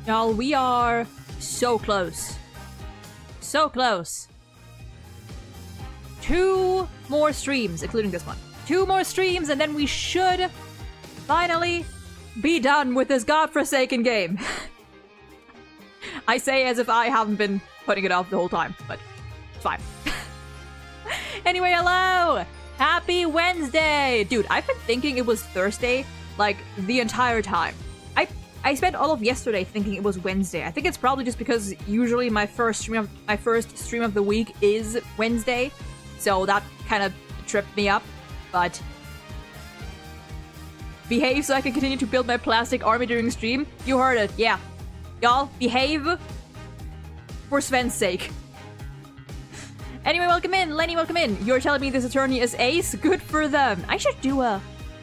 Y'all, we are so close. So close. 2 more streams, including this one. 2 more streams, and then we should finally be done with this godforsaken game. I say as if I haven't been putting it off the whole time, but it's fine. Anyway, hello! Happy Wednesday! Dude, I've been thinking it was Thursday, like, the entire time. I spent all of yesterday thinking it was Wednesday. I think it's probably just because usually my first stream of the week is Wednesday, so that kind of tripped me up, but behave so I can continue to build my plastic army during stream. You heard it, yeah. Y'all, behave for Sven's sake. Anyway, welcome in. Lenny, welcome in. You're telling me this attorney is ace? Good for them. I should do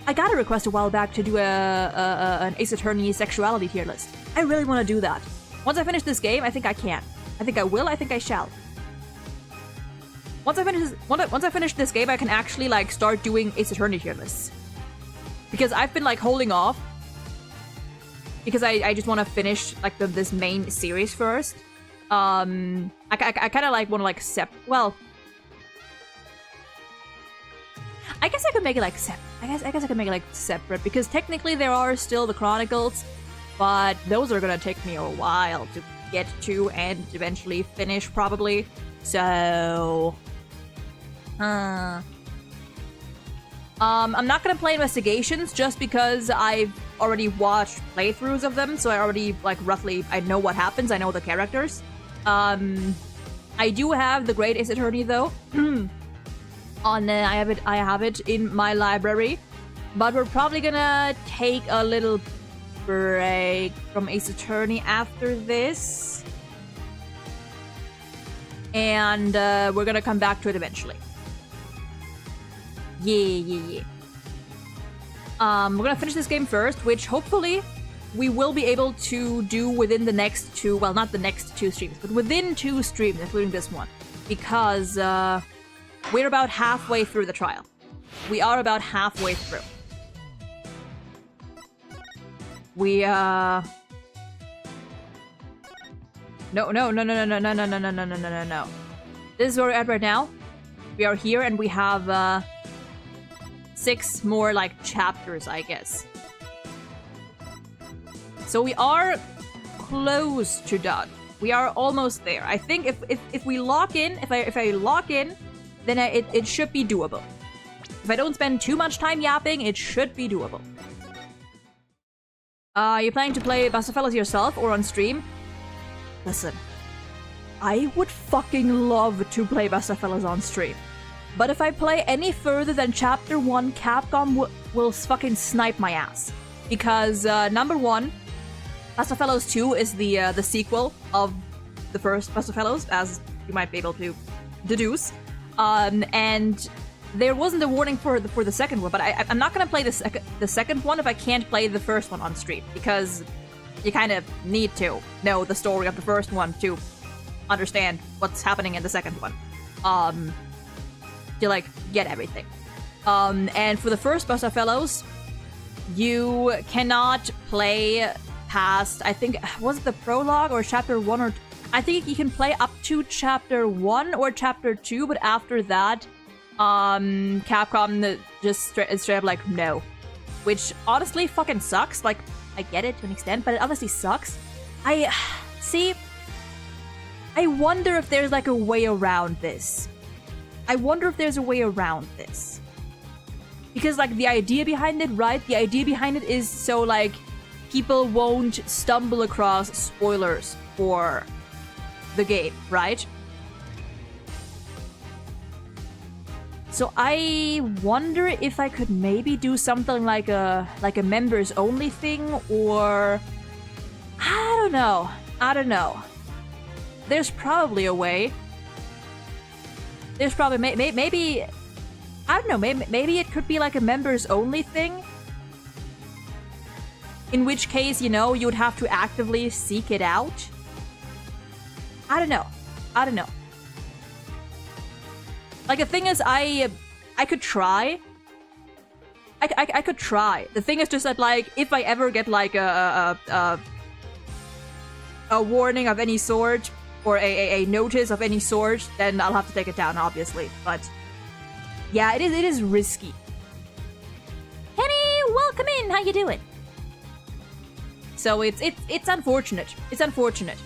I got a request a while back to do an Ace Attorney sexuality tier list. I really want to do that. Once I finish this game, I think I can. I think I will, I think I shall. Once I finish this game, I can actually, like, start doing Ace Attorney tier lists. Because I've been, like, holding off. Because I just want to finish, like, this main series first. I kind of, like, want to, like, well... I guess I could make it, like, I guess I could make it, like, separate. Because technically there are still the Chronicles. But those are gonna take me a while to get to and eventually finish, probably. So... I'm not gonna play Investigations just because I've already watched playthroughs of them, so I already, like, roughly, I know what happens, I know the characters. I do have the Great Ace Attorney, though. I have it in my library. But we're probably gonna take a little break from Ace Attorney after this. And, we're gonna come back to it eventually. Yeah. We're gonna finish this game first, which hopefully we will be able to do within the next 2, well, not the next 2 streams, but within 2 streams, including this one. Because, we're about halfway through the trial. We are about halfway through. We, No. This is where we're at right now. We are here and we have, 6 more, like, chapters, I guess. So we are close to done. We are almost there. I think if we lock in, if I lock in, then it should be doable. If I don't spend too much time yapping, it should be doable. Are you planning to play Bustafellas yourself or on stream? Listen, I would fucking love to play Bustafellas on stream. But if I play any further than Chapter 1, Capcom will fucking snipe my ass. Because, number 1, Bustafellas 2 is the sequel of the first Bustafellas, as you might be able to deduce. And there wasn't a warning for the second one, but I'm not gonna play the second one if I can't play the first one on stream, because you kind of need to know the story of the first one to understand what's happening in the second one. To, like, get everything. And for the first Bustafellas, you cannot play past, I think, was it the prologue or chapter 1 or... I think you can play up to chapter 1 or chapter 2, but after that, Capcom just straight up like, no. Which honestly fucking sucks. Like, I get it to an extent, but it honestly sucks. See, I wonder if there's, like, a way around this. I wonder if there's a way around this. Because, like, the idea behind it, right? The idea behind it is so, like, people won't stumble across spoilers for the game, right? So I wonder if I could maybe do something like a members only thing, or I don't know. There's probably a way. There's probably maybe I don't know, maybe it could be like a members only thing. In which case, you know, you would have to actively seek it out. I don't know. Like, the thing is, I could try. I could try. The thing is just that, like, if I ever get, like, a warning of any sort or a notice of any sort, then I'll have to take it down, obviously. But yeah, it is risky. Kenny, welcome in. How you doing? So it's unfortunate. It's unfortunate.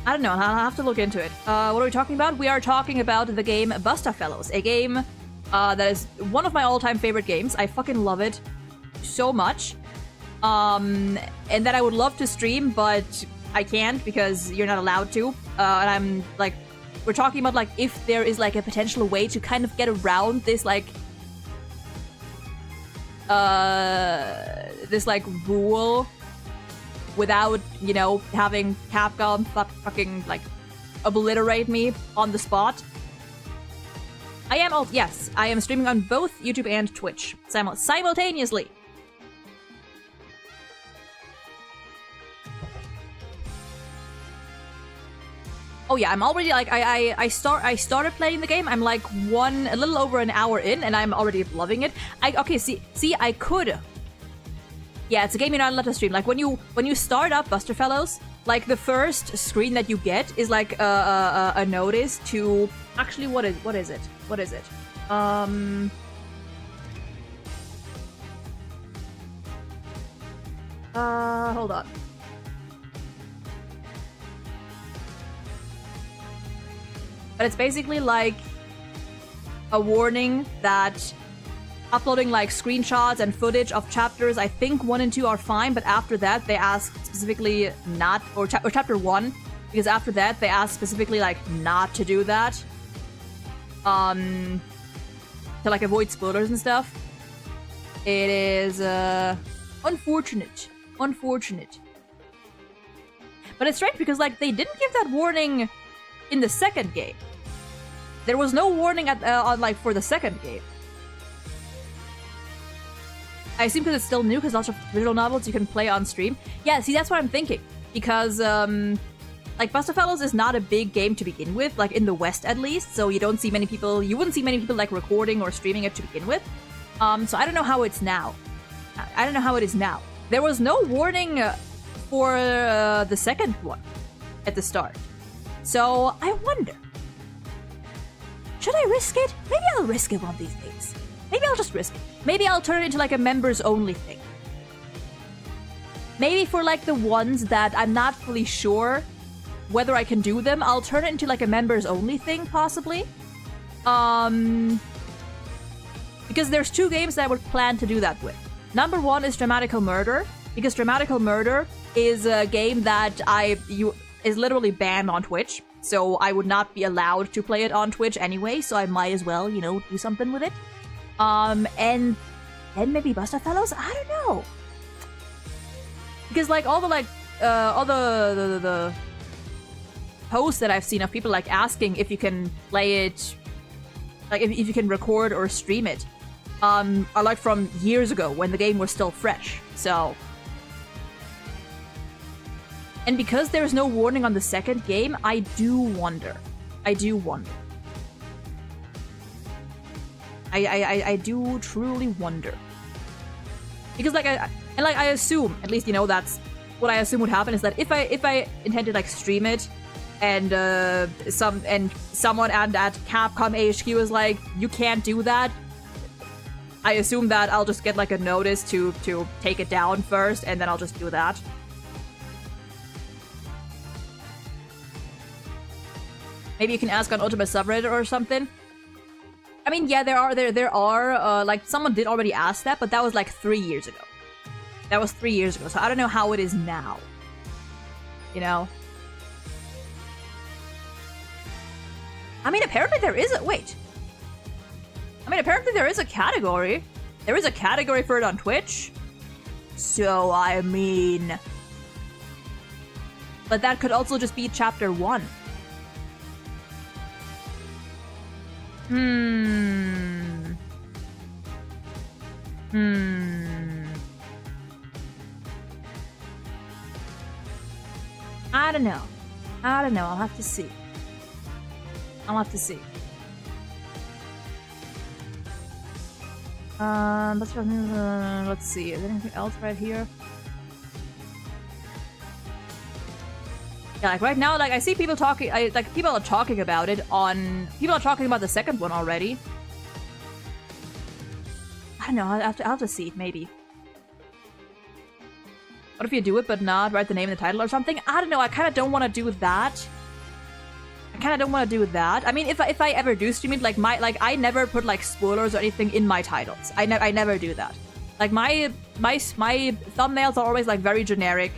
I don't know. I'll have to look into it. What are we talking about? We are talking about the game Busta Fellows, a game that is one of my all-time favorite games. I fucking love it so much. And that I would love to stream, but I can't because you're not allowed to. And I'm like, we're talking about like if there is like a potential way to kind of get around this like rule without, you know, having Capcom fucking like obliterate me on the spot. Yes, I am streaming on both YouTube and Twitch simultaneously. Oh yeah, I'm already like I started playing the game. I'm like a little over an hour in, and I'm already loving it. I could. Yeah, it's a game you're not allowed to stream. Like when you start up Buster Fellows, like the first screen that you get is like a notice to actually what is it? Hold on. But it's basically like a warning that uploading like screenshots and footage of chapters, I think 1 and 2 are fine, but after that they ask specifically not, or chapter 1, because after that they ask specifically like not to do that. To like avoid spoilers and stuff. It is unfortunate. But it's strange because like they didn't give that warning in the second game. There was no warning for the second game. I assume because it's still new, because lots of visual novels you can play on stream. Yeah, see, that's what I'm thinking. Because, like, Busta Fellows is not a big game to begin with, like, in the West at least, so you wouldn't see many people, like, recording or streaming it to begin with. So I don't know how it's now. I don't know how it is now. There was no warning for the second one at the start. So I wonder, should I risk it? Maybe I'll risk it one of these days. Maybe I'll just risk it. Maybe I'll turn it into like a members only thing. Maybe for like the ones that I'm not fully sure whether I can do them, I'll turn it into like a members only thing, possibly. Because there's 2 games that I would plan to do that with. Number 1 is Dramatical Murder, because Dramatical Murder is a game that is literally banned on Twitch, so I would not be allowed to play it on Twitch anyway, so I might as well, you know, do something with it. And then maybe Busta Fellows? I don't know. Because like all the posts that I've seen of people like asking if you can play it, like if you can record or stream it, are like from years ago when the game was still fresh. So, and because there's no warning on the second game, I do wonder. I do truly wonder. Because like I assume, at least, you know, that's what I assume would happen, is that if I intend to like stream it and someone at Capcom HQ is like, you can't do that, I assume that I'll just get like a notice to take it down first, and then I'll just do that. Maybe you can ask on Ultimate Subreddit or something. I mean, yeah, there are like someone did already ask that, but that was like 3 years ago. That was 3 years ago, so I don't know how it is now. You know? I mean, apparently there is a... Wait. I mean, apparently there is a category. There is a category for it on Twitch. So, I mean... But that could also just be Chapter 1. I don't know. I'll have to see. Let's see. Is there anything else right here? Yeah, like right now, like I see people talking, people are talking about it people are talking about the second one already. I don't know, I'll have to see, maybe. What if you do it but not write the name in the title or something? I don't know, I kind of don't want to do that. I mean, if I ever do stream it, like I never put like spoilers or anything in my titles. I never do that. Like my thumbnails are always like very generic.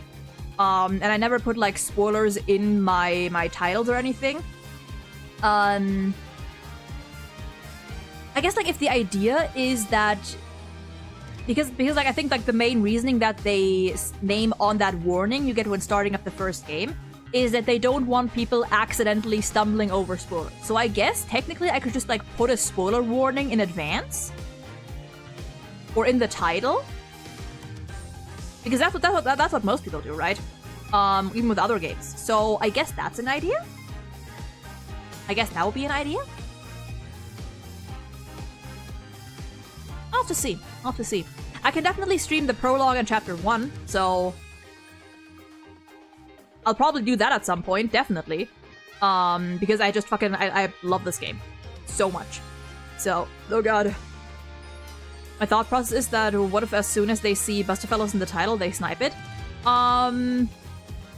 And I never put like spoilers in my titles or anything. I guess like if the idea is that because like I think like the main reasoning that they name on that warning you get when starting up the first game is that they don't want people accidentally stumbling over spoilers. So I guess technically I could just like put a spoiler warning in advance or in the title. Because that's what most people do, right? Even with other games. So I guess that's an idea. I guess that would be an idea. I'll have to see. I can definitely stream the prologue and chapter 1, so I'll probably do that at some point, definitely. Because I just fucking I love this game so much. So, oh god. My thought process is that what if as soon as they see Busterfellows in the title, they snipe it? I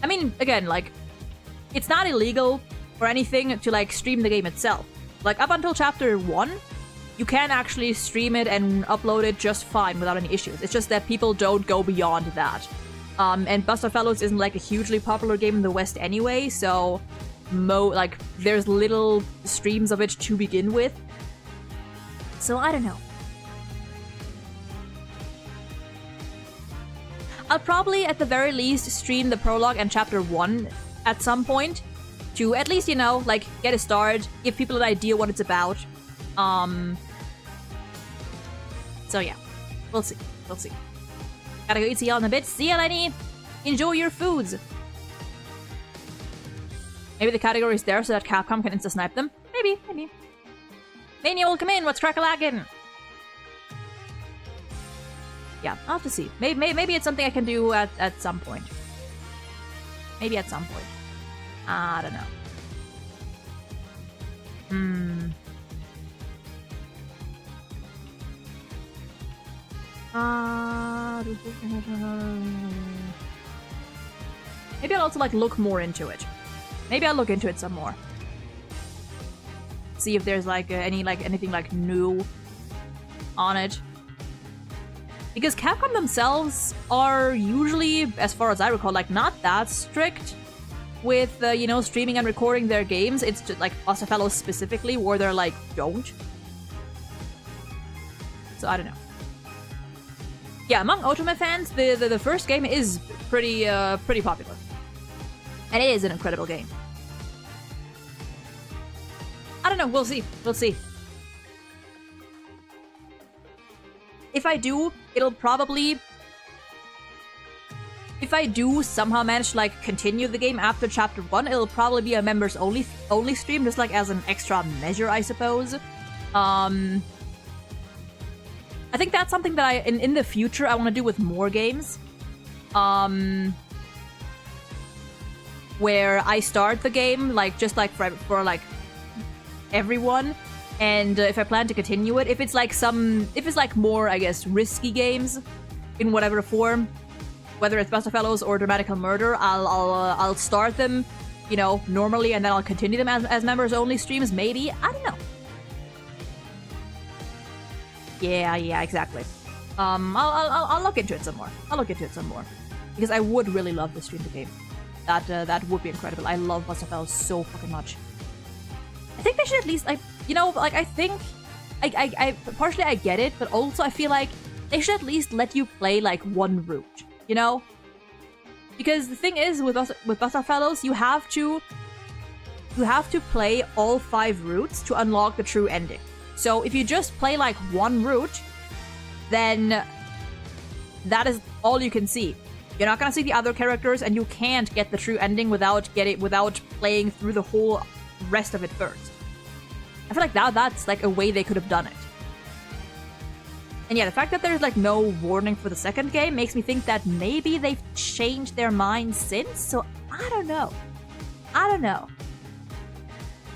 mean, again, like, it's not illegal or anything to, like, stream the game itself. Like, up until chapter 1, you can actually stream it and upload it just fine without any issues. It's just that people don't go beyond that. And Busterfellows isn't, like, a hugely popular game in the West anyway, so there's little streams of it to begin with. So, I don't know. I'll probably, at the very least, stream the prologue and chapter 1 at some point to at least, you know, like, get a start, give people an idea what it's about. So yeah, we'll see. Gotta go eat y'all in a bit. See ya, Lenny! Enjoy your foods! Maybe the category is there so that Capcom can insta-snipe them? Maybe. Mania will come in, what's crack-a-lackin'? Yeah, I'll have to see. Maybe it's something I can do at some point. Maybe at some point. I don't know. Maybe I'll also like look more into it. Maybe I'll look into it some more. See if there's like anything like new on it. Because Capcom themselves are usually, as far as I recall, like not that strict with you know, streaming and recording their games. It's just like Busterfellows specifically where they're like don't. So I don't know. Yeah, among Otome fans, the first game is pretty popular. And it is an incredible game. I don't know, we'll see. If I do, it'll probably... If I do somehow manage to, like, continue the game after chapter 1, it'll probably be a members only stream, just, like, as an extra measure, I suppose. I think that's something that in the future, I want to do with more games. Where I start the game, like, just, like, for like, everyone. And if I plan to continue it, if it's like more, I guess, risky games in whatever form, whether it's Busterfellows or Dramatical Murder, I'll start them, you know, normally, and then I'll continue them as members only streams. Maybe, I don't know. Yeah, exactly. I'll look into it some more. Because I would really love to stream the game. That would be incredible. I love Busterfellows so fucking much. I think they should at least, like, you know, like, I think, I partially I get it, but also I feel like they should at least let you play, like, one route, you know? Because the thing is, with Busterfellows, you have to play all 5 routes to unlock the true ending. So if you just play, like, one route, then that is all you can see. You're not gonna see the other characters, and you can't get the true ending without playing through the whole rest of it first. I feel like that's like a way they could have done it. And yeah, the fact that there's like no warning for the second game makes me think that maybe they've changed their minds since, so I don't know. I don't know.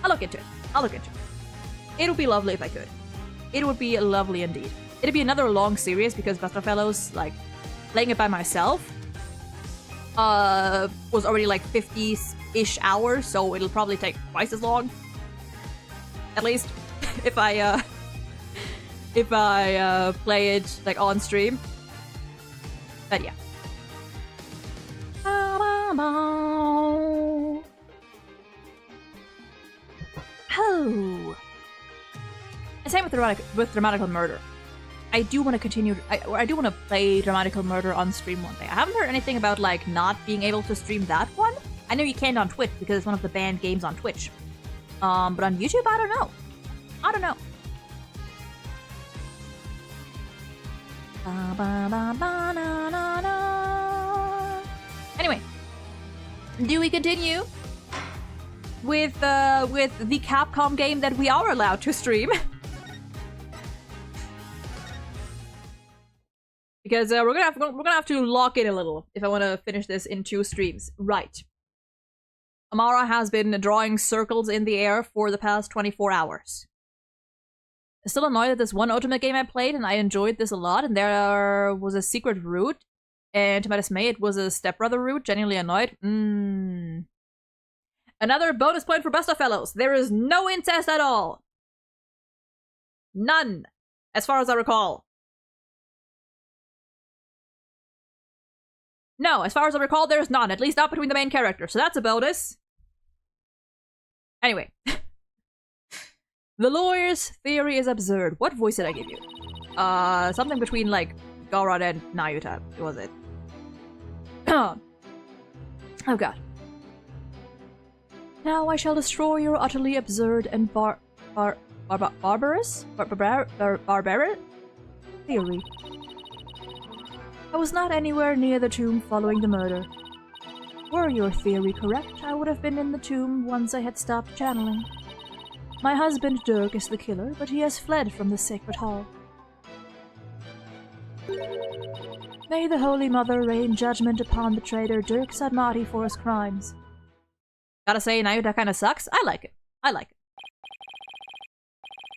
I'll look into it. I'll look into it. It would be lovely if I could. It would be lovely indeed. It'd be another long series because Best of Fellows, like, playing it by myself, was already like 50-ish hours, so it'll probably take twice as long. At least, if I play it, like, on stream. But yeah. Oh. And same with Dramatical Murder. I do want to continue. I do want to play Dramatical Murder on stream one day. I haven't heard anything about like not being able to stream that one. I know you can't on Twitch because it's one of the banned games on Twitch. But on YouTube, I don't know. I don't know. Anyway, do we continue with the Capcom game that we are allowed to stream? Because we're gonna have to lock in a little if I want to finish this in 2 streams. Right. Amara has been drawing circles in the air for the past 24 hours. I'm still annoyed at this one Ultimate game I played, and I enjoyed this a lot, and there was a secret route, and to my dismay, it was a stepbrother route. Genuinely annoyed. Another bonus point for Best of Fellows. There is no incest at all. None, as far as I recall. No, as far as I recall, there's none. At least not between the main characters. So that's a bonus. Anyway. The lawyer's theory is absurd. What voice did I give you? Something between, like, Garrod and Nayuta, was it? Oh god. Now I shall destroy your utterly absurd and barbarous theory. I was not anywhere near the tomb following the murder. Were your theory correct, I would have been in the tomb once I had stopped channeling. My husband Dirk is the killer, but he has fled from the sacred hall. May the Holy Mother rain judgment upon the traitor Dirk Sadmati for his crimes. Gotta say, Nayuta kinda sucks. I like it. I like it.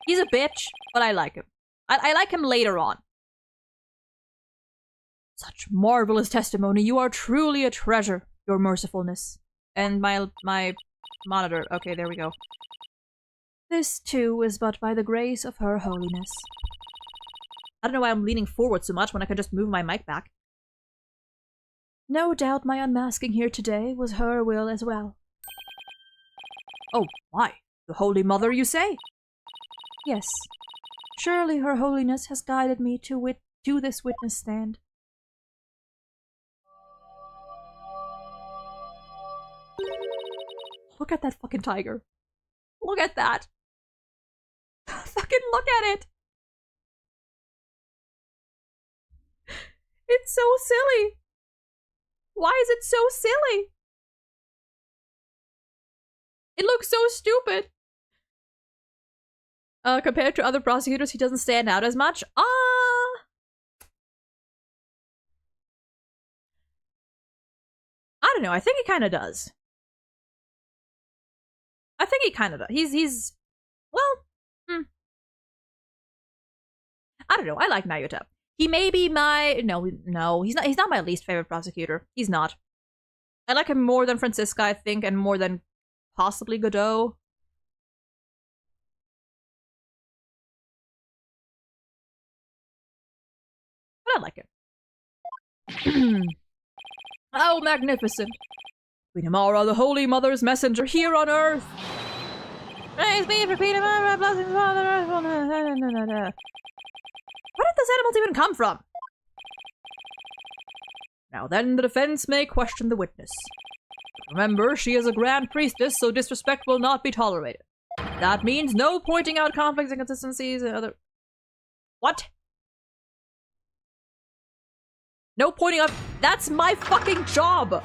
He's a bitch, but I like him. I like him later on. Such marvelous testimony. You are truly a treasure, your mercifulness. And my monitor. Okay, there we go. This, too, is but by the grace of her holiness. I don't know why I'm leaning forward so much when I can just move my mic back. No doubt my unmasking here today was her will as well. Oh, why? The Holy Mother, you say? Yes. Surely her holiness has guided me to this witness stand. Look at that fucking tiger. Look at that. Fucking look at it. It's so silly. Why is it so silly? It looks so stupid. Compared to other prosecutors, he doesn't stand out as much. I don't know. I think he kind of does. I think he kind of does. He's well, I don't know. I like Nayuta. He may be my no. He's not my least favorite prosecutor. He's not. I like him more than Francisca, I think, and more than possibly Godot. But I like him. Oh, magnificent! Queen Amara, the Holy Mother's messenger here on Earth. Praise be for Queen Amara, blessings on the earth. Where did those animals even come from? Now then, the defense may question the witness. Remember, she is a Grand Priestess, so disrespect will not be tolerated. That means no pointing out conflicts, inconsistencies, and other... What? No pointing out... That's my fucking job!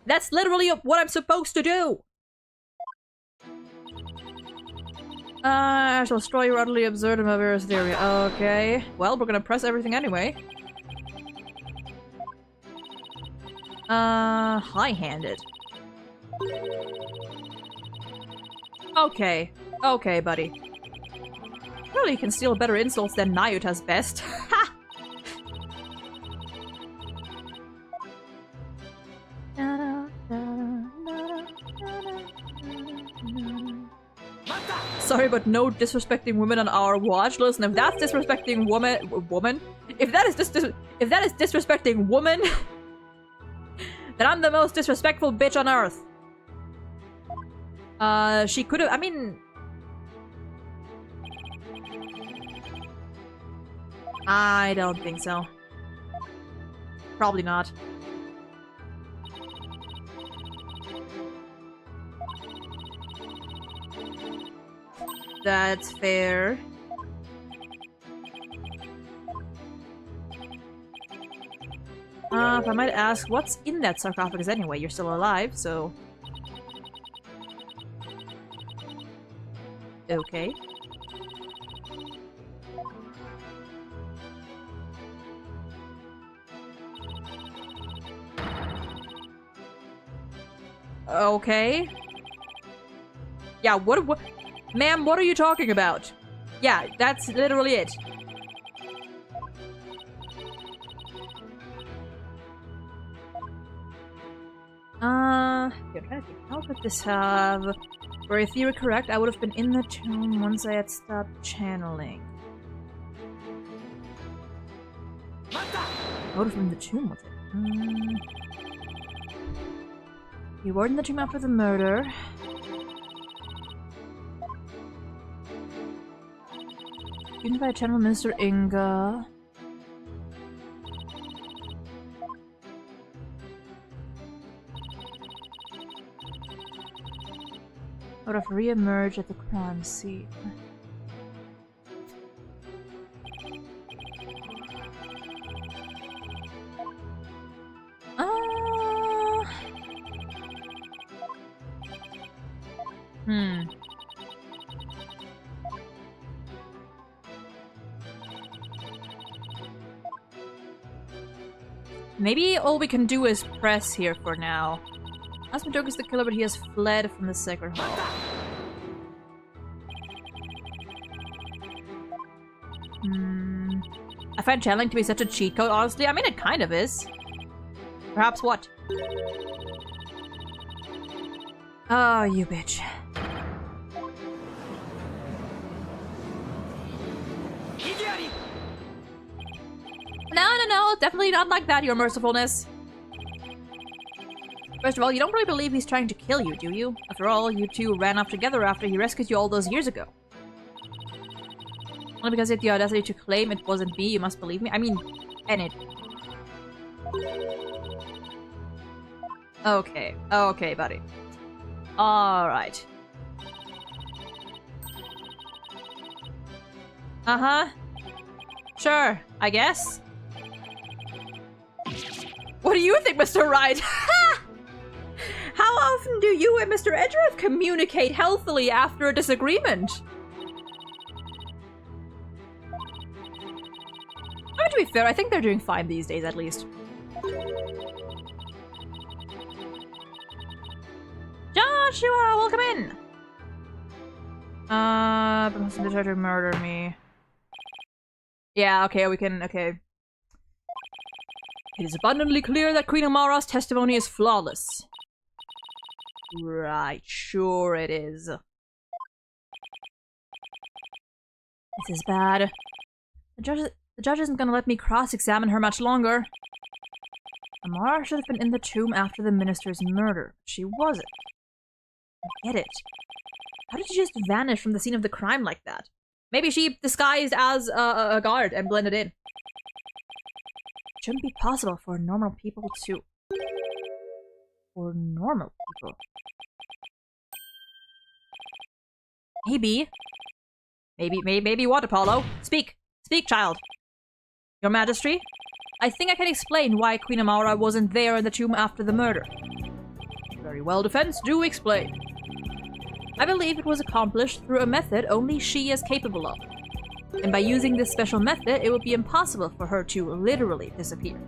That's literally what I'm supposed to do! I shall destroy your utterly absurd and barbarous theory. Okay. Well, we're gonna press everything anyway. High-handed. Okay. Okay, buddy. Surely you can steal better insults than Nayuta's best. Ha! Sorry, but no disrespecting women on our watch. Listen, if that's disrespecting woman, if that is disrespecting woman, then I'm the most disrespectful bitch on earth. She could have. I mean, I don't think so. Probably not. That's fair. If I might ask, what's in that sarcophagus anyway? You're still alive, so... Okay. Okay. Yeah, what? Ma'am, what are you talking about? Yeah, that's literally it. I'm trying to think. How could this have... Were your theory correct? I would have been in the tomb once I had stopped channeling. I would have been in the tomb with it. You were in the tomb after the murder. Even if I channel Minister Inga. I would have re-emerged at the crime scene. Maybe all we can do is press here for now. Asmondoke is the killer, but he has fled from the Sacred Hall. I find channeling to be such a cheat code, honestly. I mean, it kind of is. Perhaps what? Oh, you bitch. No, definitely not like that, your mercifulness. First of all, you don't really believe he's trying to kill you, do you? After all, you two ran off together after he rescued you all those years ago. Only because you had the audacity to claim it wasn't me, you must believe me. I mean, and it... Okay. Okay, buddy. Alright. Uh-huh. Sure, I guess. What do you think, Mr. Wright? How often do you and Mr. Edgeworth communicate healthily after a disagreement? I mean, to be fair, I think they're doing fine these days, at least. Joshua, welcome in! But must try to murder me. Yeah, okay, we can, okay. It is abundantly clear that Queen Amara's testimony is flawless. Right, sure it is. This is bad. The judge isn't gonna let me cross-examine her much longer. Amara should have been in the tomb after the minister's murder. She wasn't. I get it. How did she just vanish from the scene of the crime like that? Maybe she disguised as a guard and blended in. It shouldn't be possible for normal people to... For normal people. Maybe. Maybe what, Apollo? Speak! Speak, child! Your Majesty? I think I can explain why Queen Amara wasn't there in the tomb after the murder. Very well, Defense. Do explain. I believe it was accomplished through a method only she is capable of. And by using this special method, it would be impossible for her to literally disappear.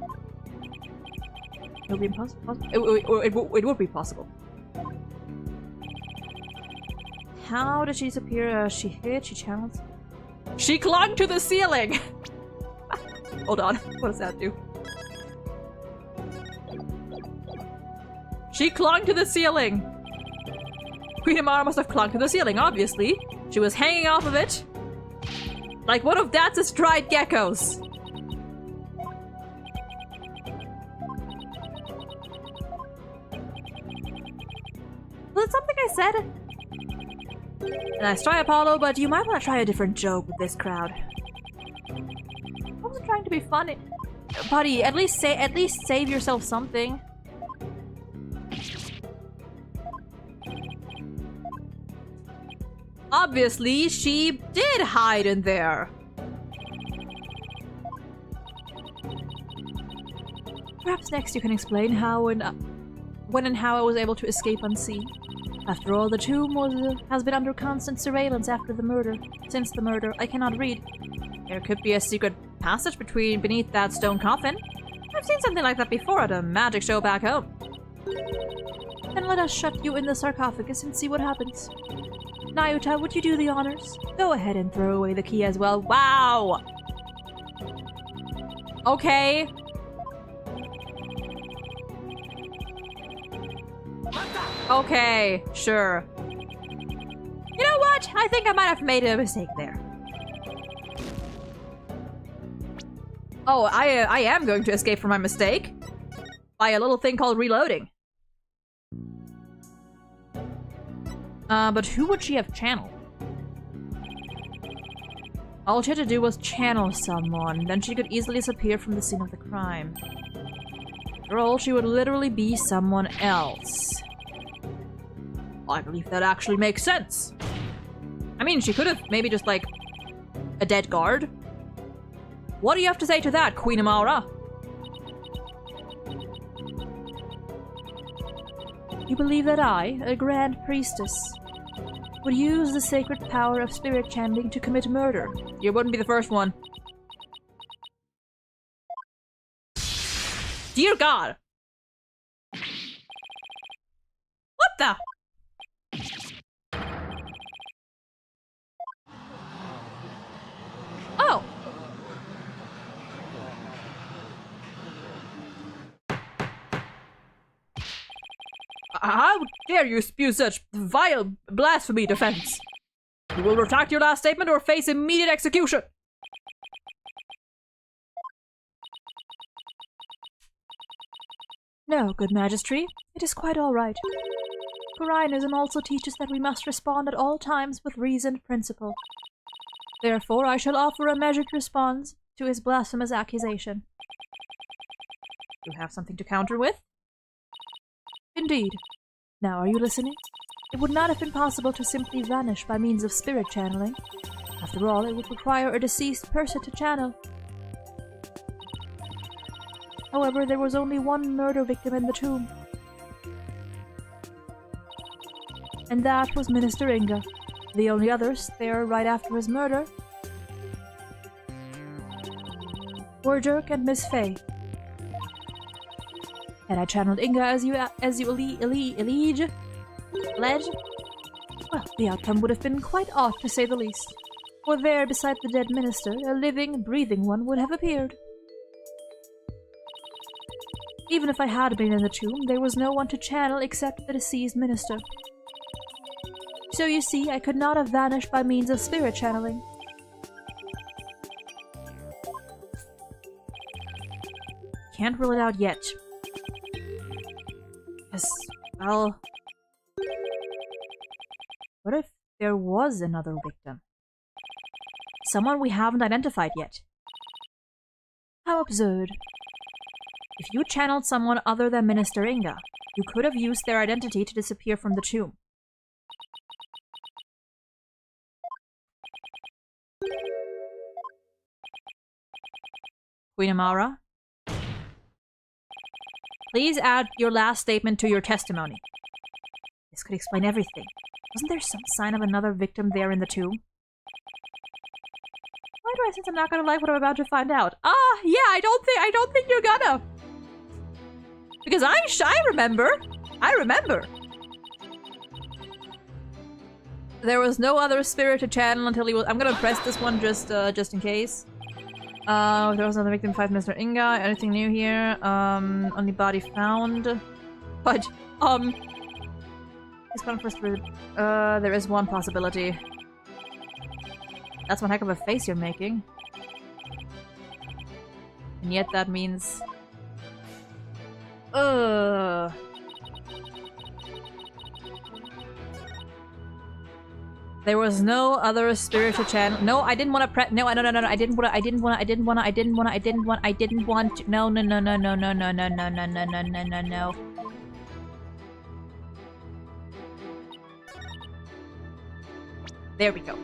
It would be impossible? It would be possible. how did she disappear? She hid, she channeled. She clung to the ceiling! Hold on, what does that do? She clung to the ceiling! Queen Amara must have clung to the ceiling, obviously. She was hanging off of it. Like one of Dad's striped geckos. Was it something I said? Nice try, Apollo, but you might want to try a different joke with this crowd. I wasn't trying to be funny. Buddy, at least save yourself something. Obviously, she did hide in there. Perhaps next you can explain how and when and how I was able to escape unseen. After all, the tomb has been under constant surveillance after the murder. Since the murder, I cannot read. There could be a secret passage beneath that stone coffin. I've seen something like that before at a magic show back home. Then let us shut you in the sarcophagus and see what happens. Nayuta, would you do the honors? Go ahead and throw away the key as well. Wow! Okay. Okay, sure. You know what? I think I might have made a mistake there. Oh, I am going to escape from my mistake. By a little thing called reloading. But who would she have channeled? All she had to do was channel someone, then she could easily disappear from the scene of the crime. After all, she would literally be someone else. I believe that actually makes sense. I mean, she could have maybe just, like, a dead guard. What do you have to say to that, Queen Amara? You believe that I, a Grand Priestess, would use the sacred power of spirit channeling to commit murder? You wouldn't be the first one. Dear God! What the? Oh! How dare you spew such vile blasphemy defense? You will retract your last statement or face immediate execution. No, good Majesty. It is quite all right. Coriolism also teaches that we must respond at all times with reasoned principle. Therefore, I shall offer a measured response to his blasphemous accusation. You have something to counter with? Indeed. Now, are you listening? It would not have been possible to simply vanish by means of spirit channeling. After all, it would require a deceased person to channel. However, there was only one murder victim in the tomb. And that was Minister Inga. The only others there right after his murder were Dirk and Miss Faye. Had I channeled Inga as you allege, well, the outcome would have been quite odd to say the least. For there, beside the dead minister, a living, breathing one would have appeared. Even if I had been in the tomb, there was no one to channel except the deceased minister. So you see, I could not have vanished by means of spirit channeling. Can't rule it out yet. Yes, well... What if there was another victim? Someone we haven't identified yet. How absurd. If you channeled someone other than Minister Inga, you could have used their identity to disappear from the tomb. Queen Amara? Please add your last statement to your testimony. This could explain everything. Wasn't there some sign of another victim there in the tomb? Why do I sense I'm not gonna like what I'm about to find out? Yeah, I don't think you're gonna. Because I remember. I remember. There was no other spirit to channel until he was- I'm gonna press this one just in case. There was another victim, 5 Mr. Inga. Anything new here? Only body found. But, he's gone first for- there is one possibility. That's one heck of a face you're making. And yet that means... There was no other spiritual channel. No, I didn't want to press. No, no, no, no, no. I didn't want to. No, no, no, no, no, no, no, no, no, no, no, no, no, no, no. There we go.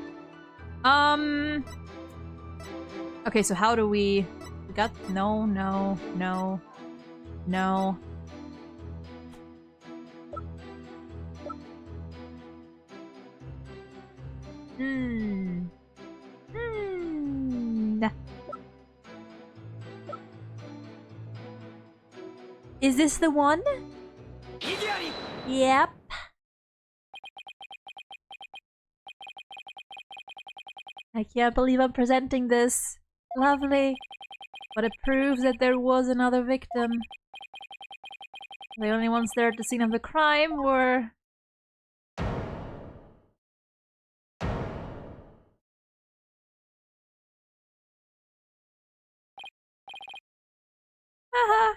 Okay, so how do we got no, no, no, no. Is this the one? Yep. I can't believe I'm presenting this. Lovely. But it proves that there was another victim. The only ones there at the scene of the crime were... Haha.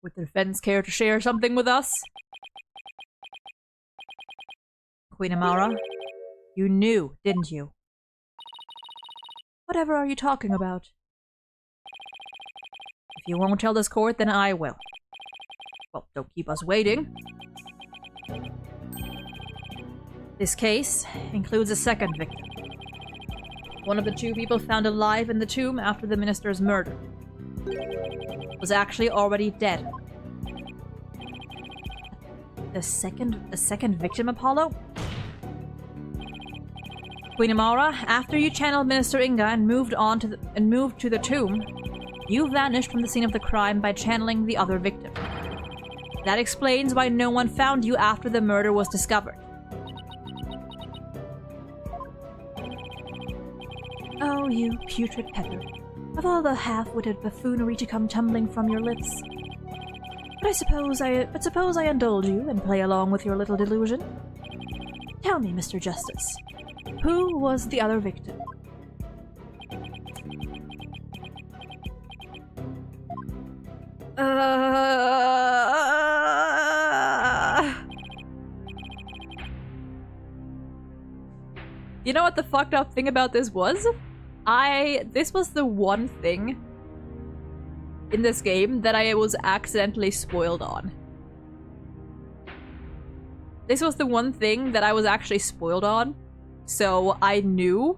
Would the defense care to share something with us? Queen Amara, you knew, didn't you? Whatever are you talking about? If you won't tell this court, then I will. Well, don't keep us waiting. This case includes a second victim. One of the 2 people found alive in the tomb after the minister's murder was actually already dead. A second victim, Apollo? Queen Amara, after you channeled Minister Inga and moved to the tomb, you vanished from the scene of the crime by channeling the other victim. That explains why no one found you after the murder was discovered. Oh, you putrid pepper. Of all the half-witted buffoonery to come tumbling from your lips. But suppose I indulge you and play along with your little delusion. Tell me, Mr. Justice, who was the other victim? You know what the fucked up thing about this was? This was the one thing in this game that I was accidentally spoiled on. This was the one thing that I was actually spoiled on. So I knew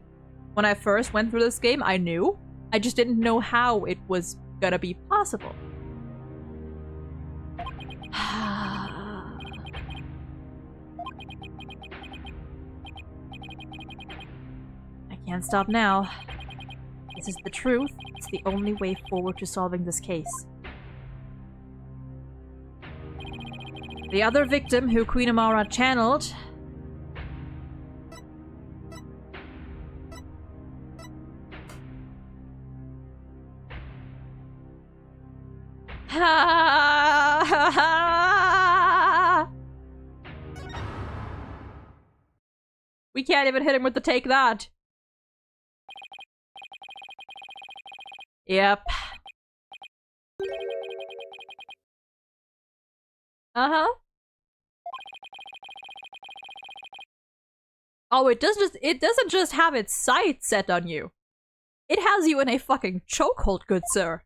when I first went through this game, I knew. I just didn't know how it was gonna be possible. I can't stop now. This is the truth. It's the only way forward to solving this case. The other victim who Queen Amara channeled... We can't even hit him with the take that. Yep. Uh-huh. Oh, it doesn't just have its sights set on you. It has you in a fucking chokehold, good sir.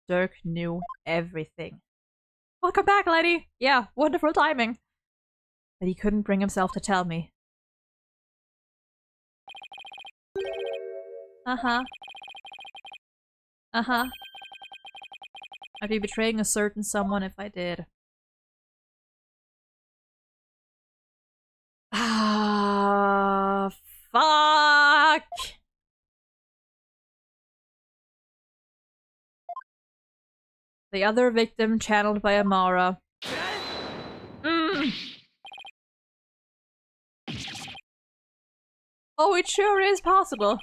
Dirk knew everything. Welcome back, Lenny. Yeah, wonderful timing. But he couldn't bring himself to tell me. Uh-huh. Uh-huh. I'd be betraying a certain someone if I did. Ah, fuck! The other victim channeled by Amara. Oh, it sure is possible.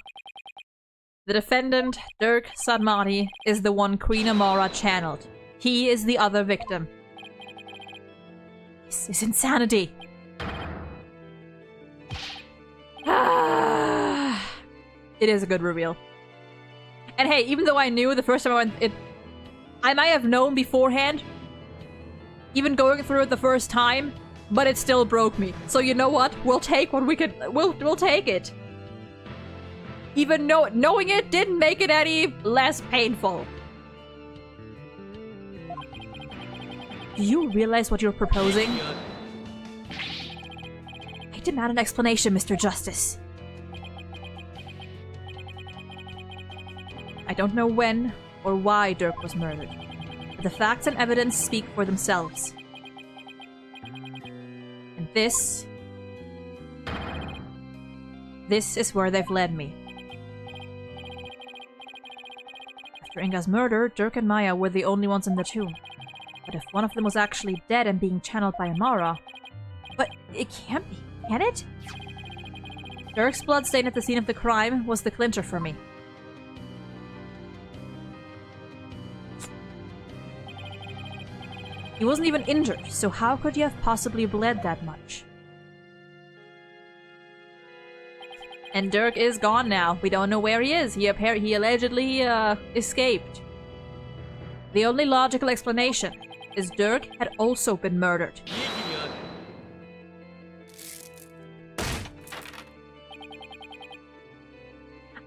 The defendant, Dirk Sadmati, is the one Queen Amara channeled. He is the other victim. This is insanity. It is a good reveal. And hey, even though I knew the first time I went, I might have known beforehand, even going through it the first time, but it still broke me. So you know what? We'll take what we could. We'll take it. Even knowing it didn't make it any less painful. Do you realize what you're proposing? I demand an explanation, Mr. Justice. I don't know when or why Dirk was murdered, but the facts and evidence speak for themselves. And this is where they've led me. After Inga's murder, Dirk and Maya were the only ones in the tomb. But if one of them was actually dead and being channeled by Amara... But it can't be, can it? Dirk's blood stain at the scene of the crime was the clincher for me. He wasn't even injured, so how could he have possibly bled that much? And Dirk is gone now. We don't know where he is. He allegedly escaped. The only logical explanation is Dirk had also been murdered.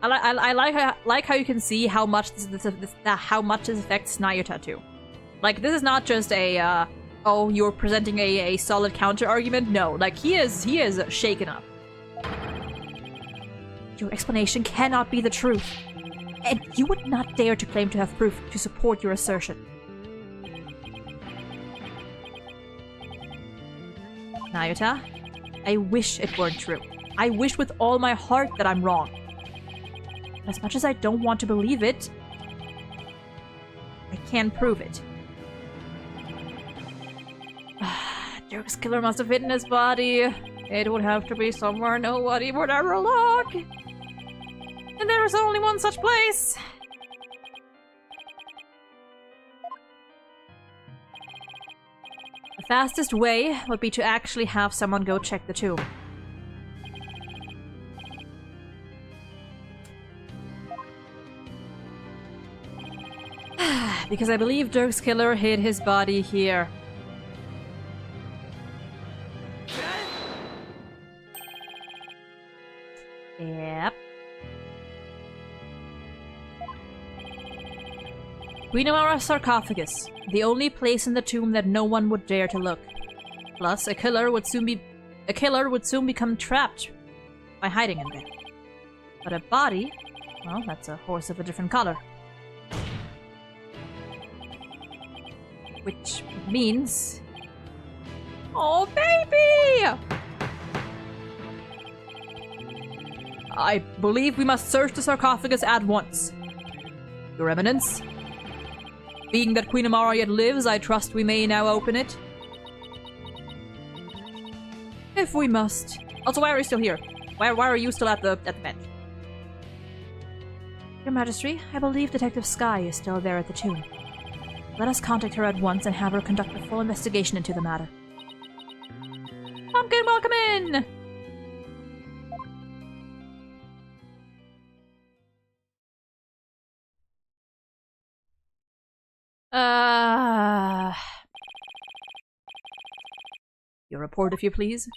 I like how you can see how much this affects Nayuta too. Like, this is not just a oh, you're presenting a solid counter argument. No, like he is shaken up. Your explanation cannot be the truth, and you would not dare to claim to have proof to support your assertion. Nayuta, I wish it weren't true. I wish with all my heart that I'm wrong. But as much as I don't want to believe it, I can prove it. Dirk's killer must have hidden his body. It would have to be somewhere nobody would ever look. And there is only one such place. The fastest way would be to actually have someone go check the tomb. Because I believe Dirk's killer hid his body here. Yep. Queen Amara's sarcophagus, the only place in the tomb that no one would dare to look. Plus, a killer would soon become trapped by hiding in there. But a body, well, that's a horse of a different color. Which means... Oh, baby! I believe we must search the sarcophagus at once. Your Eminence? Being that Queen Amara yet lives, I trust we may now open it. If we must. Also, why are you still here? Why are you still at the bench? Your Majesty, I believe Detective Sky is still there at the tomb. Let us contact her at once and have her conduct a full investigation into the matter. Pumpkin, welcome in! Your report, if you please.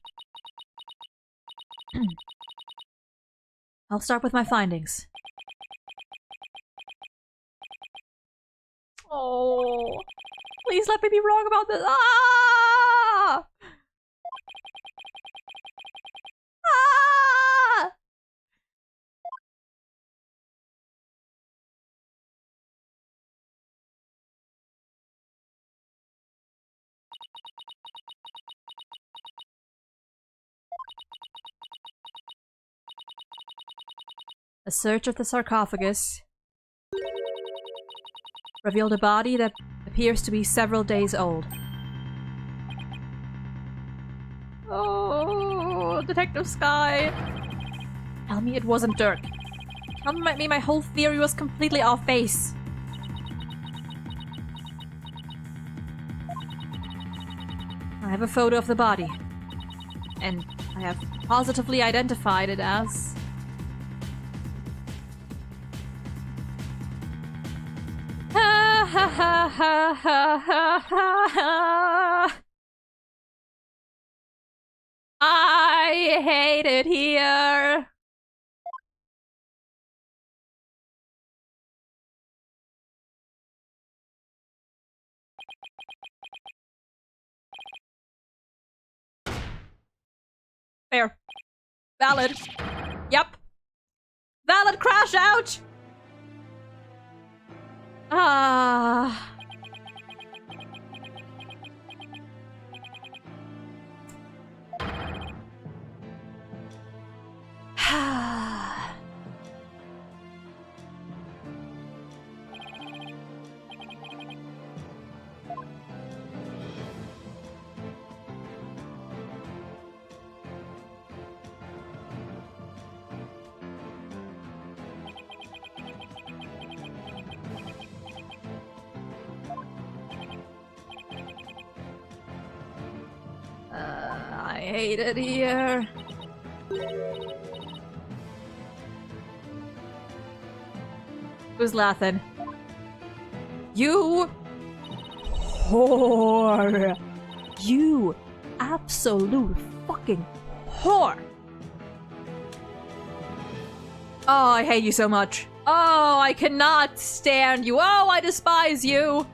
I'll start with my findings. Oh, please let me be wrong about this. Ah! Ah! A search of the sarcophagus revealed a body that appears to be several days old. Oh, Detective Sky. Tell me it wasn't Dirk. Tell me my whole theory was completely off base. I have a photo of the body. And I have positively identified it as... Ha ha ha ha ha ha ha. I hate it here. Fair. Valid. Yep. Valid crash out! Ah. I hate it here. Who's laughing? You whore. You absolute fucking whore. Oh, I hate you so much. Oh, I cannot stand you. Oh, I despise you.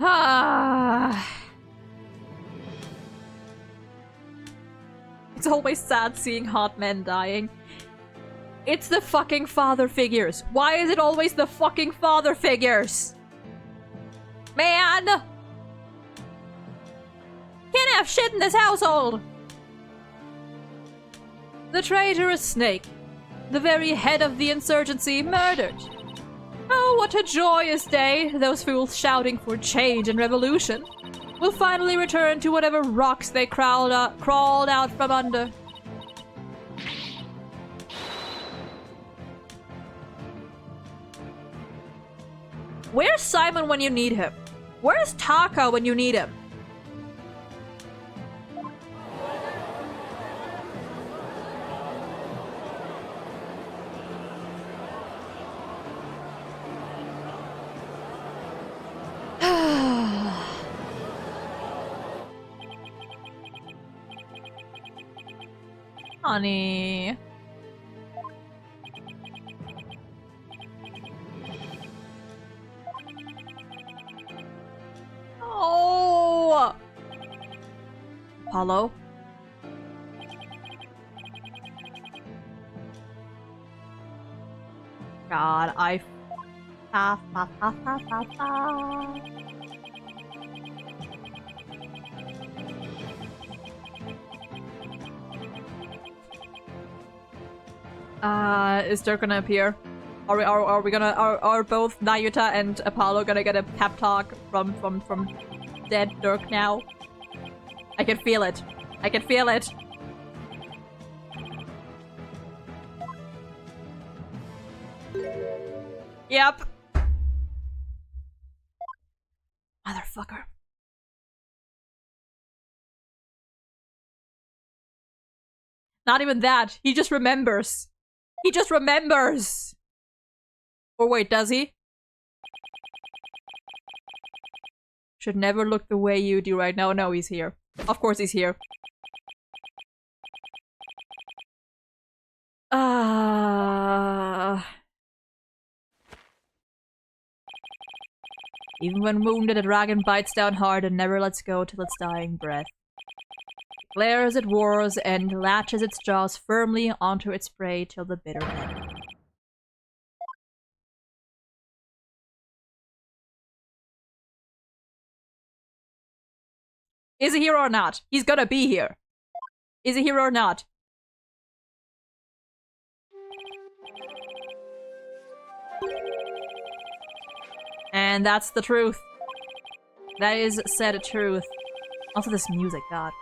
Ah. It's always sad seeing hot men dying. It's the fucking father figures. Why is it always the fucking father figures? Man! Can't have shit in this household! The traitorous snake. The very head of the insurgency murdered. Oh, what a joyous day. Those fools shouting for change and revolution will finally return to whatever rocks they crawled out from under. Where's Simon when you need him? Where's Taka when you need him? Honey. Oh! Apollo? God, I... Is Dirk gonna appear? Are we gonna are both Nayuta and Apollo gonna get a pep talk from dead Dirk now? I can feel it. I can feel it. Yep. Motherfucker. Not even that. He just remembers. He just remembers! Or wait, does he? Should never look the way you do right now. No, he's here. Of course he's here. Even when wounded, a dragon bites down hard and never lets go till its dying breath. It glares at wars and latches its jaws firmly onto its prey till the bitter end. Is he here or not? He's gonna be here. Is he here or not? And that's the truth. That is said truth. Also this music, god.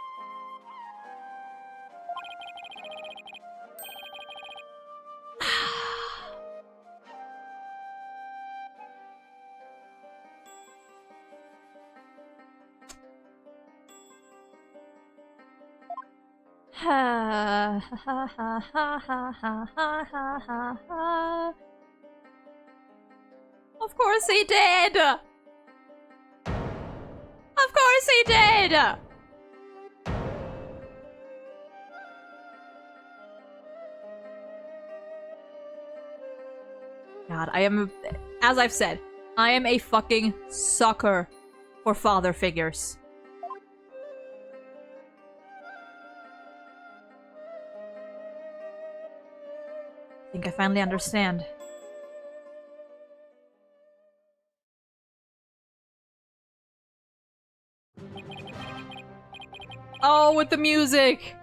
Ha ha ha ha ha ha ha ha ha. Of course he did! Of course he did! God, I am, as I've said, I am a fucking sucker for father figures. I think I finally understand. Oh, with the music!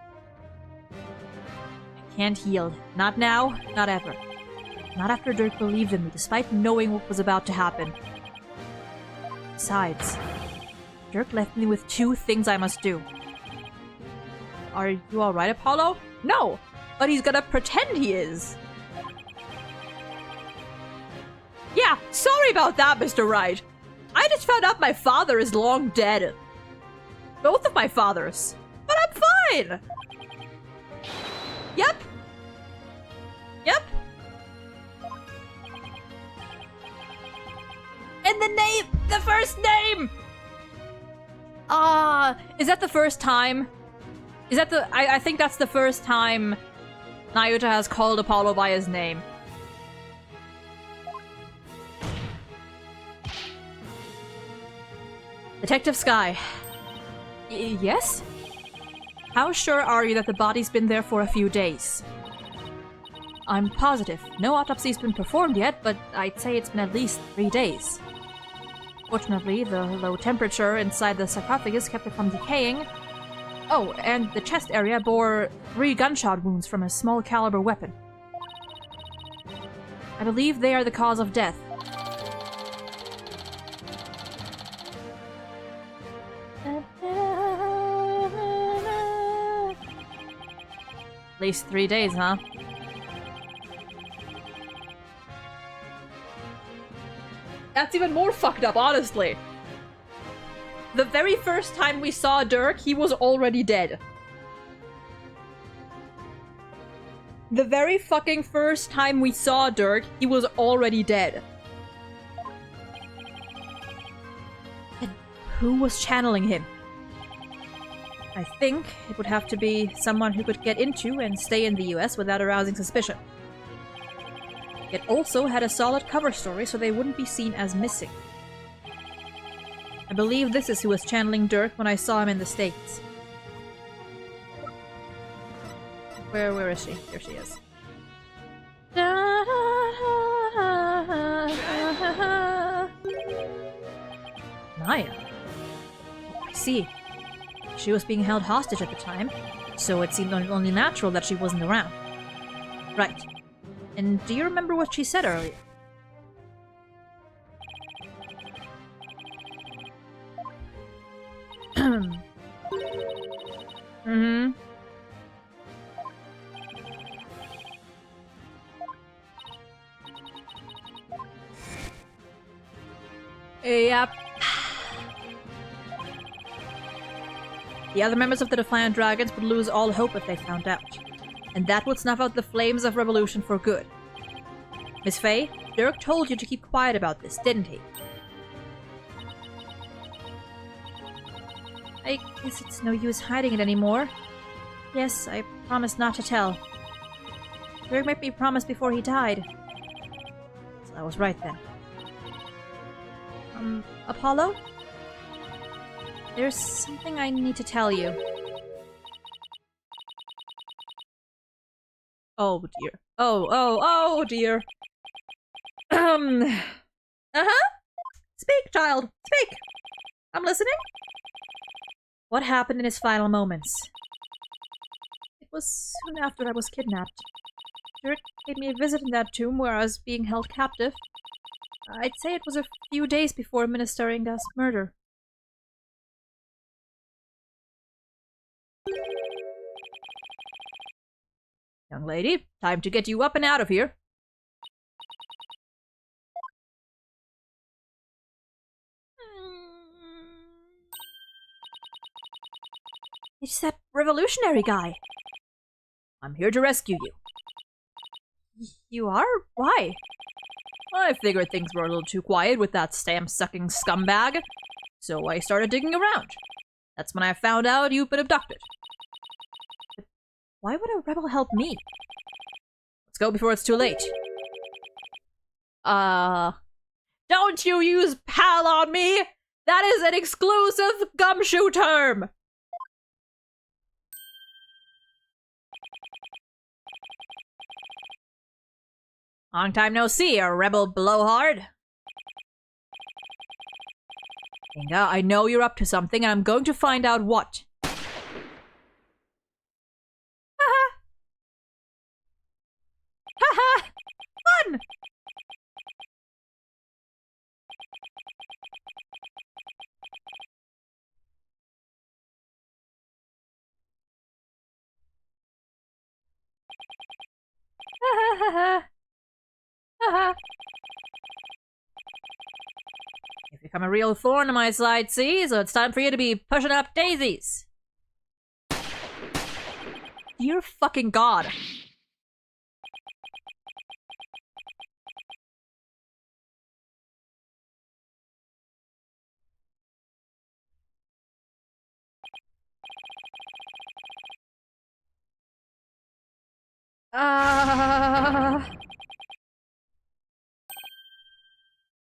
I can't yield. Not now, not ever. Not after Dirk believed in me, despite knowing what was about to happen. Besides, Dirk left me with two things I must do. Are you alright, Apollo? No! But he's gonna pretend he is! Yeah, sorry about that, Mr. Wright. I just found out my father is long dead. Both of my fathers. But I'm fine! Yep. Yep. And the name! The first name! Is that the first time? Is that the... I think that's the first time Nyuta has called Apollo by his name. Detective Sky. Yes? How sure are you that the body's been there for a few days? I'm positive. No autopsy's been performed yet, but I'd say it's been at least 3 days. Fortunately, the low temperature inside the sarcophagus kept it from decaying. Oh, and the chest area bore 3 gunshot wounds from a small caliber weapon. I believe they are the cause of death. At least 3 days, huh? That's even more fucked up, honestly. The very first time we saw Dirk, he was already dead. The very fucking first time we saw Dirk, he was already dead. And who was channeling him? I think it would have to be someone who could get into and stay in the US without arousing suspicion. It also had a solid cover story, so they wouldn't be seen as missing. I believe this is who was channeling Dirk when I saw him in the States. Where is she? Here she is. Naya. I see. She was being held hostage at the time, so it seemed only natural that she wasn't around. Right. And do you remember what she said earlier? Mm-hmm. Yep. The other members of the Defiant Dragons would lose all hope if they found out. And that would snuff out the flames of revolution for good. Miss Faye, Dirk told you to keep quiet about this, didn't he? I guess it's no use hiding it anymore. Yes, I promised not to tell. Dirk made me promise before he died. So I was right then. Apollo? There's something I need to tell you. Oh dear. Oh dear. Uh-huh. Speak, child. Speak. I'm listening. What happened in his final moments? It was soon after I was kidnapped. Dirk paid me a visit in that tomb where I was being held captive. I'd say it was a few days before Minister Inga's murder. Young lady, time to get you up and out of here. It's that revolutionary guy. I'm here to rescue you. You are? Why? I figured things were a little too quiet with that stamp-sucking scumbag, so I started digging around. That's when I found out you've been abducted. But why would a rebel help me? Let's go before it's too late. Don't you use pal on me! That is an exclusive gumshoe term! Long time no see, a rebel blowhard. Inga, I know you're up to something, and I'm going to find out what. Haha! Haha! Fun! You've become a real thorn in my side, see? So it's time for you to be pushing up daisies. Dear fucking god.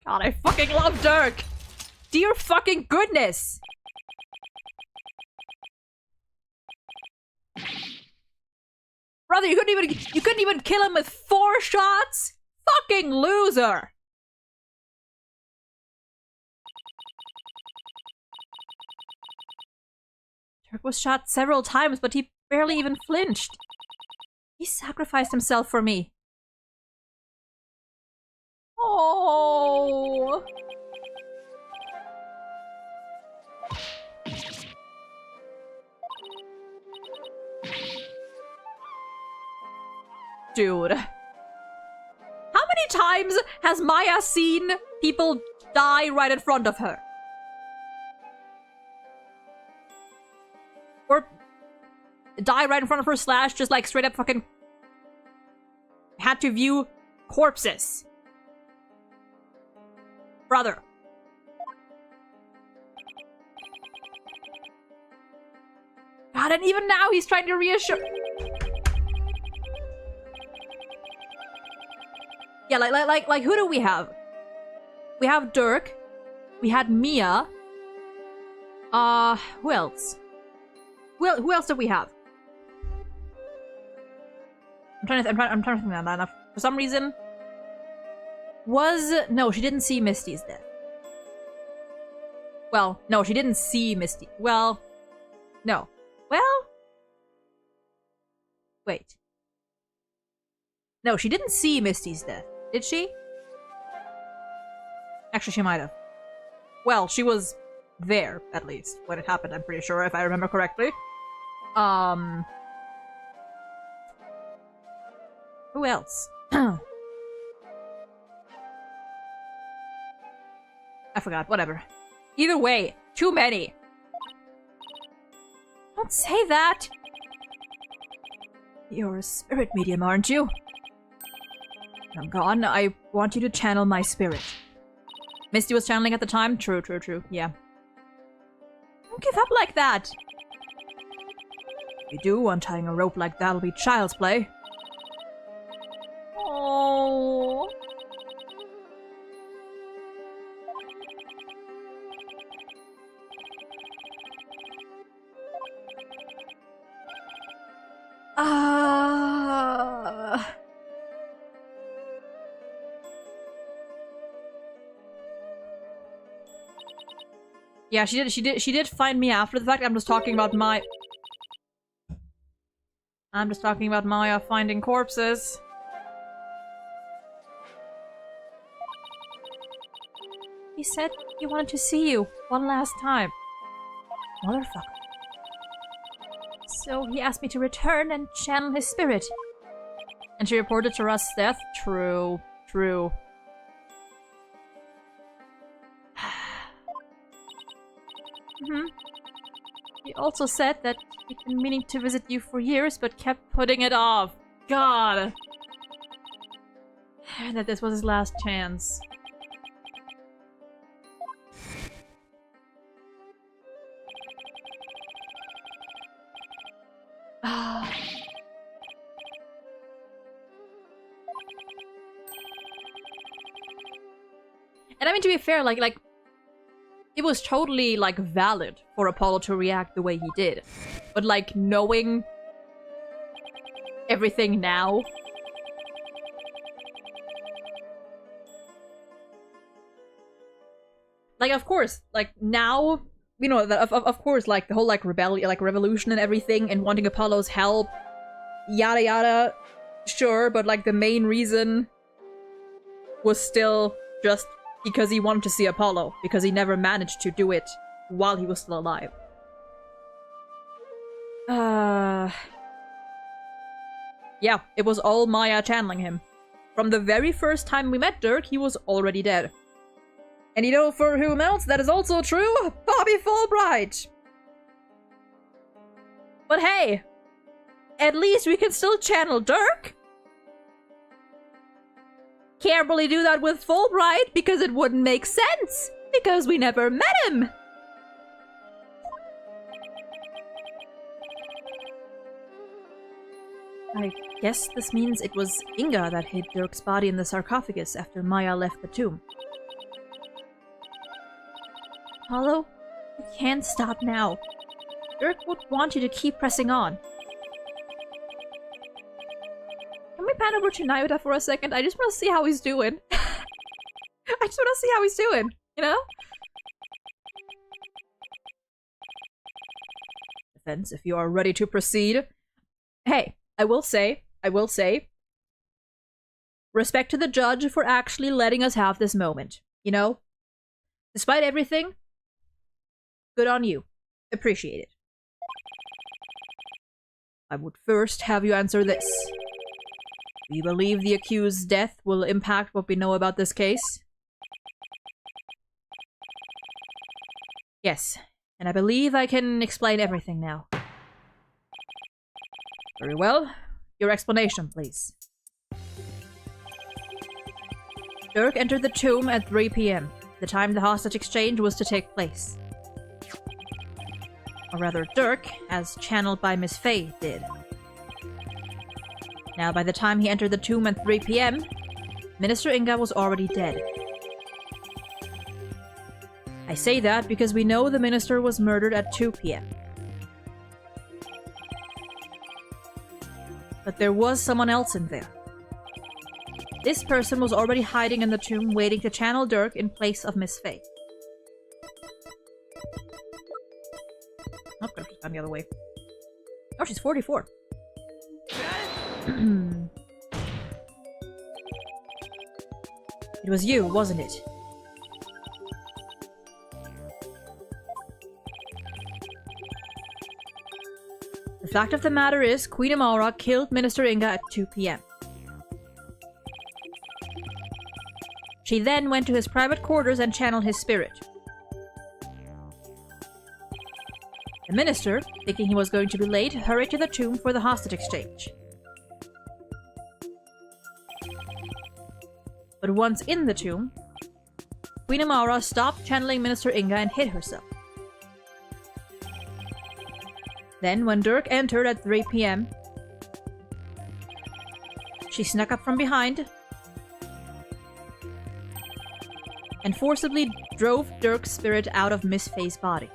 God, I fucking love Dirk! Dear fucking goodness! Brother, you couldn't even kill him with 4 shots? Fucking loser! Dirk was shot several times, but he barely even flinched. He sacrificed himself for me. Oh. Dude. How many times has Maya seen people die right in front of her? Or die right in front of her, slash just like straight up fucking had to view corpses. Brother. God, and even now he's trying to reassure. Yeah, like who do we have? We have Dirk. We had Mia. Who else? Who else did we have? I'm trying to think of that. For some reason, no, she didn't see Misty's death. Well, no, she didn't see Misty. Well, no. Well, wait. No, she didn't see Misty's death, did she? Actually, she might have. Well, she was there, at least, when it happened, I'm pretty sure, if I remember correctly. Who else? I forgot, whatever. Either way, too many. Don't say that! You're a spirit medium, aren't you? I'm gone. I want you to channel my spirit. Misty was channeling at the time? True, yeah. Don't give up like that! If you do, untying a rope like that'll be child's play. Oh. Yeah, she did find me after the fact. I'm just talking about Maya finding corpses. He said he wanted to see you one last time. Motherfucker. So he asked me to return and channel his spirit. And she reported to Rust's death? True. True. He also said that he'd been meaning to visit you for years, but kept putting it off. God. And that this was his last chance. And I mean, to be fair, like, it was totally, like, valid for Apollo to react the way he did. But, like, knowing everything now... Like, of course, like, now, you know, of course, like, the whole, like, rebellion, like, revolution and everything, and wanting Apollo's help, yada yada, sure, but, like, the main reason was still just because he wanted to see Apollo, because he never managed to do it while he was still alive. Yeah, it was all Maya channeling him. From the very first time we met Dirk, he was already dead. And you know for whom else that is also true? Bobby Fulbright! But hey, at least we can still channel Dirk! Can't really do that with Fulbright because it wouldn't make sense! Because we never met him! I guess this means it was Inga that hid Dirk's body in the sarcophagus after Maya left the tomb. Apollo, you can't stop now. Dirk would want you to keep pressing on. Can we pan over to Nayoda for a second? I just want to see how he's doing. I just want to see how he's doing, you know? Defense, if you are ready to proceed. Hey, I will say, respect to the judge for actually letting us have this moment, you know? Despite everything, good on you. Appreciate it. I would first have you answer this. Do you believe the accused's death will impact what we know about this case? Yes, and I believe I can explain everything now. Very well. Your explanation, please. Dirk entered the tomb at 3 p.m., the time the hostage exchange was to take place. Or rather, Dirk, as channeled by Miss Faye, did. Now, by the time he entered the tomb at 3 p.m., Minister Inga was already dead. I say that because we know the minister was murdered at 2 p.m. But there was someone else in there. This person was already hiding in the tomb, waiting to channel Dirk in place of Miss Faye. Oh, could have just gone the other way. Oh, she's 44. It was you, wasn't it? The fact of the matter is, Queen Amara killed Minister Inga at 2 p.m. She then went to his private quarters and channeled his spirit. The minister, thinking he was going to be late, hurried to the tomb for the hostage exchange. But once in the tomb, Queen Amara stopped channeling Minister Inga and hid herself. Then, when Dirk entered at 3 p.m., she snuck up from behind and forcibly drove Dirk's spirit out of Miss Faye's body.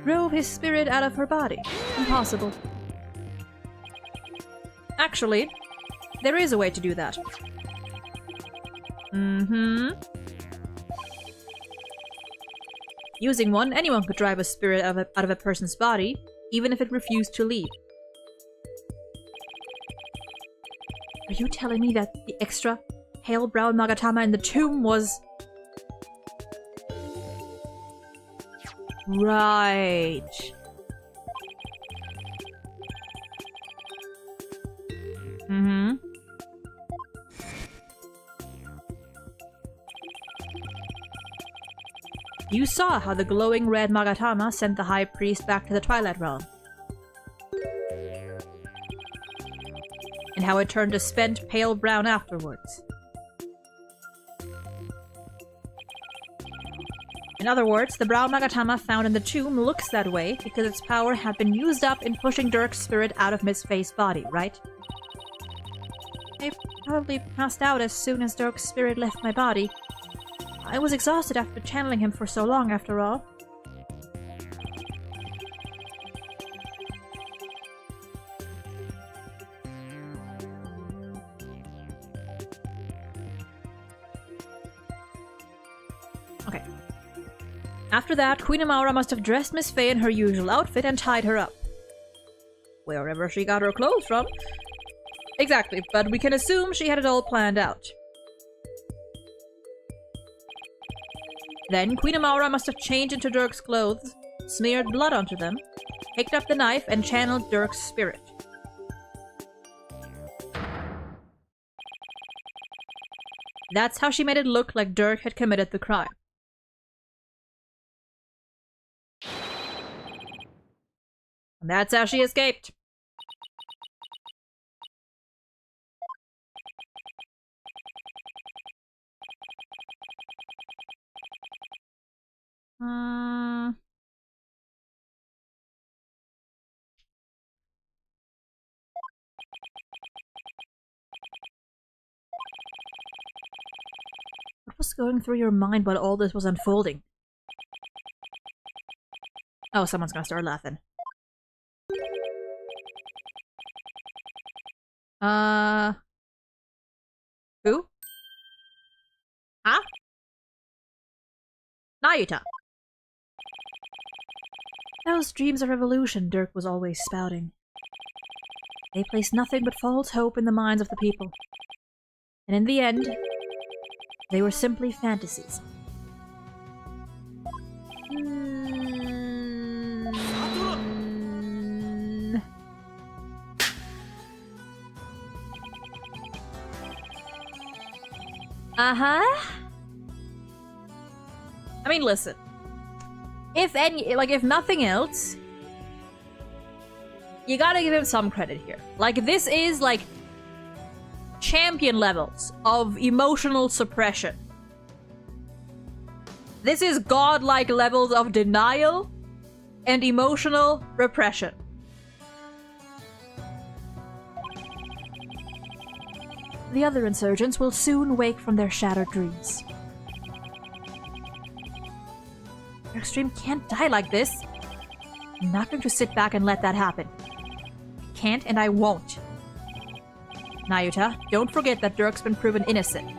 Drove his spirit out of her body. Impossible. Actually, there is a way to do that. Using one, anyone could drive a spirit out of a person's body, even if it refused to leave. Are you telling me that the extra pale brown Magatama in the tomb was... Right. Mm-hmm. You saw how the glowing red Magatama sent the High Priest back to the Twilight Realm. And how it turned to spent pale brown afterwards. In other words, the brown Magatama found in the tomb looks that way because its power had been used up in pushing Dirk's spirit out of Miss Faye's body, right? I probably passed out as soon as Dirk's spirit left my body. I was exhausted after channeling him for so long, after all. Okay. After that, Queen Amara must have dressed Miss Faye in her usual outfit and tied her up. Wherever she got her clothes from. Exactly, but we can assume she had it all planned out. Then, Queen Amara must have changed into Dirk's clothes, smeared blood onto them, picked up the knife, and channeled Dirk's spirit. That's how she made it look like Dirk had committed the crime. And that's how she escaped. What was going through your mind while all this was unfolding? Oh, someone's gonna start laughing. Who? Huh? Nayuta. Those dreams of revolution Dirk was always spouting. They placed nothing but false hope in the minds of the people. And in the end, they were simply fantasies. I mean, listen. If nothing else, you gotta give him some credit here. Like, this is, like, champion levels of emotional suppression. This is godlike levels of denial and emotional repression. The other insurgents will soon wake from their shattered dreams. Extreme can't die like this. I'm not going to sit back and let that happen. I can't and I won't. Nayuta, don't forget that Dirk's been proven innocent.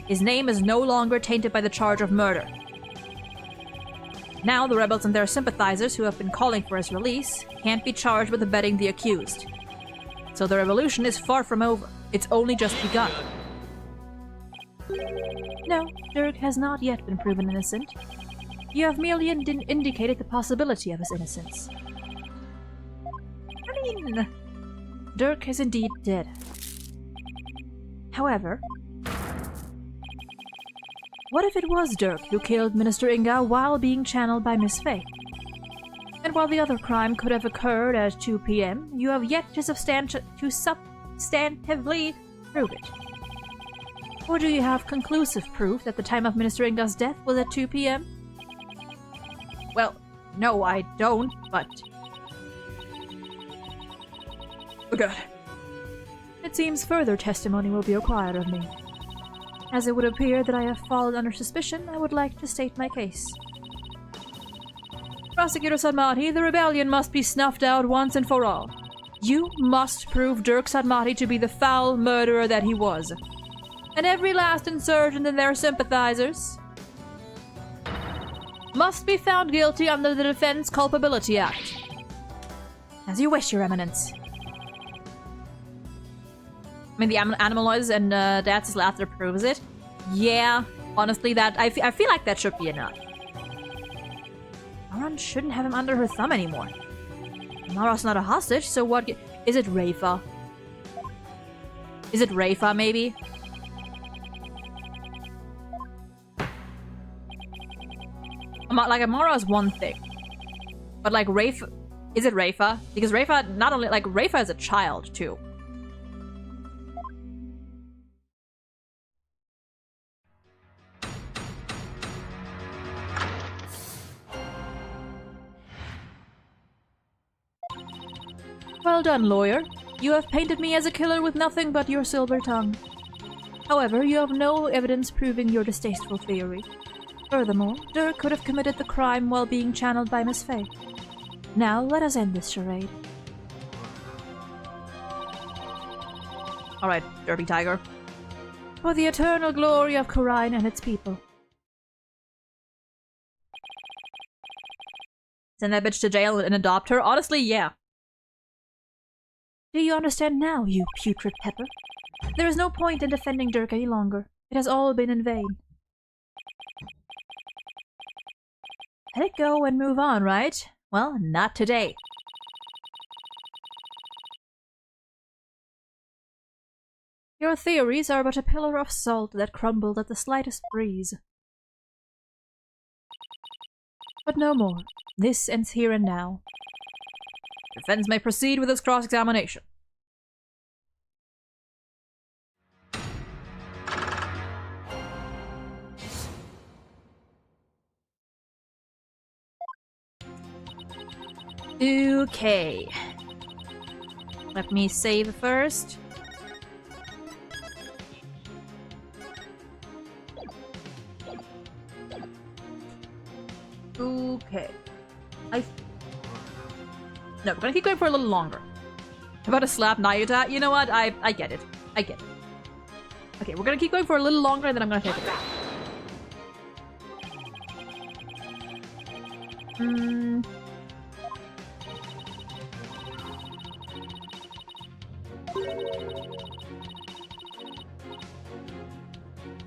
His name is no longer tainted by the charge of murder. Now the rebels and their sympathizers who have been calling for his release can't be charged with abetting the accused. So the revolution is far from over. It's only just begun. No, Dirk has not yet been proven innocent. You have merely indicated the possibility of his innocence. I mean, Dirk is indeed dead. However, what if it was Dirk who killed Minister Inga while being channeled by Miss Faye? And while the other crime could have occurred at 2 p.m., you have yet to substantively prove it. Or do you have conclusive proof that the time of Minister Inga's death was at 2 p.m.? Well, no, I don't, but... Oh god. It seems further testimony will be required of me. As it would appear that I have fallen under suspicion, I would like to state my case. Prosecutor Sadmati, the rebellion must be snuffed out once and for all. You must prove Dirk Sadmati to be the foul murderer that he was. And every last insurgent and their sympathizers must be found guilty under the Defense Culpability Act. As you wish, Your Eminence. mean, the animal noise and Dad's laughter proves it. Yeah, honestly, that I feel like that should be enough. Maran shouldn't have him under her thumb anymore. Mara's not a hostage, so what? Is it Rafa? Is it Rafa, maybe? Like, Amara is one thing. But, like, Rafa... Is it Rafa? Because Rafa, not only... Like, Rafa is a child, too. Well done, lawyer. You have painted me as a killer with nothing but your silver tongue. However, you have no evidence proving your distasteful theory. Furthermore, Dirk could have committed the crime while being channeled by Miss Faye. Now, let us end this charade. Alright, Derby Tiger. For the eternal glory of Khura'in and its people. Send that bitch to jail and adopt her? Honestly, yeah. Do you understand now, you putrid pepper? There is no point in defending Dirk any longer. It has all been in vain. Let it go and move on, right? Well, not today. Your theories are but a pillar of salt that crumbled at the slightest breeze. But no more. This ends here and now. Defense may proceed with its cross-examination. Okay. Let me save first. Okay. No, we're gonna keep going for a little longer. I'm about to slap Nayuta. You know what? I get it. I get it. Okay, we're gonna keep going for a little longer and then I'm gonna take it back.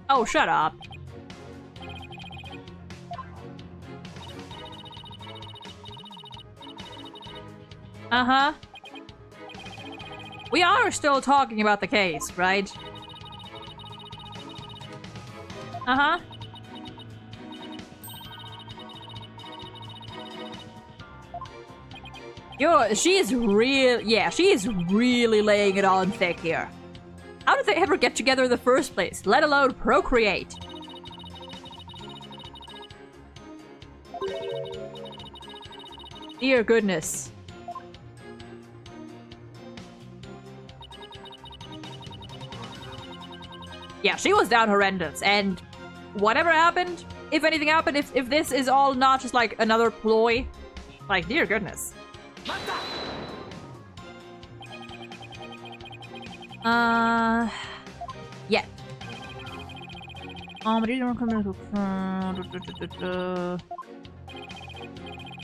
Oh, shut up. Uh-huh. We are still talking about the case, right? Uh-huh. She's really laying it on thick here. How did they ever get together in the first place, let alone procreate? Dear goodness. Yeah, she was down horrendous, and whatever happened, if anything happened, if this is all not just like another ploy, like, dear goodness. Yeah.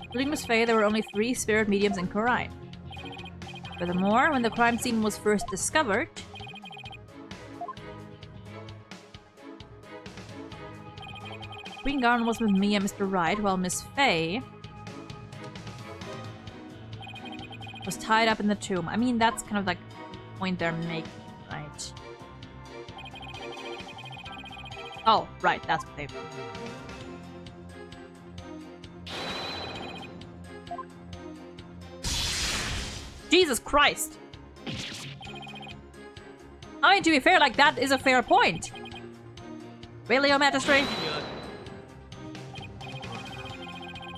Including Miss Faye, there were only 3 spirit mediums in Khura'in. Furthermore, when the crime scene was first discovered, Queen Garn was with me and Mr. Wright, while Miss Faye was tied up in the tomb. I mean, that's kind of like the point they're making, right? Oh, right, that's what they... Jesus Christ! I mean, to be fair, like, that is a fair point. Really, O Magistrate?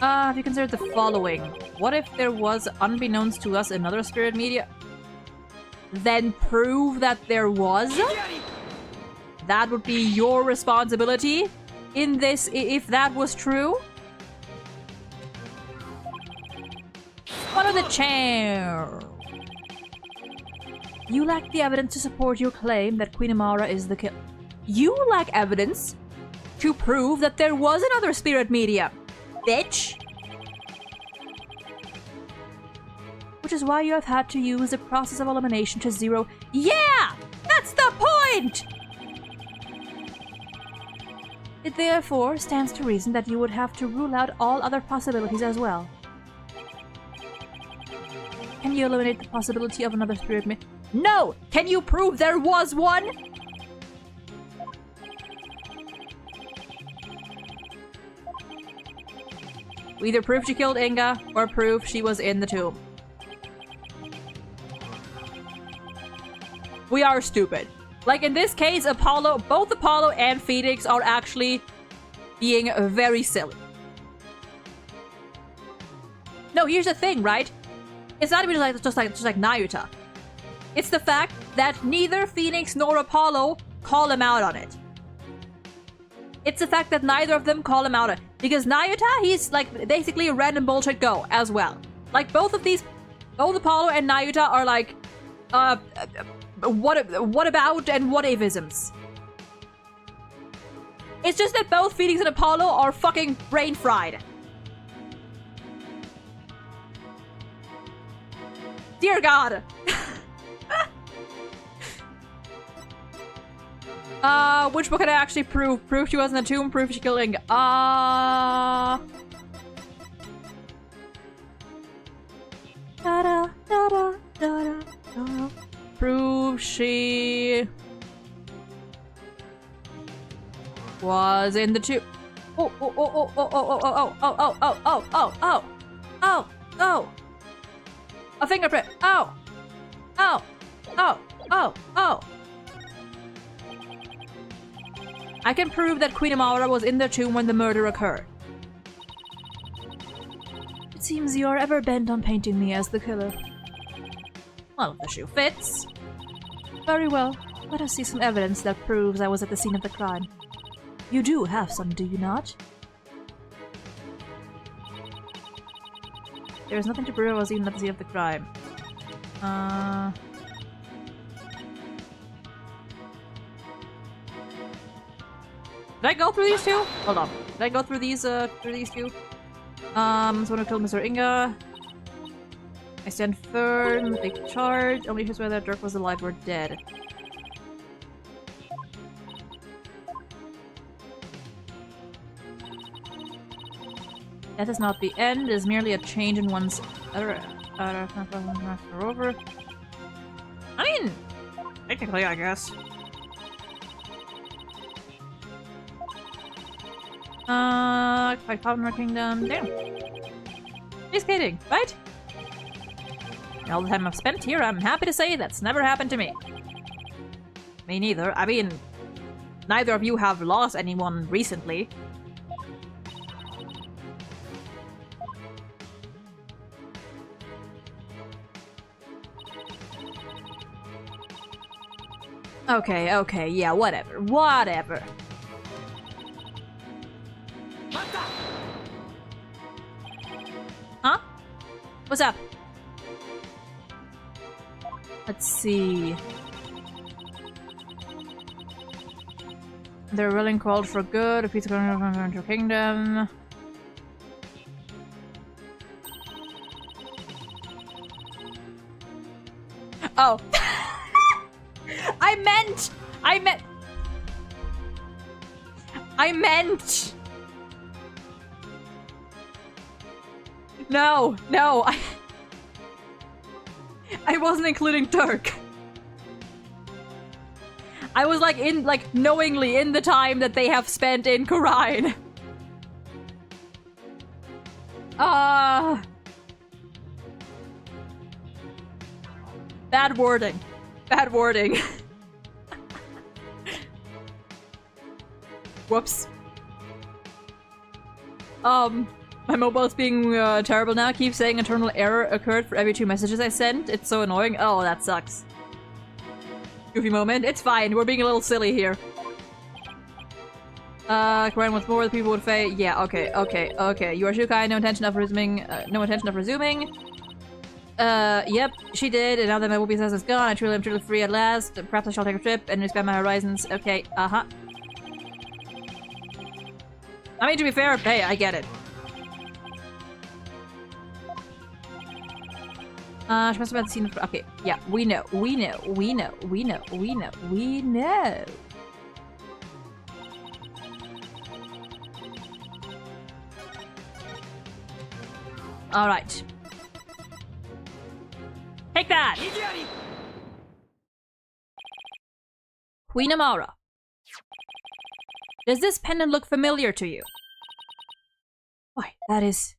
Have you considered the following? What if there was, unbeknownst to us, another spirit media? Then prove that there was? That would be your responsibility in this, if that was true? What are the chair? You lack the evidence to support your claim that Queen Amara is the killer. You lack evidence to prove that there was another spirit medium, bitch. Which is why you have had to use the process of elimination to zero. Yeah! That's the point! It therefore stands to reason that you would have to rule out all other possibilities as well. Can you eliminate the possibility of another spirit No! Can you prove there was one? We either prove she killed Inga, or prove she was in the tomb. We are stupid. Like in this case, both Apollo and Phoenix are actually being very silly. No, here's the thing, right? It's not even just like Nayuta. It's the fact that neither Phoenix nor Apollo call him out on it. It's the fact that neither of them call him out on it. Because Nayuta, he's like basically a random bullshit go as well. Like both Apollo and Nayuta are like, what about and what ifisms. It's just that both Phoenix and Apollo are fucking brain fried. Dear God. Which book can I actually prove? Prove she was in the tomb, prove she killed Inga. Prove she was in the tomb. Oh. A fingerprint. Oh. I can prove that Queen Amara was in the tomb when the murder occurred. It seems you are ever bent on painting me as the killer. Well, if the shoe fits. Very well. Let us see some evidence that proves I was at the scene of the crime. You do have some, do you not? There is nothing to prove I was even at the scene of the crime. Did I go through these two? Hold on. Did I go through these two? Someone who killed Mr. Inga. I stand firm, take charge. Only here's whether Dirk was alive or dead. Death is not the end, it is merely a change in one's over. I mean, technically, I guess. Quite Polymer Kingdom. Damn. Just kidding, right? All the time I've spent here, I'm happy to say that's never happened to me. Me neither. I mean, neither of you have lost anyone recently. Okay, yeah, whatever. Huh? What's up? Let's see. They're willing called for good. A piece of your kingdom. Oh. I meant. No, I wasn't including Dirk. I was like knowingly in the time that they have spent in Khura'in. Bad wording. Whoops. My mobile's being terrible now. Keep saying internal error occurred for every 2 messages I sent. It's so annoying. Oh, that sucks. Goofy moment. It's fine. We're being a little silly here. Khura'in once more, the people would say, yeah, okay. You are Shukai, no intention of resuming. Yep, she did, and now that my will-be says is gone, I'm truly free at last. Perhaps I shall take a trip and expand my horizons. Okay, I mean, to be fair, hey, I get it. She must have seen. Okay, yeah, we know. All right. Take that! Queen Amara. Does this pendant look familiar to you? Why, that is...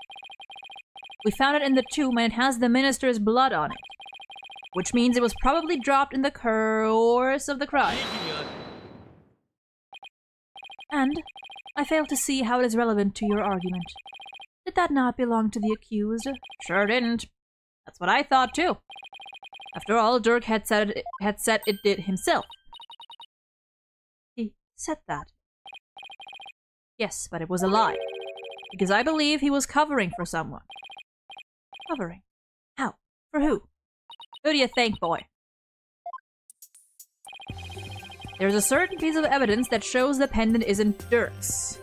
We found it in the tomb and it has the minister's blood on it. Which means it was probably dropped in the course of the crime. And I fail to see how it is relevant to your argument. Did that not belong to the accused? Sure didn't. That's what I thought too. After all, Dirk had said it did himself. He said that. Yes, but it was a lie. Because I believe he was covering for someone. Covering? How? For who? Who do you think, boy? There's a certain piece of evidence that shows the pendant isn't Dirk's.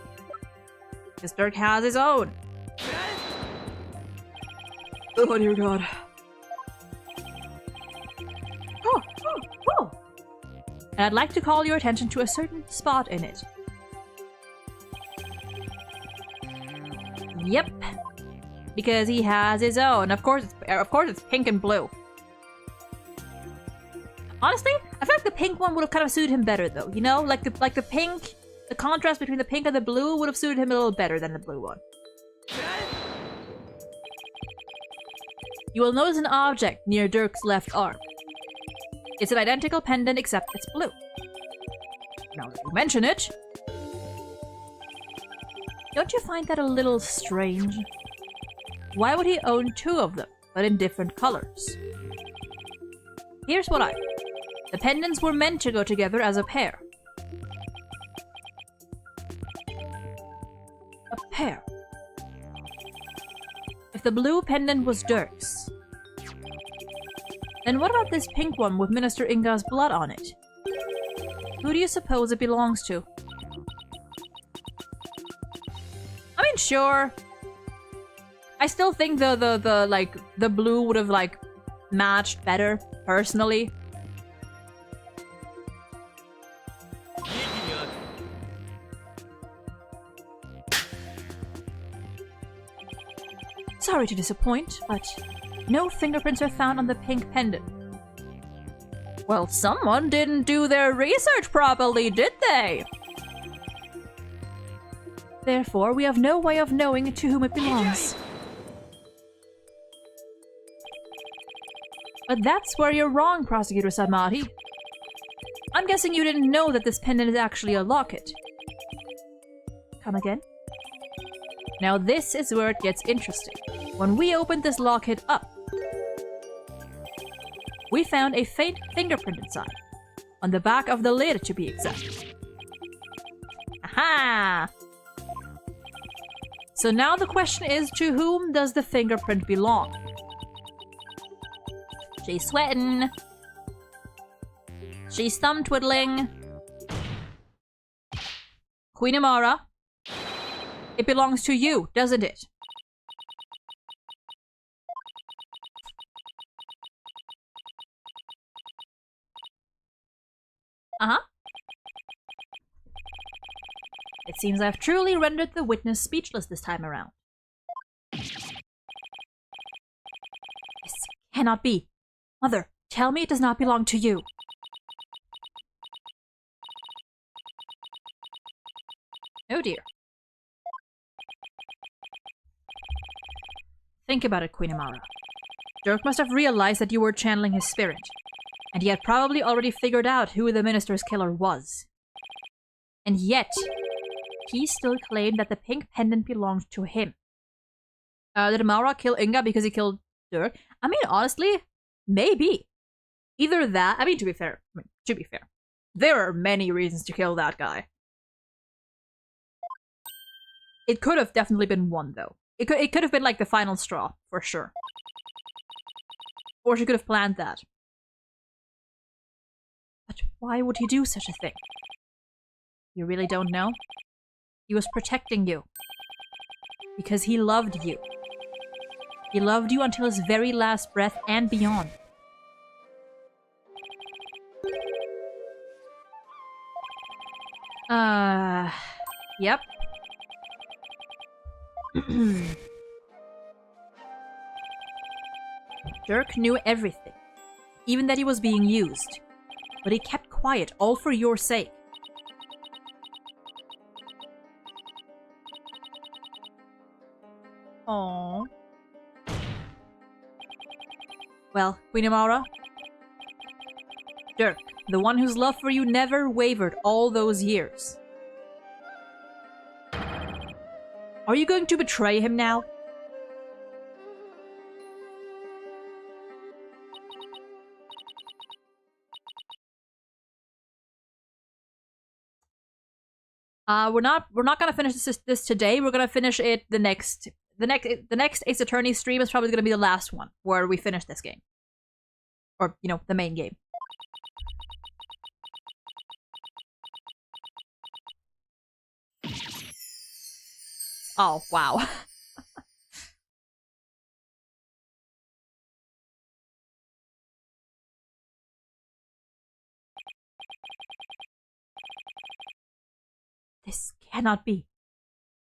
Because Dirk has his own. Oh dear God. Oh. And I'd like to call your attention to a certain spot in it. Yep. Because he has his own. Of course it's pink and blue. Honestly, I feel like the pink one would have kind of suited him better though, you know? Like the pink, the contrast between the pink and the blue would have suited him a little better than the blue one. You will notice an object near Dirk's left arm. It's an identical pendant except it's blue. Now that you mention it, don't you find that a little strange? Why would he own two of them, but in different colors? Here's what I think. The pendants were meant to go together as a pair. A pair. If the blue pendant was Dirk's, then what about this pink one with Minister Inga's blood on it? Who do you suppose it belongs to? I mean, sure. I still think the blue would have like matched better, personally. Sorry to disappoint, but no fingerprints are found on the pink pendant. Well, someone didn't do their research properly, did they? Therefore, we have no way of knowing to whom it belongs. But that's where you're wrong, Prosecutor Samari. I'm guessing you didn't know that this pendant is actually a locket. Come again? Now this is where it gets interesting. When we opened this locket up, we found a faint fingerprint inside. On the back of the lid, to be exact. Aha! So now the question is, to whom does the fingerprint belong? She's sweating. She's thumb twiddling. Queen Amara. It belongs to you, doesn't it? Uh-huh. It seems I've truly rendered the witness speechless this time around. This cannot be. Mother, tell me it does not belong to you. Oh dear. Think about it, Queen Amara. Dirk must have realized that you were channeling his spirit, and he had probably already figured out who the minister's killer was. And yet, he still claimed that the pink pendant belonged to him. Did Amara kill Inga because he killed Dirk? I mean, honestly, maybe. Either that, I mean, to be fair, there are many reasons to kill that guy. It could have definitely been one, though. It could have been like the final straw, for sure. Or she could have planned that. But why would he do such a thing? You really don't know? He was protecting you. Because he loved you. He loved you until his very last breath and beyond. Yep. Dirk knew everything, even that he was being used. But he kept quiet, all for your sake. Aww. Well, Queen Amara? Dirk, the one whose love for you never wavered all those years. Are you going to betray him now? We're not gonna finish this today. We're gonna finish it the next Ace Attorney stream is probably gonna be the last one where we finish this game. Or, you know, the main game. Oh, wow. This cannot be.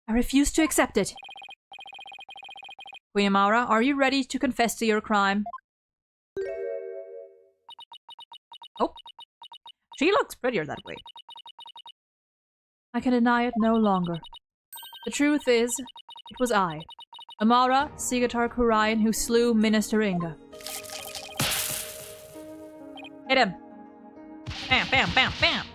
I refuse to accept it. Queen Amara, are you ready to confess to your crime? Oh. She looks prettier that way. I can deny it no longer. The truth is, it was I, Amara Sigatar Kurayan, who slew Minister Inga. Hit him! Bam, bam, bam, bam!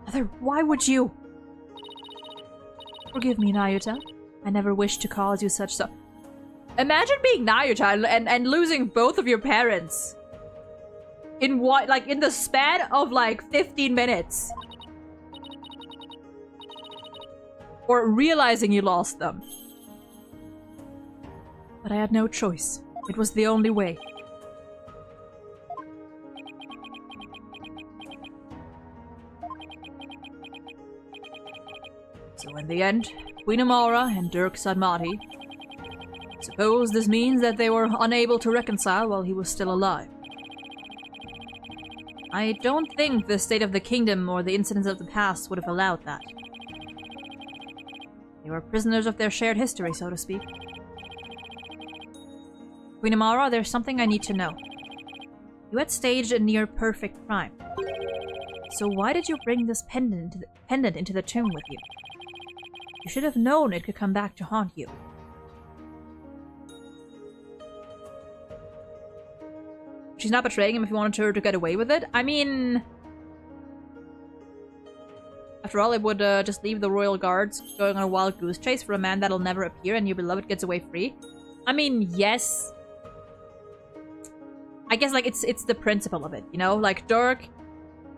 Mother, why would you? Forgive me, Nayuta. I never wished to cause you such so. Imagine being Nayuta and losing both of your parents. In what, like, in the span of, like, 15 minutes. Or realizing you lost them. But I had no choice. It was the only way. So in the end, Queen Amara and Dirk Sadmati. Suppose this means that they were unable to reconcile while he was still alive. I don't think the state of the kingdom or the incidents of the past would have allowed that. They were prisoners of their shared history, so to speak. Queen Amara, there's something I need to know. You had staged a near-perfect crime. So why did you bring this pendant into the tomb with you? You should have known it could come back to haunt you. She's not betraying him if he wanted her to get away with it. I mean... After all, it would just leave the royal guards going on a wild goose chase for a man that'll never appear and your beloved gets away free. I mean, yes. I guess, like, it's the principle of it, you know? Like, Dirk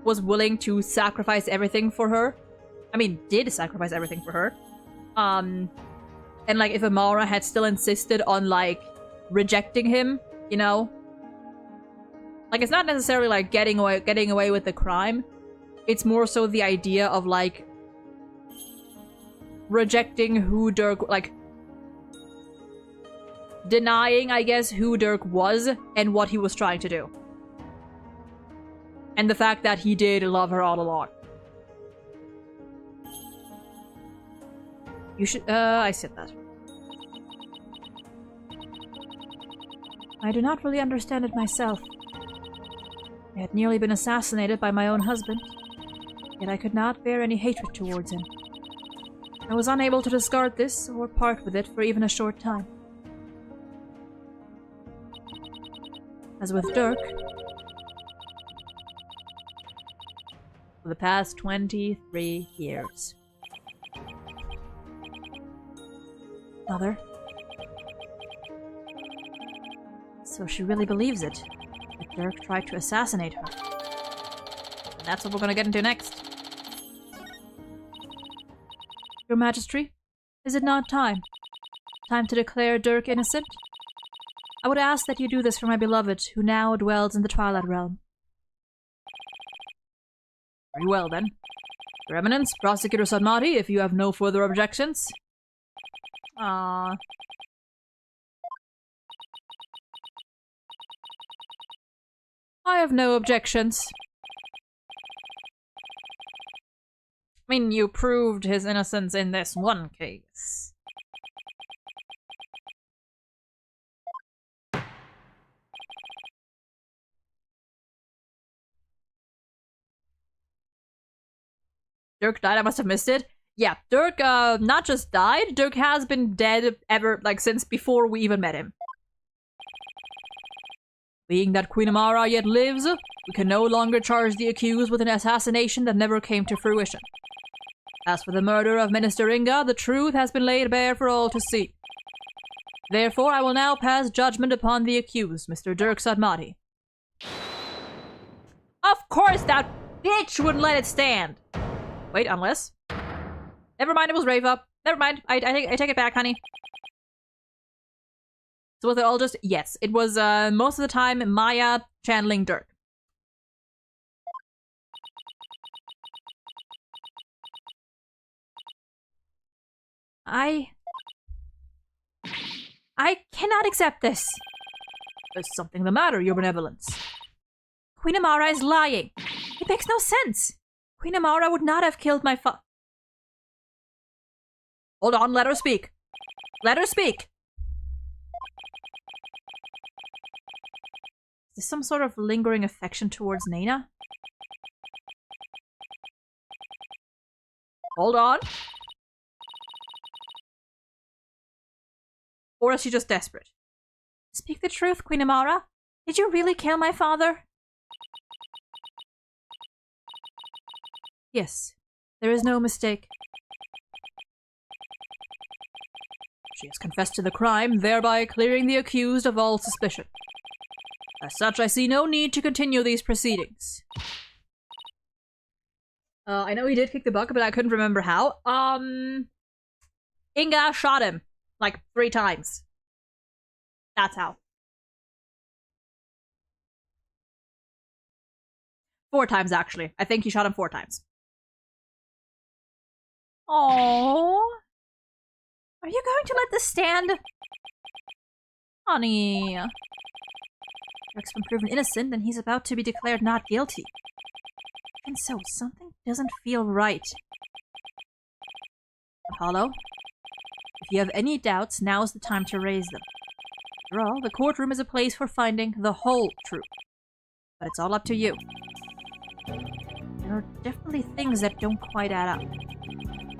was willing to sacrifice everything for her. I mean, did sacrifice everything for her. And, like, if Amara had still insisted on, like, rejecting him, you know? Like, it's not necessarily, like, getting away with the crime. It's more so the idea of, like, rejecting who Dirk, like, denying, I guess, who Dirk was and what he was trying to do. And the fact that he did love her all along. You should, I said that. I do not really understand it myself. I had nearly been assassinated by my own husband, yet I could not bear any hatred towards him. I was unable to discard this or part with it for even a short time. As with Dirk, for the past 23 years. Mother? So she really believes it, that Dirk tried to assassinate her. And that's what we're gonna get into next. Your Majesty, is it not time? Time to declare Dirk innocent? I would ask that you do this for my beloved, who now dwells in the Twilight Realm. Very well, then. Your Eminence, Prosecutor Sadmati, if you have no further objections. Ah. I have no objections. I mean, you proved his innocence in this one case. Dirk died? I must have missed it. Yeah, Dirk, not just died, Dirk has been dead ever, like, since before we even met him. Being that Queen Amara yet lives, we can no longer charge the accused with an assassination that never came to fruition. As for the murder of Minister Inga, the truth has been laid bare for all to see. Therefore, I will now pass judgment upon the accused, Mr. Dirk Sadmati. Of course that bitch wouldn't let it stand! Wait, unless... Never mind, it was Rava. Never mind, I take it back, honey. So was it all just... Yes, it was, most of the time, Maya channeling Dirk. I cannot accept this. There's something the matter, Your Benevolence. Queen Amara is lying. It makes no sense. Queen Amara would not have killed my Hold on, let her speak. Let her speak. Is this some sort of lingering affection towards Nana? Hold on. Or is she just desperate? Speak the truth, Queen Amara. Did you really kill my father? Yes, there is no mistake. She has confessed to the crime, thereby clearing the accused of all suspicion. As such, I see no need to continue these proceedings. I know he did kick the bucket, but I couldn't remember how. Inga shot him. Like 3 times. That's how. 4 times, actually. I think he shot him 4 times. Aww. Are you going to let this stand? Honey. Rick's been proven innocent, and he's about to be declared not guilty. And so, something doesn't feel right. Apollo? If you have any doubts, now's the time to raise them. After all, the courtroom is a place for finding the whole truth. But it's all up to you. There are definitely things that don't quite add up.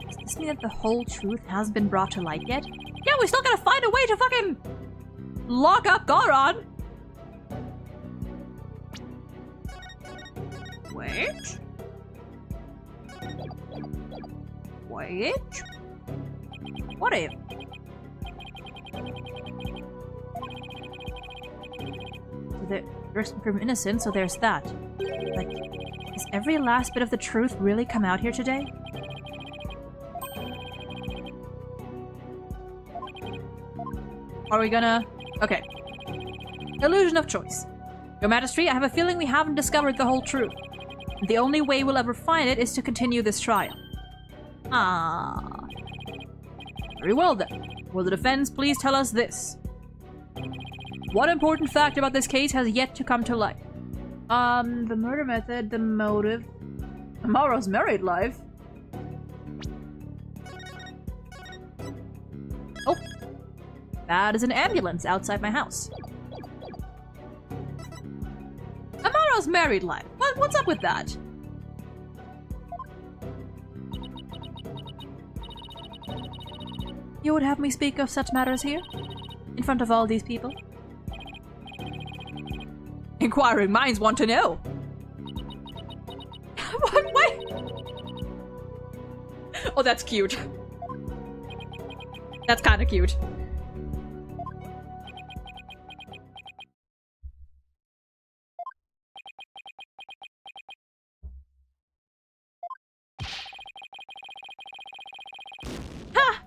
Does this mean that the whole truth hasn't been brought to light yet? Yeah, we still gotta find a way to fucking lock up Goron! Wait? Wait? What if? So there's proven innocent, so there's that. But has every last bit of the truth really come out here today? Are we gonna... Okay. Illusion of choice. Your Majesty, I have a feeling we haven't discovered the whole truth. The only way we'll ever find it is to continue this trial. Ah. Very well then. Will the defense please tell us this? What important fact about this case has yet to come to light? The murder method, the motive... Amara's married life? Oh. That is an ambulance outside my house. Amara's married life. What's up with that? You would have me speak of such matters here? In front of all these people? Inquiring minds want to know. What? Oh, that's cute. That's kind of cute. Ha!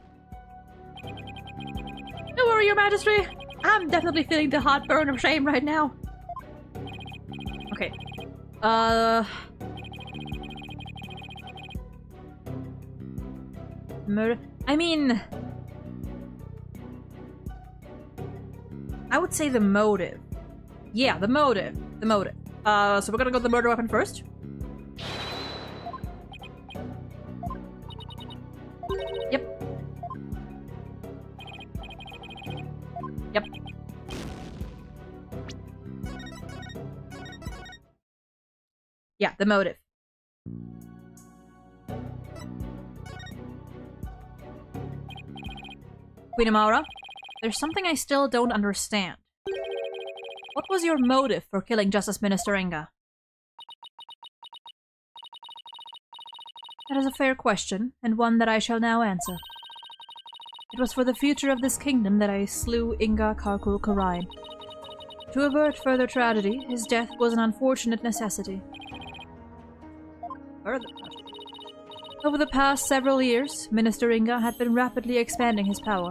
Don't worry, Your Majesty. I'm definitely feeling the hot burn of shame right now. Okay. Murder. I mean, I would say the motive. Yeah, the motive. The motive. So we're gonna go with the murder weapon first. Yep. Yep. Yeah, the motive. Queen Amara, there's something I still don't understand. What was your motive for killing Justice Minister Inga? That is a fair question, and one that I shall now answer. It was for the future of this kingdom that I slew Inga Karkul Karain. To avert further tragedy, his death was an unfortunate necessity. Further tragedy? Over the past several years, Minister Inga had been rapidly expanding his power.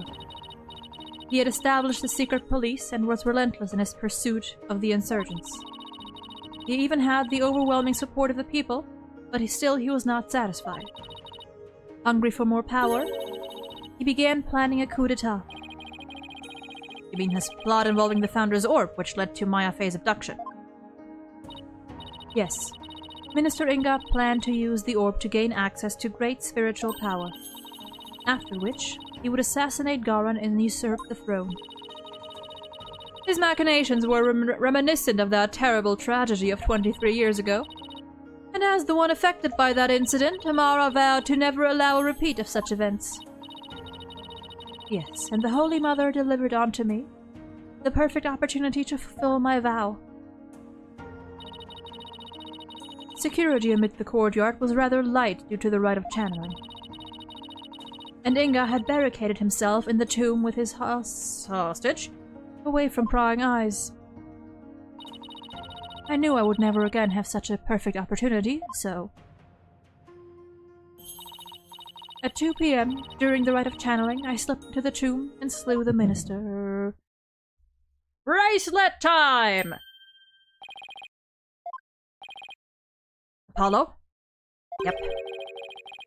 He had established the secret police and was relentless in his pursuit of the insurgents. He even had the overwhelming support of the people, but he was not satisfied. Hungry for more power, he began planning a coup d'etat. You mean his plot involving the Founder's Orb, which led to Maya Fey's abduction? Yes. Minister Inga planned to use the orb to gain access to great spiritual power, after which he would assassinate Garan and usurp the throne. His machinations were reminiscent of that terrible tragedy of 23 years ago, and as the one affected by that incident, Amara vowed to never allow a repeat of such events. Yes, and the Holy Mother delivered unto me the perfect opportunity to fulfill my vow. Security amid the courtyard was rather light due to the rite of channeling, and Inga had barricaded himself in the tomb with his hostage, away from prying eyes. I knew I would never again have such a perfect opportunity, so... At 2 p.m., during the rite of channeling, I slipped into the tomb and slew the minister. Bracelet time! Apollo? Yep.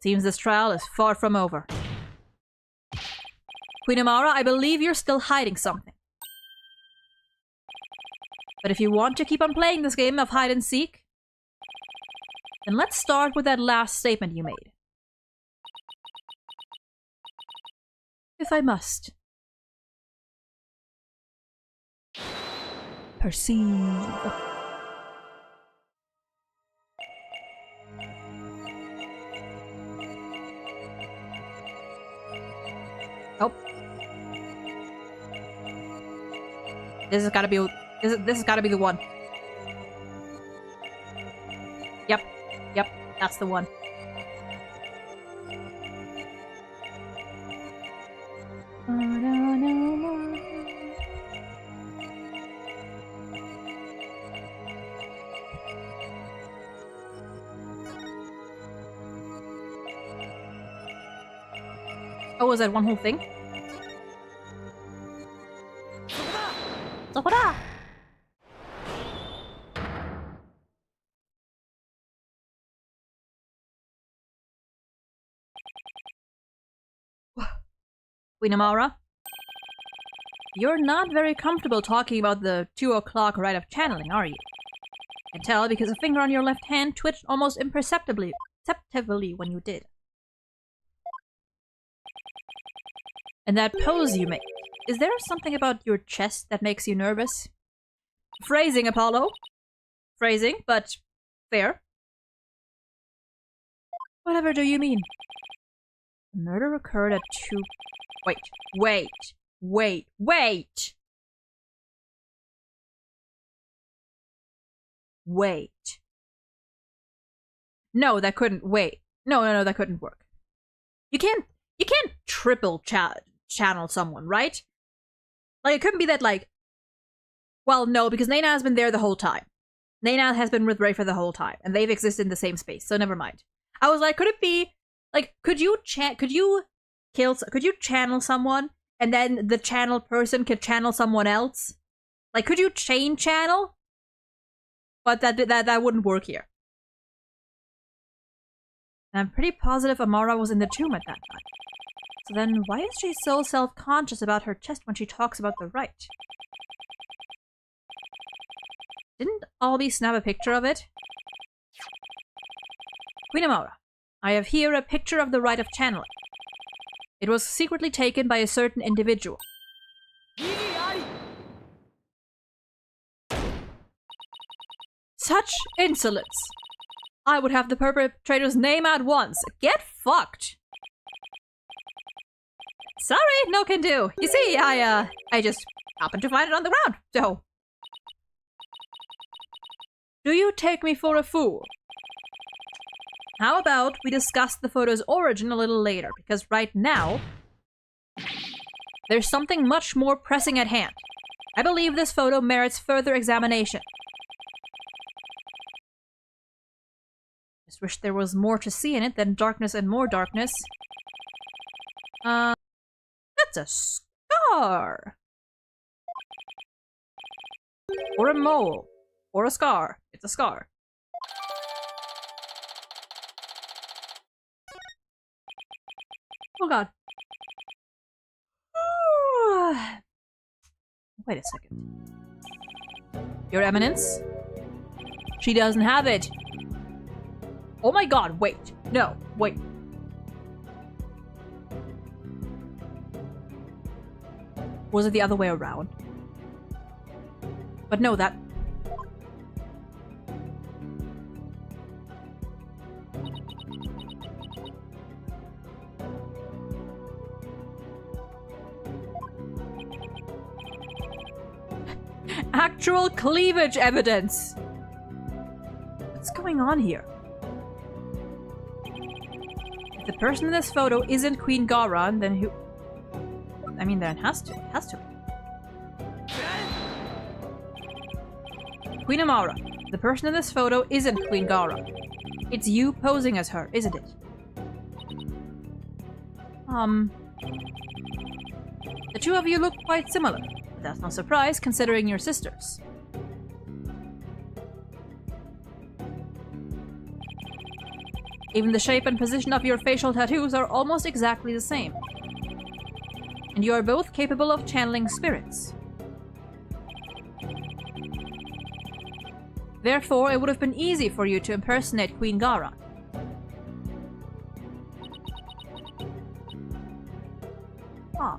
Seems this trial is far from over. Queen Amara, I believe you're still hiding something. But if you want to keep on playing this game of hide and seek, then let's start with that last statement you made. If I must. Perceive. Oh. This has gotta be this has gotta be the one. Yep, that's the one. Oh, was that one whole thing? Queen Amara? You're not very comfortable talking about the 2 o'clock rite of channeling, are you? I can tell because a finger on your left hand twitched almost imperceptibly when you did. And that pose you make, is there something about your chest that makes you nervous? Phrasing, Apollo. Phrasing, but fair. Whatever do you mean? The murder occurred at 2... Wait. No, that couldn't... Wait. No, that couldn't work. You can't triple channel someone, right? Like, it couldn't be that, like... Well, no, because Nena has been there the whole time. Nena has been with Rafer the whole time, and they've existed in the same space, so never mind. I was like, could it be... Like, could you channel someone and then the channel person could channel someone else? Like, could you chain channel? But that wouldn't work here. And I'm pretty positive Amara was in the tomb at that time. So then why is she so self-conscious about her chest when she talks about the right? Didn't Albie snap a picture of it? Queen Amara, I have here a picture of the rite of channeling. It was secretly taken by a certain individual. Such insolence! I would have the perpetrator's name at once. Get fucked! Sorry, no can do. You see, I just happened to find it on the ground, so... Do you take me for a fool? How about we discuss the photo's origin a little later, because right now, there's something much more pressing at hand. I believe this photo merits further examination. Just wish there was more to see in it than darkness and more darkness. That's a scar! Or a mole. Or a scar. It's a scar. Oh god. Wait a second. Your Eminence? She doesn't have it. Oh my god, wait. No, wait. Was it the other way around? But no, that... Actual cleavage evidence! What's going on here? If the person in this photo isn't Queen Garan, then who... I mean, then it has to. It has to be. Queen Amara, the person in this photo isn't Queen Garan. It's you posing as her, isn't it? The two of you look quite similar. But that's no surprise, considering you're sisters. Even the shape and position of your facial tattoos are almost exactly the same. And you are both capable of channeling spirits. Therefore, it would have been easy for you to impersonate Queen Garan. Ah.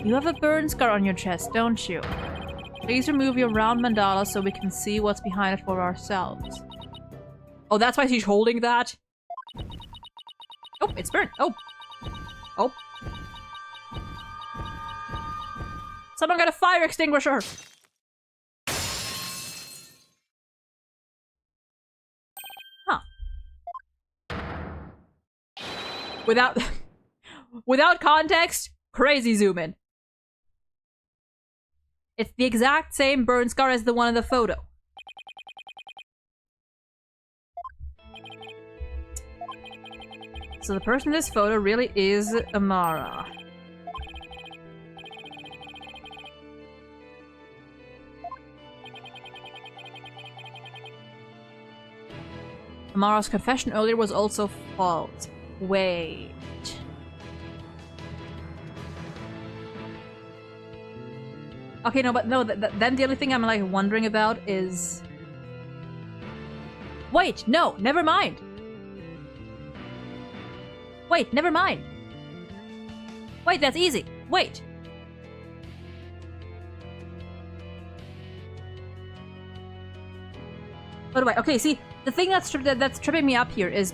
You have a burn scar on your chest, don't you? Please remove your round mandala so we can see what's behind it for ourselves. Oh, that's why she's holding that? Oh, it's burnt. Oh. Oh. Someone got a fire extinguisher! Huh. Without context, crazy zoom in. It's the exact same burn scar as the one in the photo. So the person in this photo really is Amara. Amara's confession earlier was also false. Wait. Okay, no, but no, then the only thing I'm like wondering about is... Wait, no, never mind. Wait, never mind. Wait, that's easy. Wait. By the way, okay, see, the thing that's tripping me up here is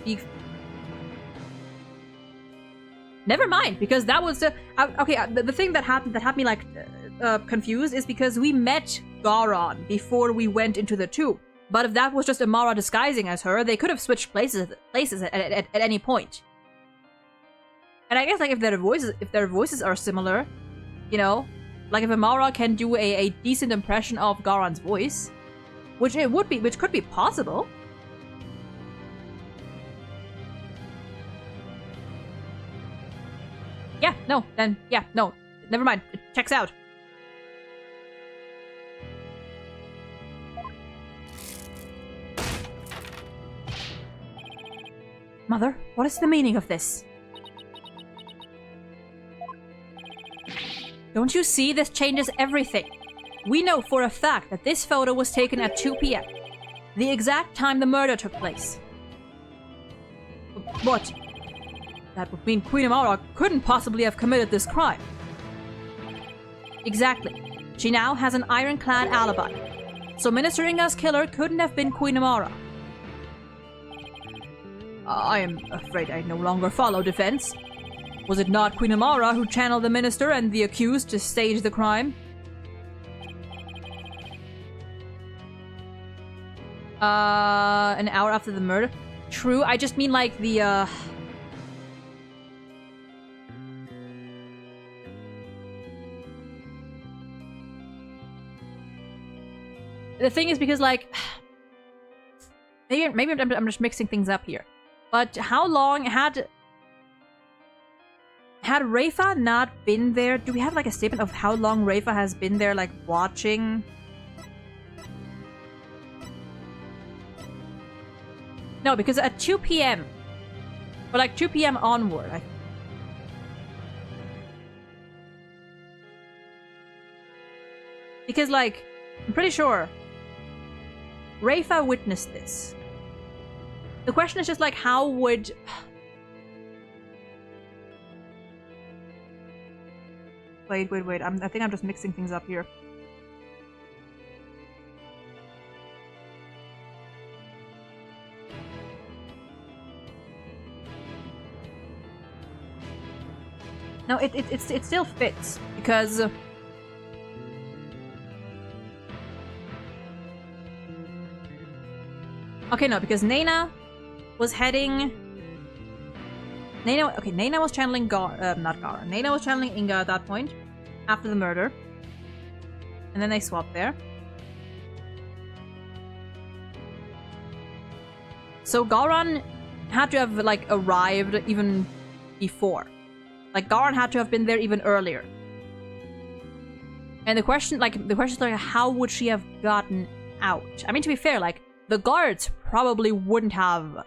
never mind, because that was the okay. The thing that had me like confused is because we met Garan before we went into the tomb. But if that was just Amara disguising as her, they could have switched places at any point. And I guess like if their voices are similar, you know, like if Amara can do a decent impression of Garan's voice, Which could be possible. Yeah, no, then, yeah, no. Never mind. It checks out. Mother, what is the meaning of this? Don't you see? This changes everything. We know for a fact that this photo was taken at 2 p.m. The exact time the murder took place. What? That would mean Queen Amara couldn't possibly have committed this crime. Exactly. She now has an ironclad alibi. So Minister Inga's killer couldn't have been Queen Amara. I am afraid I no longer follow defense. Was it not Queen Amara who channeled the minister and the accused to stage the crime? An hour after the murder? True, I just mean like the, The thing is because, like, maybe I'm just mixing things up here. But how long had Rafa not been there? Do we have like a statement of how long Rafa has been there, like watching? No, because at 2 p.m. or like 2 p.m. onward, because like I'm pretty sure Rafa witnessed this. The question is just like, how would... Wait. I think I'm just mixing things up here. No, it still fits, because... Okay, no, because Nena was heading... Nena was channeling not Gara. Nena was channeling Inga at that point, after the murder. And then they swapped there. So Garan had to have, like, arrived even before. Like, Garan had to have been there even earlier. And the question is, like, how would she have gotten out? I mean, to be fair, like, the guards probably wouldn't have...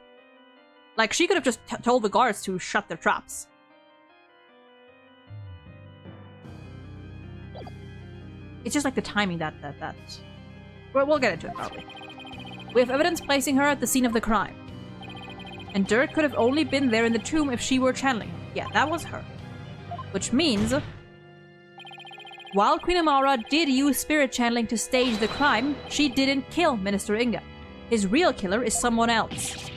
Like, she could have just told the guards to shut their traps. It's just like the timing that... We'll get into it, probably. We have evidence placing her at the scene of the crime. And Dirk could have only been there in the tomb if she were channeling him. Yeah, that was her. Which means... While Queen Amara did use spirit channeling to stage the crime, she didn't kill Minister Inga. His real killer is someone else.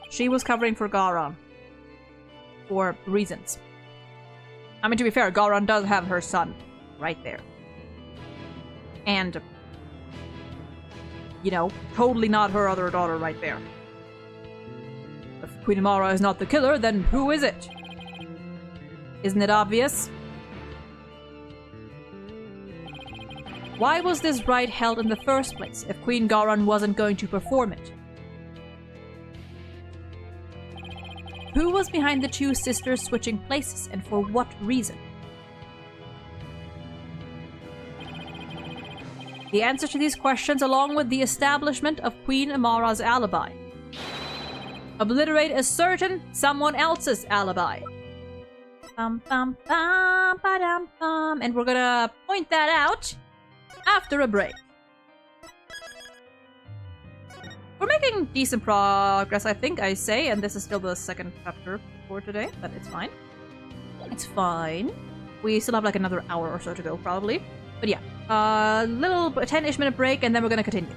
She was covering for Garan. For reasons. I mean, to be fair, Garan does have her son right there. And, you know, totally not her other daughter right there. If Queen Amara is not the killer, then who is it? Isn't it obvious? Why was this rite held in the first place if Queen Garan wasn't going to perform it? Who was behind the two sisters switching places, and for what reason? The answer to these questions, along with the establishment of Queen Amara's alibi. Obliterate a certain someone else's alibi. And we're gonna point that out after a break. We're making decent progress, I think I say, and this is still the second chapter for today, but it's fine. It's fine. We still have like another hour or so to go, probably. But yeah, little 10-ish minute break, and then we're gonna continue.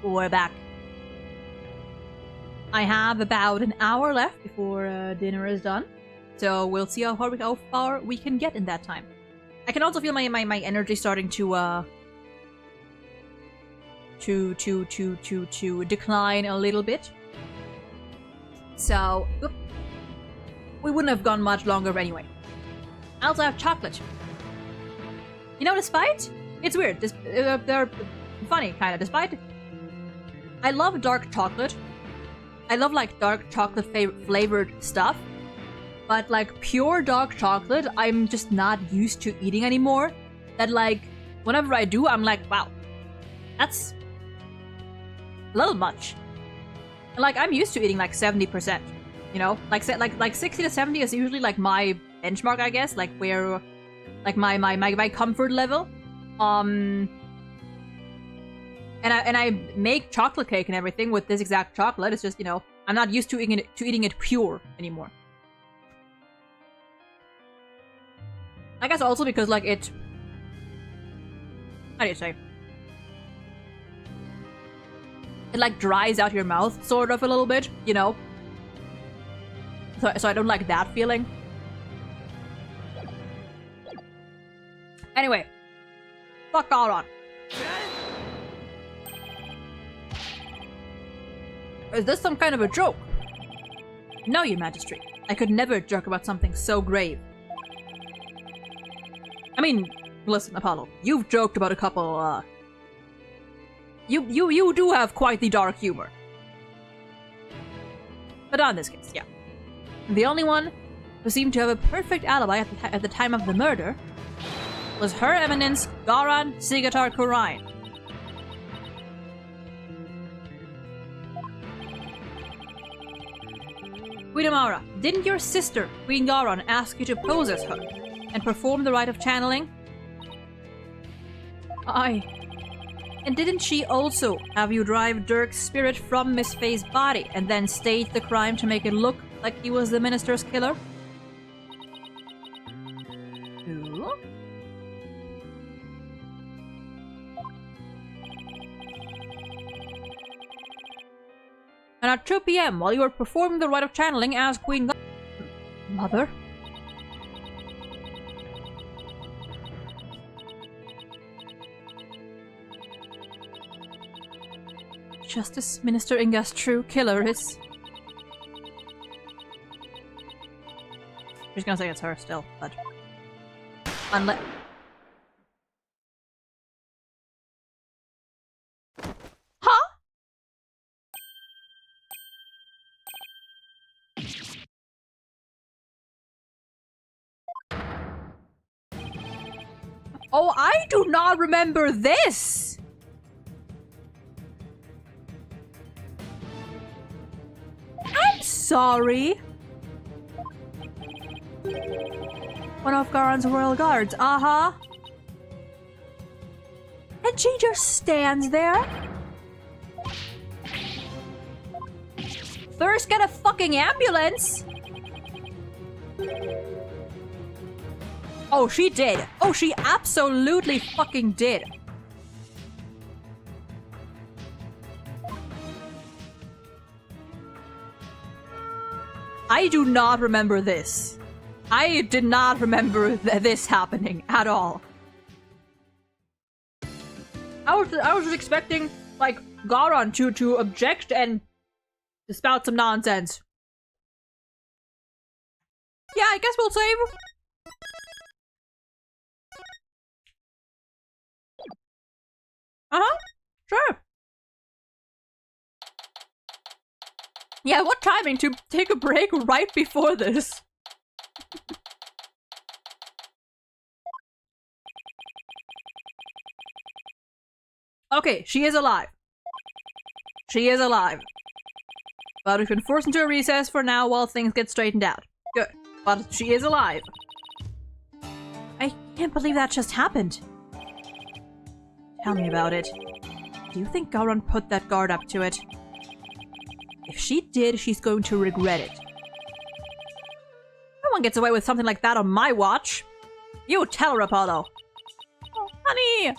we're back. I have about an hour left before dinner is done, so we'll see how far we can get in that time. I can also feel my energy starting to decline a little bit. So we wouldn't have gone much longer anyway. I also have chocolate. You know, despite it's weird. They're funny, kind of. Despite I love dark chocolate. I love like dark chocolate flavored stuff. But like pure dark chocolate, I'm just not used to eating anymore. That like whenever I do, I'm like, wow, that's a little much. And like I'm used to eating like 70%, you know, like 60 to 70 is usually like my benchmark, I guess, like where like my comfort level. And I make chocolate cake and everything with this exact chocolate. It's just, you know, I'm not used to eating it pure anymore. I guess also because like it, how do you say? It like dries out your mouth sort of a little bit, you know? So I don't like that feeling. Anyway. Fuck Garon. Is this some kind of a joke? No, your majesty. I could never joke about something so grave. I mean, listen, Apollo. You've joked about a couple, You do have quite the dark humor. But not in this case, yeah. The only one who seemed to have a perfect alibi at the time of the murder was Her Eminence Garan Sigatar Kurain. Queen Amara, didn't your sister, Queen Garan, ask you to pose as her and perform the rite of channeling? Aye. And didn't she also have you drive Dirk's spirit from Miss Faye's body and then stage the crime to make it look like he was the minister's killer? Ooh. And at 2 p.m., while you were performing the rite of channeling as Queen Mother? Justice Minister Inga's true killer is... She's gonna say it's her still, but... Unless... Huh? Oh, I do not remember this! Sorry. One of Garon's royal guards, uh-huh. And she just stands there? First get a fucking ambulance! Oh, she did. Oh, she absolutely fucking did. I do not remember this. I did not remember this happening at all. I was just expecting, like, Garon to object and to spout some nonsense. Yeah, I guess we'll save. Uh-huh. Sure. Yeah, what timing to take a break right before this? Okay, she is alive. She is alive. But we've been forced into a recess for now while things get straightened out. Good. But she is alive. I can't believe that just happened. Tell me about it. Do you think Garon put that guard up to it? If she did, she's going to regret it. No one gets away with something like that on my watch. You tell her, Apollo. Oh, honey!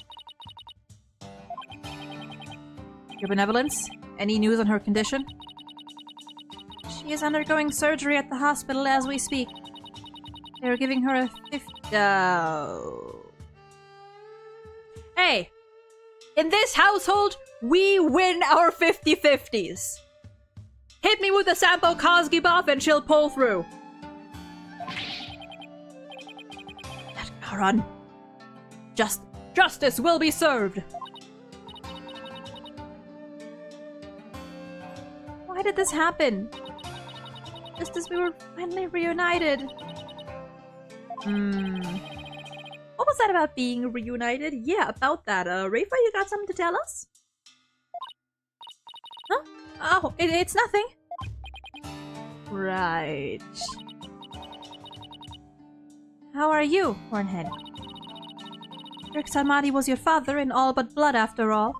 Your benevolence? Any news on her condition? She is undergoing surgery at the hospital as we speak. They're giving her a 50... Hey! In this household, we win our 50-50s! Hit me with a Sampo Kosgi buff and she'll pull through. Run. Justice will be served. Why did this happen? Just as we were finally reunited. What was that about being reunited? Yeah, about that. Rafa, you got something to tell us? Huh? Oh, it's nothing. Right. How are you, Hornhead? Dirk Salmati was your father in all but blood, after all.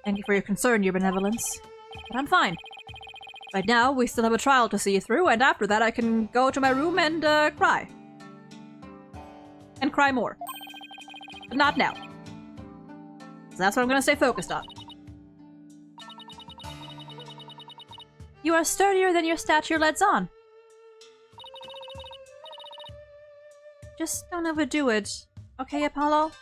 Thank you for your concern, your benevolence. But I'm fine. Right now, we still have a trial to see through, and after that I can go to my room and, cry. And cry more. But not now. So that's what I'm gonna stay focused on. You are sturdier than your stature lets on. Just don't overdo it. Okay, Apollo?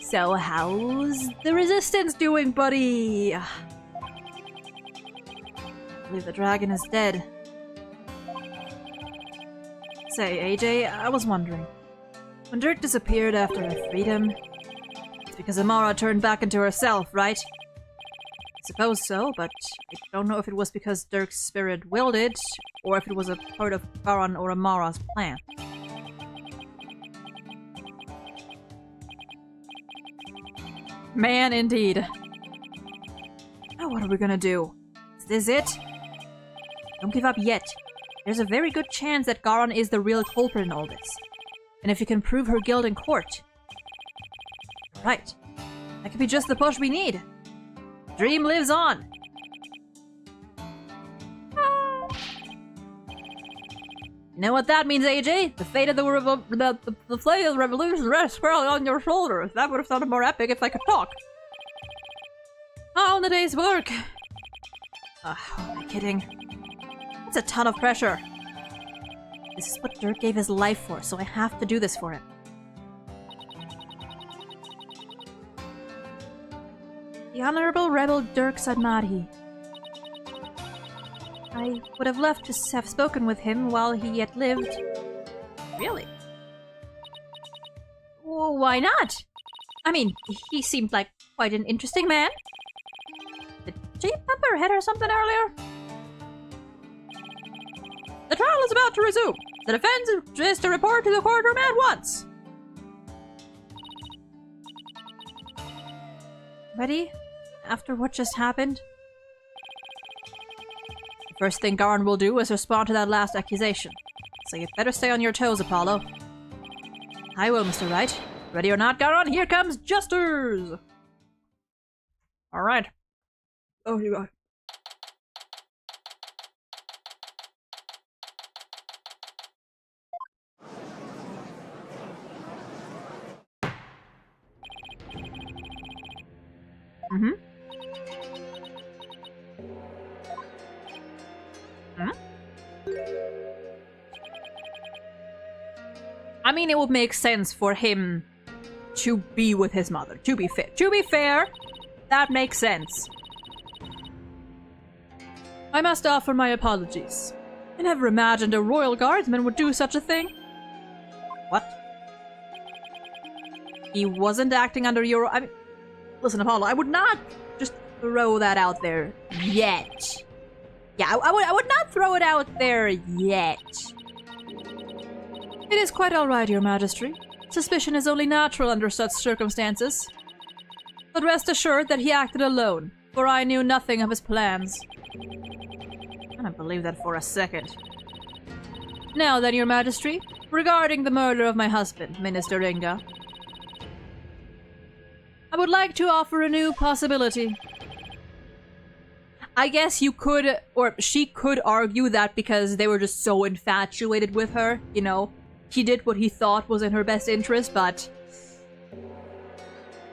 So how's the resistance doing, buddy? I believe the dragon is dead. Say, AJ, I was wondering. When Dirk disappeared after I freed him, it's because Amara turned back into herself, right? I suppose so, but I don't know if it was because Dirk's spirit willed it, or if it was a part of Garan or Amara's plan. Man, indeed. Now what are we gonna do? Is this it? Don't give up yet. There's a very good chance that Garan is the real culprit in all this. And if you can prove her guilt in court... Right. That could be just the push we need. Dream lives on. You know what that means, AJ? The fate of the fate of the revolution rests squarely on your shoulders. That would have sounded more epic if I could talk. On the day's work. Who am I kidding? It's a ton of pressure. This is what Dirk gave his life for, so I have to do this for him. The Honorable Rebel Dirk Sadmati. I would have loved to have spoken with him while he yet lived. Really? Well, why not? I mean, he seemed like quite an interesting man. Did she bump her head or something earlier? The trial is about to resume. The defense is to report to the courtroom at once. Ready? After what just happened? The first thing Garan will do is respond to that last accusation. So you'd better stay on your toes, Apollo. I will, Mr. Wright. Ready or not, Garan, here comes Jesters! Alright. Oh, you got. Mm-hmm. Hmm? I mean, it would make sense for him to be with his mother, to be fair. To be fair, that makes sense. I must offer my apologies. I never imagined a royal guardsman would do such a thing. What? He wasn't acting under your... I mean... Listen, Apollo, I would not just throw that out there yet. Yeah, I would not throw it out there yet. It is quite alright, Your Majesty. Suspicion is only natural under such circumstances. But rest assured that he acted alone, for I knew nothing of his plans. I don't believe that for a second. Now then, Your Majesty, regarding the murder of my husband, Minister Inga, I would like to offer a new possibility. I guess you could, or she could argue that because they were just so infatuated with her, you know, he did what he thought was in her best interest, but...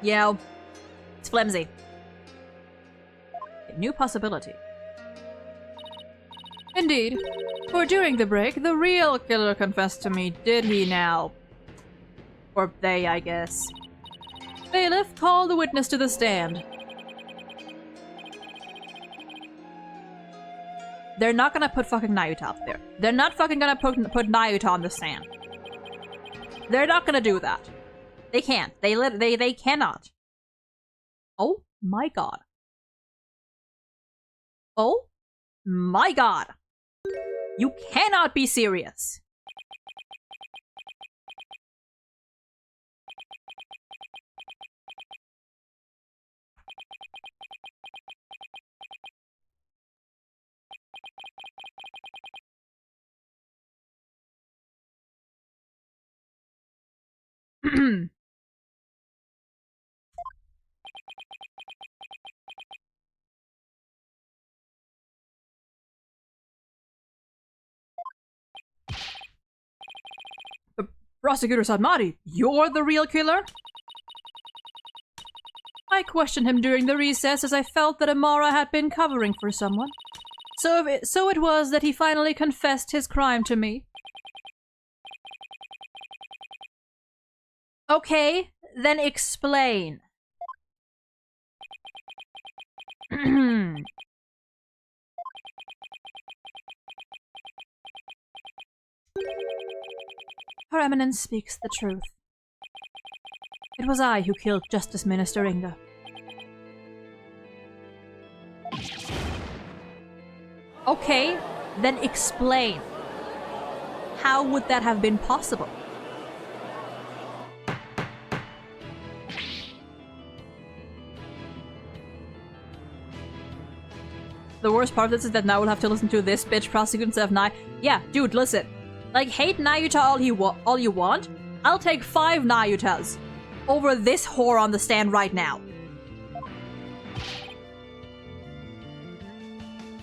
yeah, it's flimsy. A new possibility. Indeed. For during the break, the real killer confessed to me, did he now? Or they, I guess. Bailiff, call the witness to the stand. They're not gonna put fucking Nayuta up there. They're not fucking gonna put Nayuta on the stand. They're not gonna do that. They can't. They cannot. Oh my god. Oh my god. You cannot be serious. Prosecutor Sadmati, you're the real killer? I questioned him during the recess as I felt that Amara had been covering for someone. So it was that he finally confessed his crime to me. Okay, then explain. Her Eminence speaks the truth. It was I who killed Justice Minister Inga. Okay, then explain. How would that have been possible? The worst part of this is that now we'll have to listen to this bitch prosecute instead of Nai. Yeah, dude, listen. Like, hate Nayuta all you want. I'll take 5 Nayutas over this whore on the stand right now.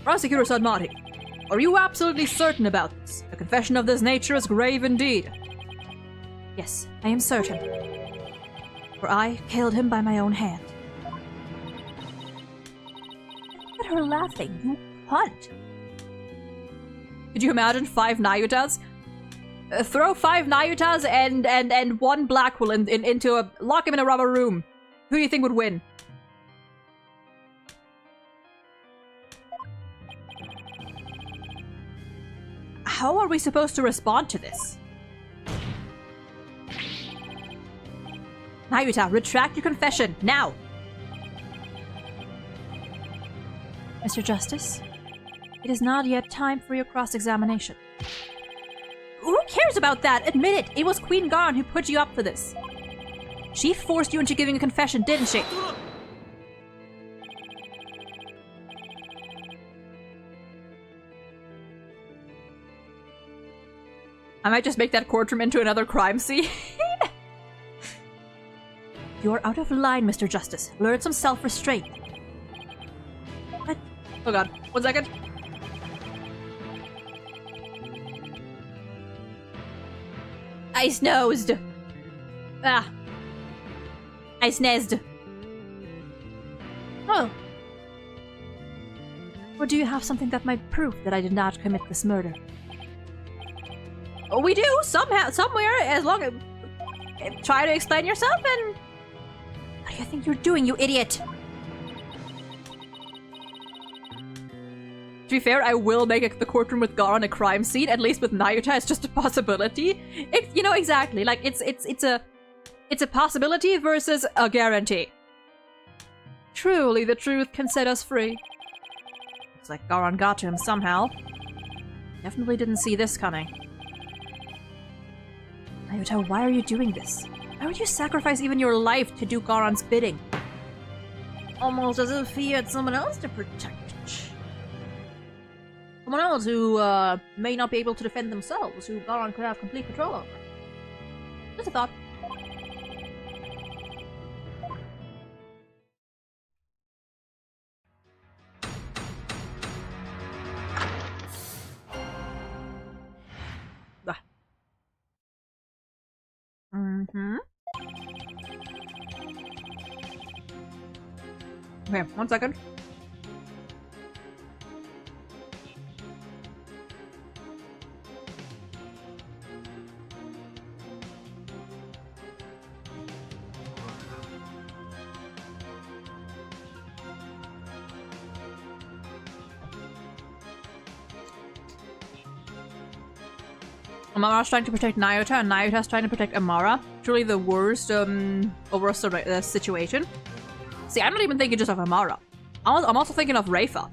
Prosecutor Sadmati, are you absolutely certain about this? A confession of this nature is grave indeed. Yes, I am certain. For I killed him by my own hand. Look at her laughing, you cunt. Could you imagine 5 Nayutas? Throw 5 Nayutas and 1 Blackwell into a... lock him in a rubber room. Who do you think would win? How are we supposed to respond to this? Nayuta, retract your confession, now! Mr. Justice, it is not yet time for your cross-examination. Who cares about that? Admit it! It was Queen Garn who put you up for this. She forced you into giving a confession, didn't she? I might just make that courtroom into another crime scene. You're out of line, Mr. Justice. Learn some self-restraint. What? Oh god. 1 second. I snoozed. Ah. I sneezed. Oh. Or do you have something that might prove that I did not commit this murder? Oh, we do, somehow, somewhere, as long as... try to explain yourself and... What do you think you're doing, you idiot? To be fair, I will make the courtroom with Garon a crime scene, at least with Nayuta, it's just a possibility. You know, exactly, like, it's a possibility versus a guarantee. Truly, the truth can set us free. Looks like Garon got to him somehow. Definitely didn't see this coming. Nayuta, why are you doing this? Why would you sacrifice even your life to do Garon's bidding? Almost as if he had someone else to protect. Someone else who may not be able to defend themselves, who Garon could have complete control over. Just a thought. Okay, 1 second. Amara's trying to protect Nyota, and Nyota's trying to protect Amara. Truly the worst overall situation. See, I'm not even thinking just of Amara. I'm also thinking of Rafa.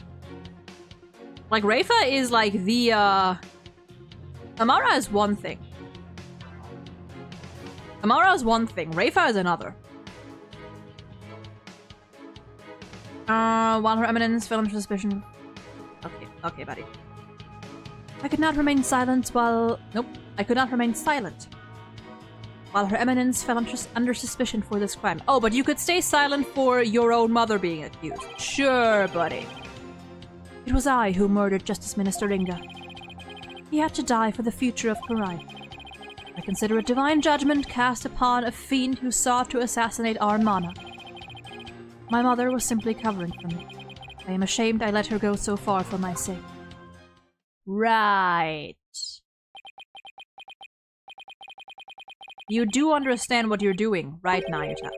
Like, Rafa is like the, Amara is one thing. Amara is one thing. Rafa is another. While her eminence fell under suspicion... Okay, buddy. I could not remain silent while... Nope. I could not remain silent while her eminence fell under suspicion for this crime. Oh, but you could stay silent for your own mother being accused. Sure, buddy. It was I who murdered Justice Minister Inga. He had to die for the future of Karai. I consider it divine judgment cast upon a fiend who sought to assassinate our Mana. My mother was simply covering for me. I am ashamed I let her go so far for my sake. Right. You do understand what you're doing, right, Nyota?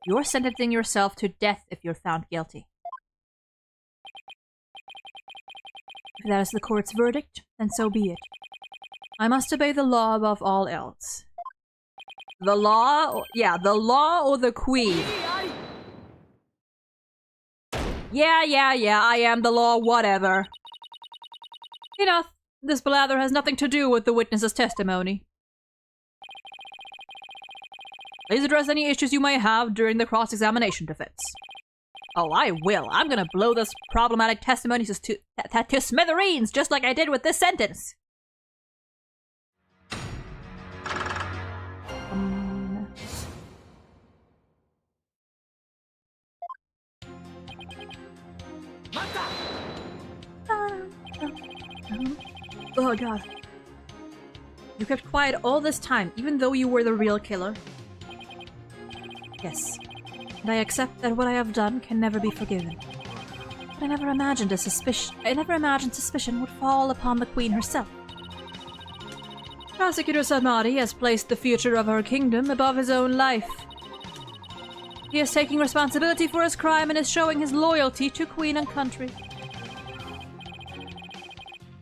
You're sentencing yourself to death if you're found guilty. If that is the court's verdict, then so be it. I must obey the law above all else. The law? Yeah, the law or the queen? Yeah, I am the law, whatever. Enough. This blather has nothing to do with the witness's testimony. Please address any issues you may have during the cross-examination defense. Oh, I will. I'm gonna blow this problematic testimony to smithereens, just like I did with this sentence. Oh god. You kept quiet all this time, even though you were the real killer. Yes. And I accept that what I have done can never be forgiven. But I never imagined suspicion would fall upon the Queen herself. Prosecutor Samadi has placed the future of our kingdom above his own life. He is taking responsibility for his crime and is showing his loyalty to Queen and country.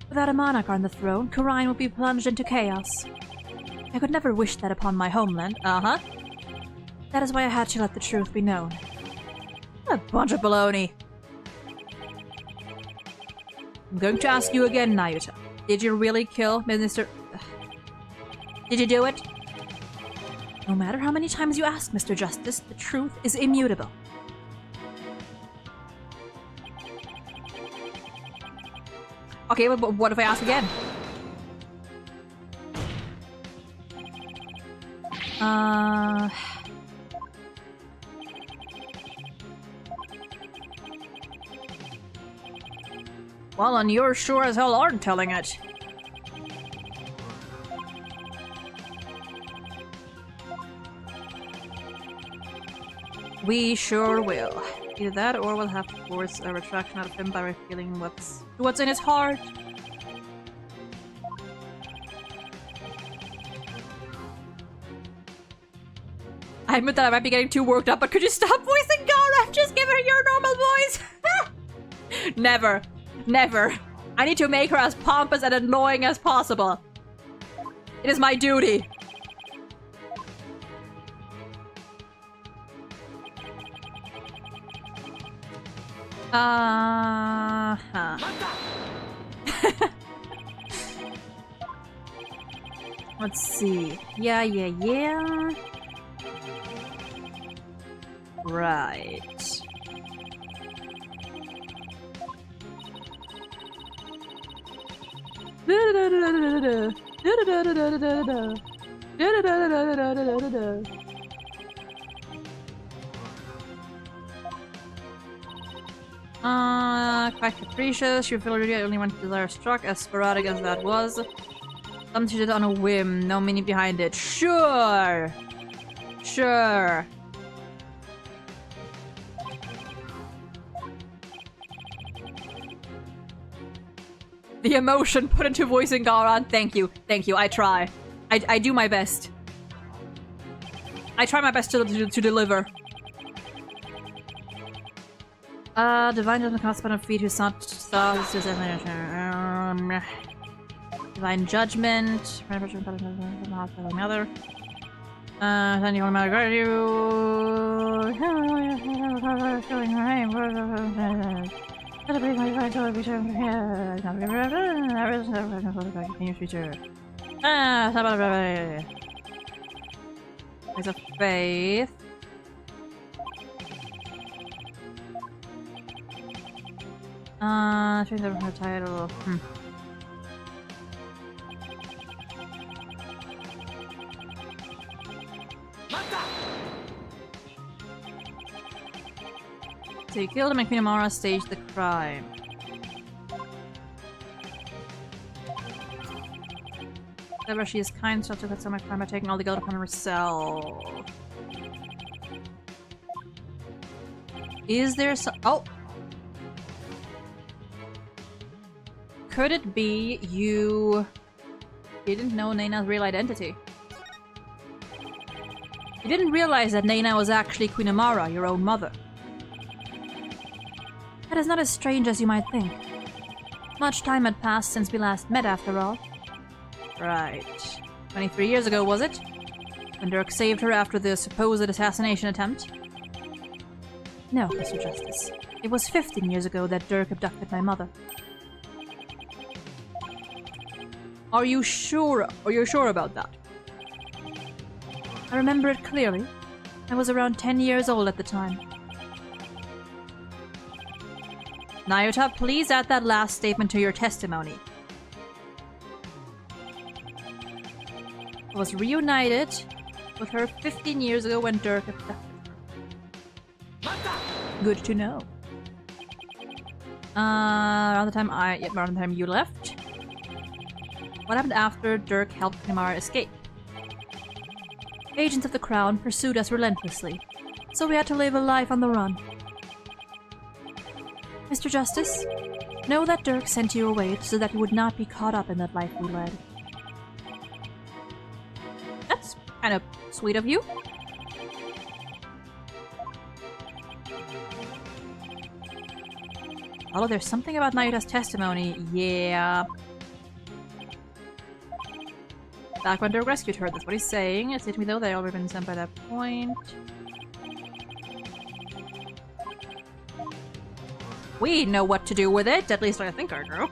Without a monarch on the throne, Khura'in will be plunged into chaos. I could never wish that upon my homeland. That is why I had to let the truth be known. What a bunch of baloney. I'm going to ask you again, Nyota. Did you really kill Minister... Did you do it? No matter how many times you ask, Mr. Justice, the truth is immutable. Okay, but what if I ask again? Well, and you're sure as hell aren't telling it. We sure will. Either that or we'll have to force a retraction out of him by revealing what's in his heart. I admit that I might be getting too worked up, but could you stop voicing Gara? Just give her your normal voice! Never. Never. I need to make her as pompous and annoying as possible. It is my duty. Let's see. Yeah. Right. Quite capricious. Your villager only went to desire struck, as sporadic as that was. Something she did on a whim, no meaning behind it. Sure. The emotion put into voicing Garan. Thank you. Thank you. I try. I do my best. I try my best to deliver. Divine doesn't cost upon a feet who sought divine judgment. Another. Then you want to you. There's a faith. Change over her title. So you killed him and Queen Amara staged the crime. However, she is kind, so took that summer crime by taking all the guilt upon herself. Is there so— oh! Could it be you didn't know Naina's real identity? You didn't realize that Naina was actually Queen Amara, your own mother. That is not as strange as you might think. Much time had passed since we last met, after all. Right. 23 years ago, was it? When Dirk saved her after the supposed assassination attempt? No, Mr. Justice. It was 15 years ago that Dirk abducted my mother. Are you sure? Are you sure about that? I remember it clearly. I was around 10 years old at the time. Nyota, please add that last statement to your testimony. I was reunited with her 15 years ago when Dirk abducted her. Good to know. Around the time you left. What happened after Dirk helped Kamara escape? Agents of the Crown pursued us relentlessly, so we had to live a life on the run. Mr. Justice, know that Dirk sent you away so that you would not be caught up in that life we led. That's kind of sweet of you. Although there's something about Nayota's testimony, yeah. Back when Dirk rescued her, that's what he's saying. It seemed to me though they had already been sent by that point. We know what to do with it, at least I think I do.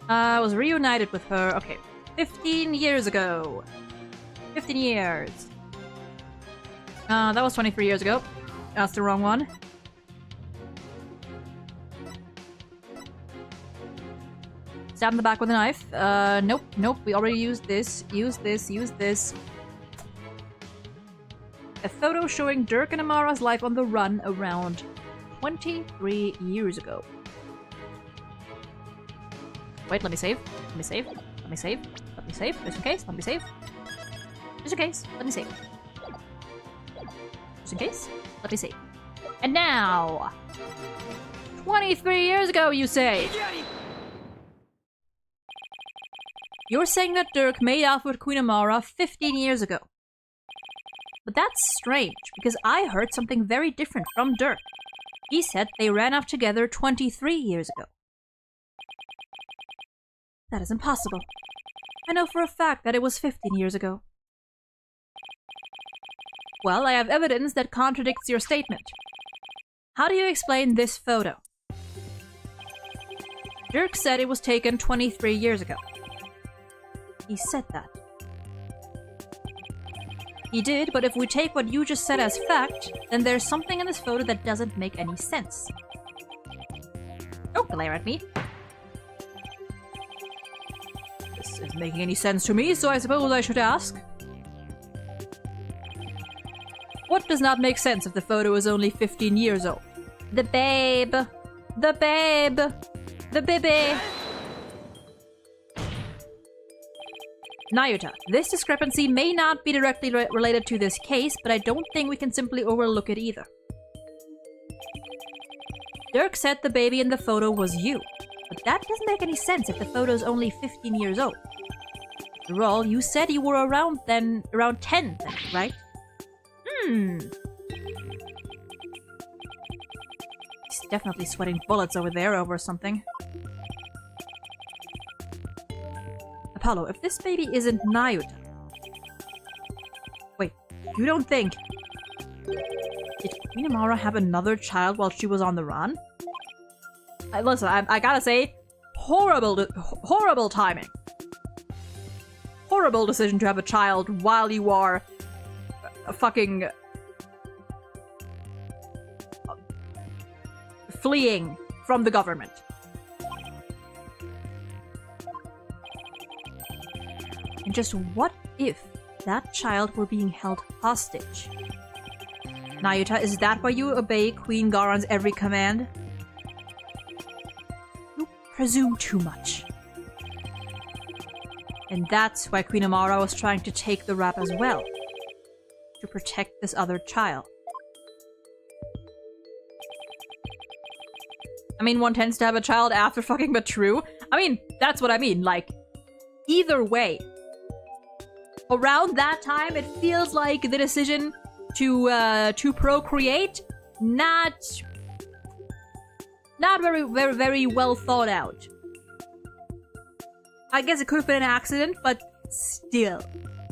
I was reunited with her, okay, 15 years ago. 15 years. That was 23 years ago. That's the wrong one. Stab in the back with a knife. Nope, nope, we already used this. Use this, use this. A photo showing Dirk and Amara's life on the run around 23 years ago. Wait, let me save. Let me save. Let me save. Let me save. Just in case. Let me save. Just in case. Let me save. Just in case. Let me save. And now! 23 years ago, you say! You're saying that Dirk made off with Queen Amara 15 years ago. But that's strange, because I heard something very different from Dirk. He said they ran off together 23 years ago. That is impossible. I know for a fact that it was 15 years ago. Well, I have evidence that contradicts your statement. How do you explain this photo? Dirk said it was taken 23 years ago. He said that. He did, but if we take what you just said as fact, then there's something in this photo that doesn't make any sense. Don't glare at me. This isn't making any sense to me, so I suppose I should ask. What does not make sense if the photo is only 15 years old? The babe! The babe! The baby! Nyota, this discrepancy may not be directly related to this case, but I don't think we can simply overlook it either. Dirk said the baby in the photo was you. But that doesn't make any sense if the photo's only 15 years old. After all, you said you were around 10 then, right? He's definitely sweating bullets over there over something. Apollo, if this baby isn't Nayuta... Wait, you don't think... Did Queen Amara have another child while she was on the run? Listen, I gotta say, horrible timing. Horrible decision to have a child while you are fucking fleeing from the government. And just what if that child were being held hostage? Nayuta, is that why you obey Queen Garon's every command? You presume too much. And that's why Queen Amara was trying to take the rap as well. To protect this other child. I mean, one tends to have a child after fucking, but true. I mean, that's what I mean, like, either way. Around that time, it feels like the decision to procreate, not very well thought out. I guess it could have been an accident, but still.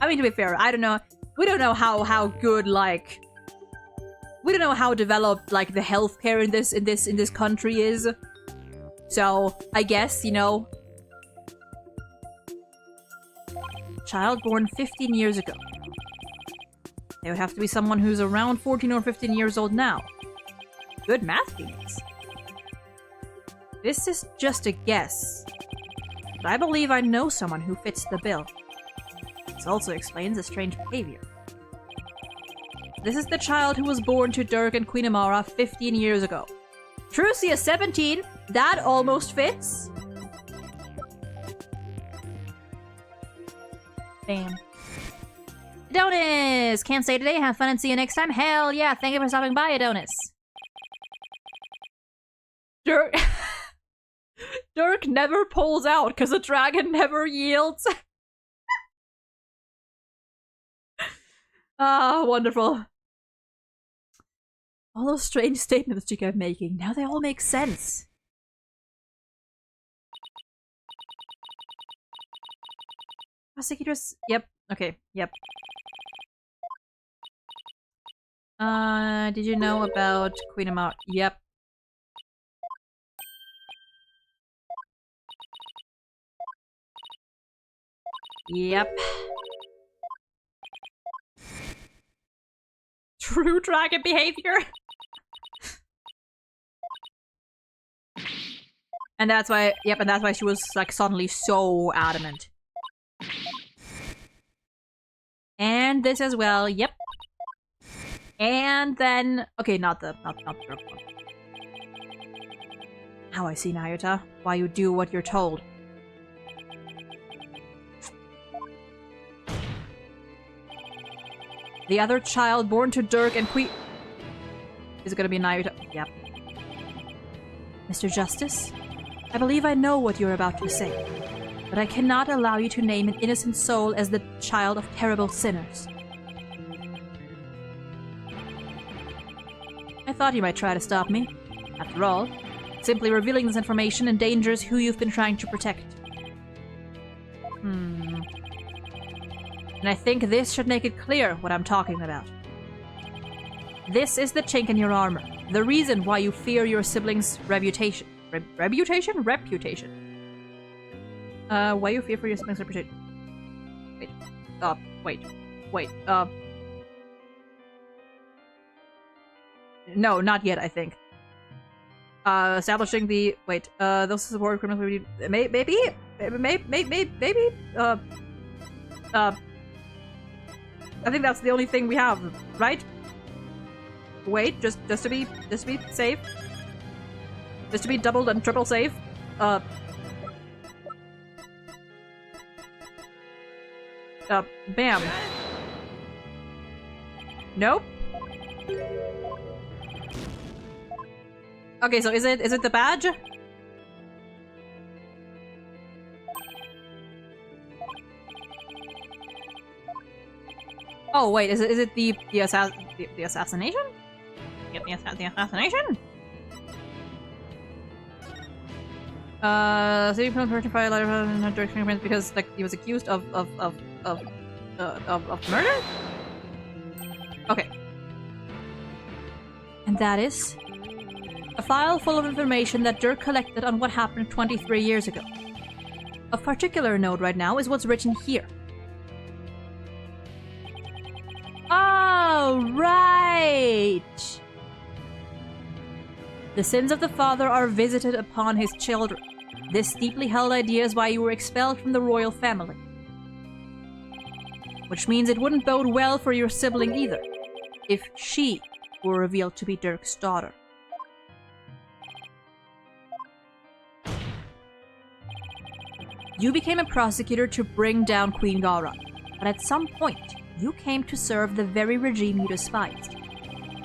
I mean, to be fair, I don't know. We don't know how good, like, we don't know how developed, like, the healthcare in this country is. So I guess, you know, child born 15 years ago. They would have to be someone who's around 14 or 15 years old now. Good math, Phoenix. This is just a guess, but I believe I know someone who fits the bill. This also explains the strange behavior. This is the child who was born to Dirk and Queen Amara 15 years ago. Trucia 17, that almost fits. Damn. Adonis! Can't stay today, have fun and see you next time. Hell yeah, thank you for stopping by, Adonis. Dirk... Dirk never pulls out because the dragon never yields. Ah, wonderful. All those strange statements you kept making, now they all make sense. Prosecutors, yep, okay, yep. Did you know about Queen Amara? Yep. Yep. True dragon behavior. And that's why, yep, and that's why she was like suddenly so adamant. And this as well, yep. And then, okay, not the third one. Now I see, Nayuta, why you do what you're told. The other child born to Dirk and Queen... Is it gonna be Nayuta? Yep. Mr. Justice, I believe I know what you're about to say, but I cannot allow you to name an innocent soul as the child of terrible sinners. I thought you might try to stop me. After all, simply revealing this information endangers who you've been trying to protect. And I think this should make it clear what I'm talking about. This is the chink in your armor. The reason why you fear your siblings' reputation. Reputation? Reputation. Why you fear for your siblings' reputation. Wait. No, not yet, I think. Establishing the... Wait, those support criminals... Maybe? I think that's the only thing we have, right? Wait, just to be safe. Just to be double and triple safe. Bam. Nope. Okay, so is it the badge? Oh wait, is it the assassination? Yep, the assassination. So you can certify a letter of direct fingerprints because like he was accused of murder. Okay, and that is a file full of information that Dirk collected on what happened 23 years ago. Of particular note right now is what's written here. Oh, right! The sins of the father are visited upon his children. This deeply held idea is why you were expelled from the royal family. Which means it wouldn't bode well for your sibling either, if she were revealed to be Dirk's daughter. You became a prosecutor to bring down Queen Gara, but at some point, you came to serve the very regime you despised.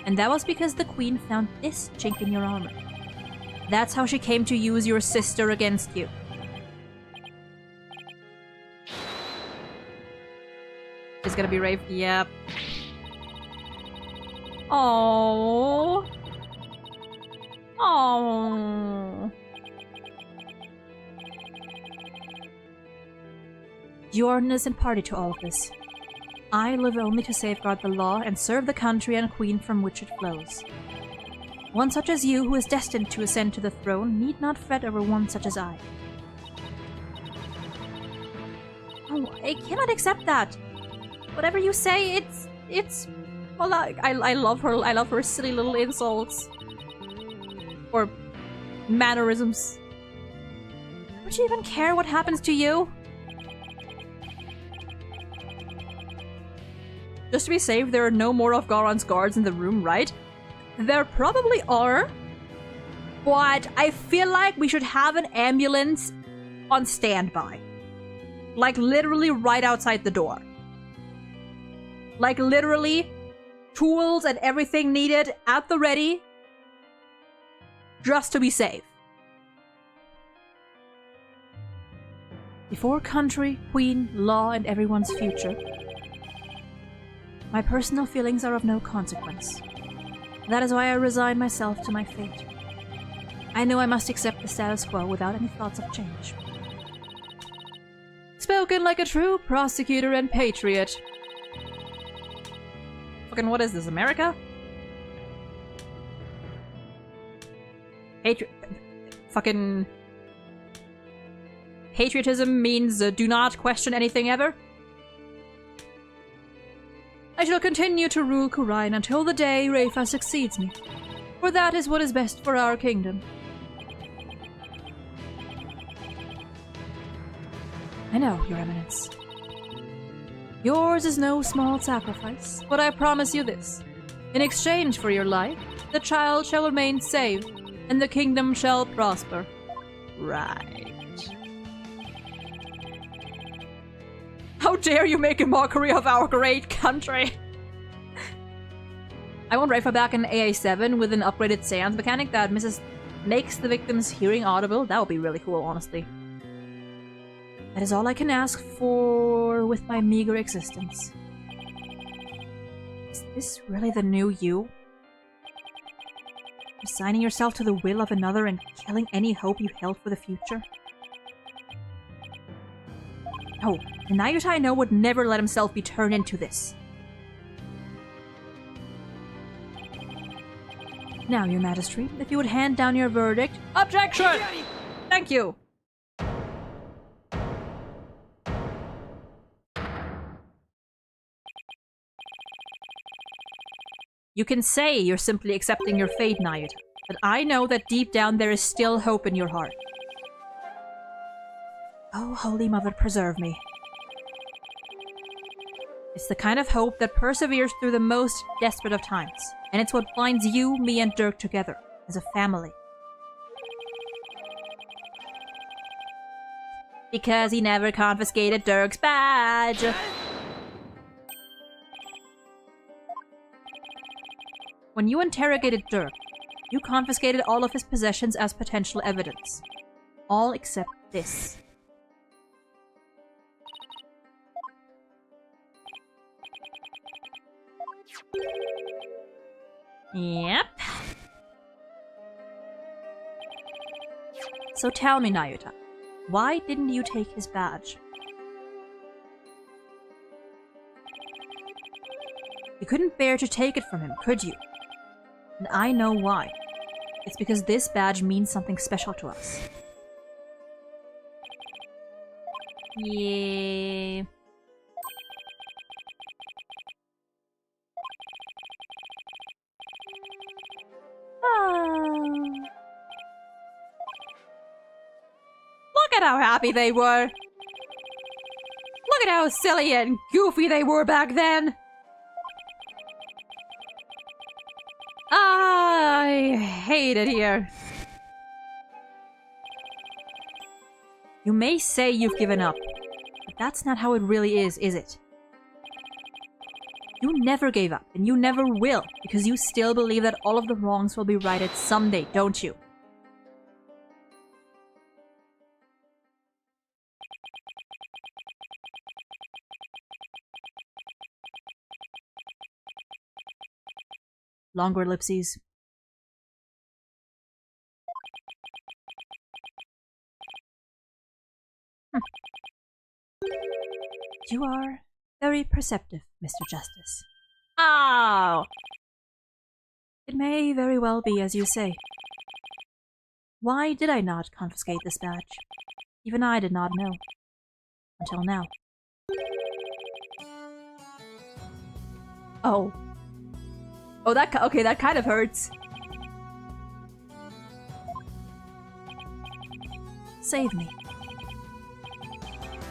And that was because the queen found this chink in your armor. That's how she came to use your sister against you. It's gonna be Rafe. Yep. Oh. Oh. You are an innocent party to all of this. I live only to safeguard the law and serve the country and queen from which it flows. One such as you, who is destined to ascend to the throne, need not fret over one such as I. Oh, I cannot accept that. Whatever you say, it's... Well, I love her. I love her silly little insults. Or mannerisms. Would you even care what happens to you? Just to be safe, there are no more of Garon's guards in the room, right? There probably are. But I feel like we should have an ambulance on standby. Like literally right outside the door. Like literally tools and everything needed at the ready. Just to be safe. Before country, queen, law, and everyone's future, my personal feelings are of no consequence. That is why I resign myself to my fate. I know I must accept the status quo without any thoughts of change. Spoken like a true prosecutor and patriot. Fucking what is this, America? Fucking... Patriotism means do not question anything ever? I shall continue to rule Khura'in until the day Rafa succeeds me, for that is what is best for our kingdom. I know, Your Eminence. Yours is no small sacrifice, but I promise you this. In exchange for your life, the child shall remain safe, and the kingdom shall prosper. Right. How dare you make a mockery of our great country! I want Rafa back in AA7 with an upgraded seance mechanic that makes the victim's hearing audible. That would be really cool, honestly. That is all I can ask for with my meager existence. Is this really the new you? Resigning yourself to the will of another and killing any hope you held for the future? No, the Nayuta I know would never let himself be turned into this. Now, Your Majesty, if you would hand down your verdict— Objection! Thank you! You can say you're simply accepting your fate, Nayuta, but I know that deep down there is still hope in your heart. Oh, Holy Mother, preserve me. It's the kind of hope that perseveres through the most desperate of times, and it's what binds you, me, and Dirk together as a family. Because he never confiscated Dirk's badge! When you interrogated Dirk, You confiscated all of his possessions as potential evidence. All except this. Yep. So tell me, Nayuta, why didn't you take his badge? You couldn't bear to take it from him, could you? And I know why. It's because this badge means something special to us. Yeah. Look at how happy they were! Look at how silly and goofy they were back then! I hate it here. You may say you've given up, but that's not how it really is it? You never gave up, and you never will, because you still believe that all of the wrongs will be righted someday, don't you? Longer ellipses. You are very perceptive, Mr. Justice. Oh! It may very well be as you say. Why did I not confiscate this badge? Even I did not know. Until now. Oh. Oh, okay, that kind of hurts. Save me.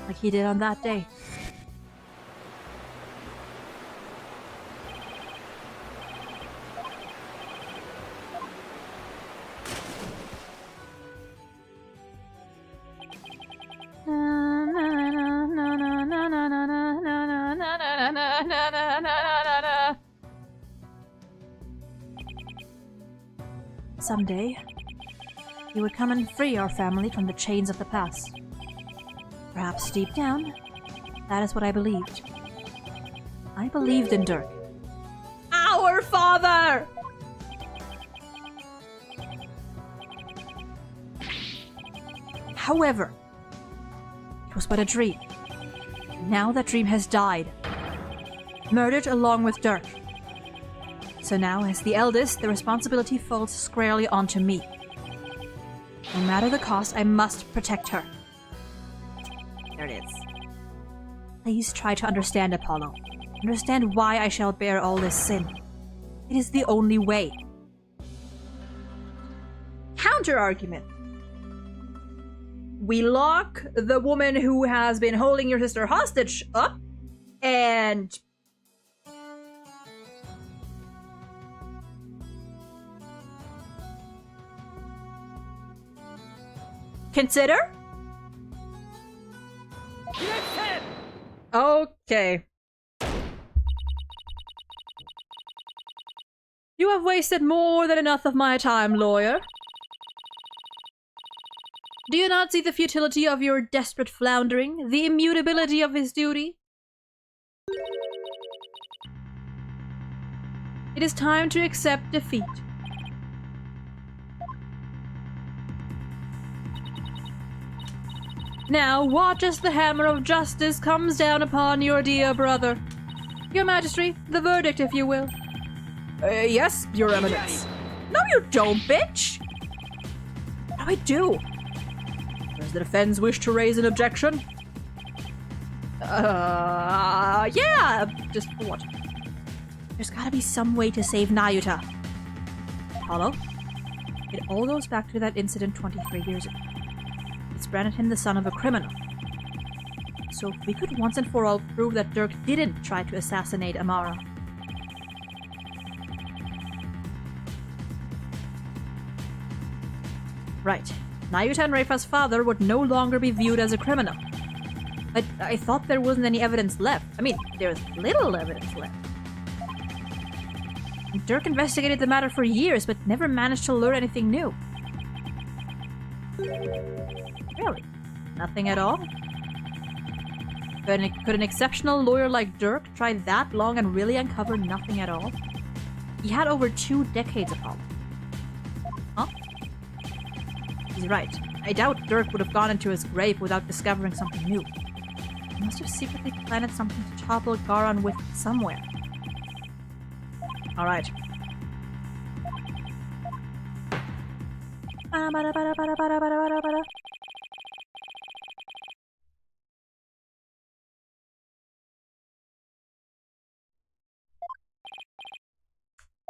Like he did on that day. Someday, he would come and free our family from the chains of the past. Perhaps deep down, that is what I believed. I believed in Dirk. Our father! However, it was but a dream. Now that dream has died. Murdered along with Dirk. So now, as the eldest, the responsibility falls squarely onto me. No matter the cost, I must protect her. There it is. Please try to understand, Apollo. Understand why I shall bear all this sin. It is the only way. Counter-argument. We lock the woman who has been holding your sister hostage up, and... consider? Okay. You have wasted more than enough of my time, lawyer. Do you not see the futility of your desperate floundering? The immutability of his duty? It is time to accept defeat. Now watch as the hammer of justice comes down upon your dear brother. Your Majesty, the verdict, if you will. Yes, Your Eminence. No, you don't, bitch! No, I do. Does the defense wish to raise an objection? Yeah, just what? There's gotta be some way to save Nayuta. Apollo? It all goes back to that incident 23 years ago. It's branded him the son of a criminal. So if we could once and for all prove that Dirk didn't try to assassinate Amara. Right. Nayuta and Reifa's father would no longer be viewed as a criminal. But I thought there wasn't any evidence left. I mean, there's little evidence left. Dirk investigated the matter for years, but never managed to learn anything new. Really? Nothing at all? Could an exceptional lawyer like Dirk try that long and really uncover nothing at all? He had over 2 decades of knowledge. Huh? He's right. I doubt Dirk would have gone into his grave without discovering something new. He must have secretly planted something to topple Garan with somewhere. Alright.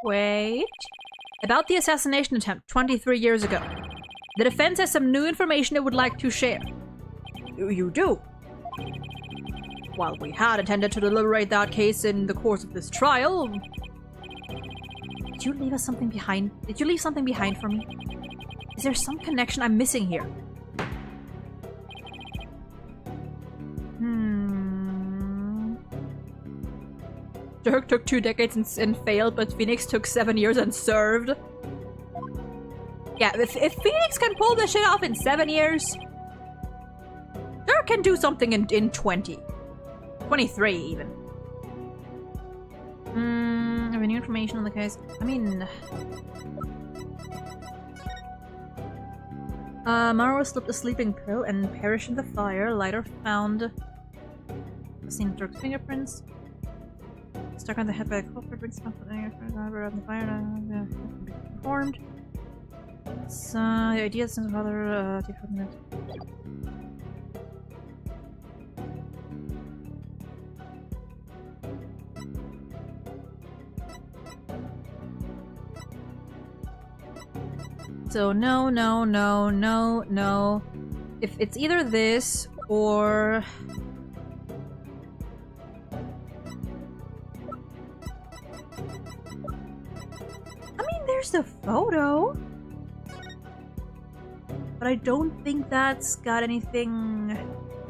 Wait. About the assassination attempt 23 years ago. The defense has some new information it would like to share. You do? While we had intended to deliberate that case in the course of this trial... Did you leave us something behind? Did you leave something behind for me? Is there some connection I'm missing here? Dirk took 2 decades and failed, but Phoenix took 7 years and served. Yeah, if Phoenix can pull this shit off in 7 years, Dirk can do something in 20. 23, even. Have any information on the case? I mean... Maro slipped a sleeping pill and perished in the fire. Lighter found... seen Dirk's fingerprints. Stuck on the head by a culprit, brings up the fire, performed. So, the idea is some other, So, no. If it's either this, or... There's the photo. But I don't think that's got anything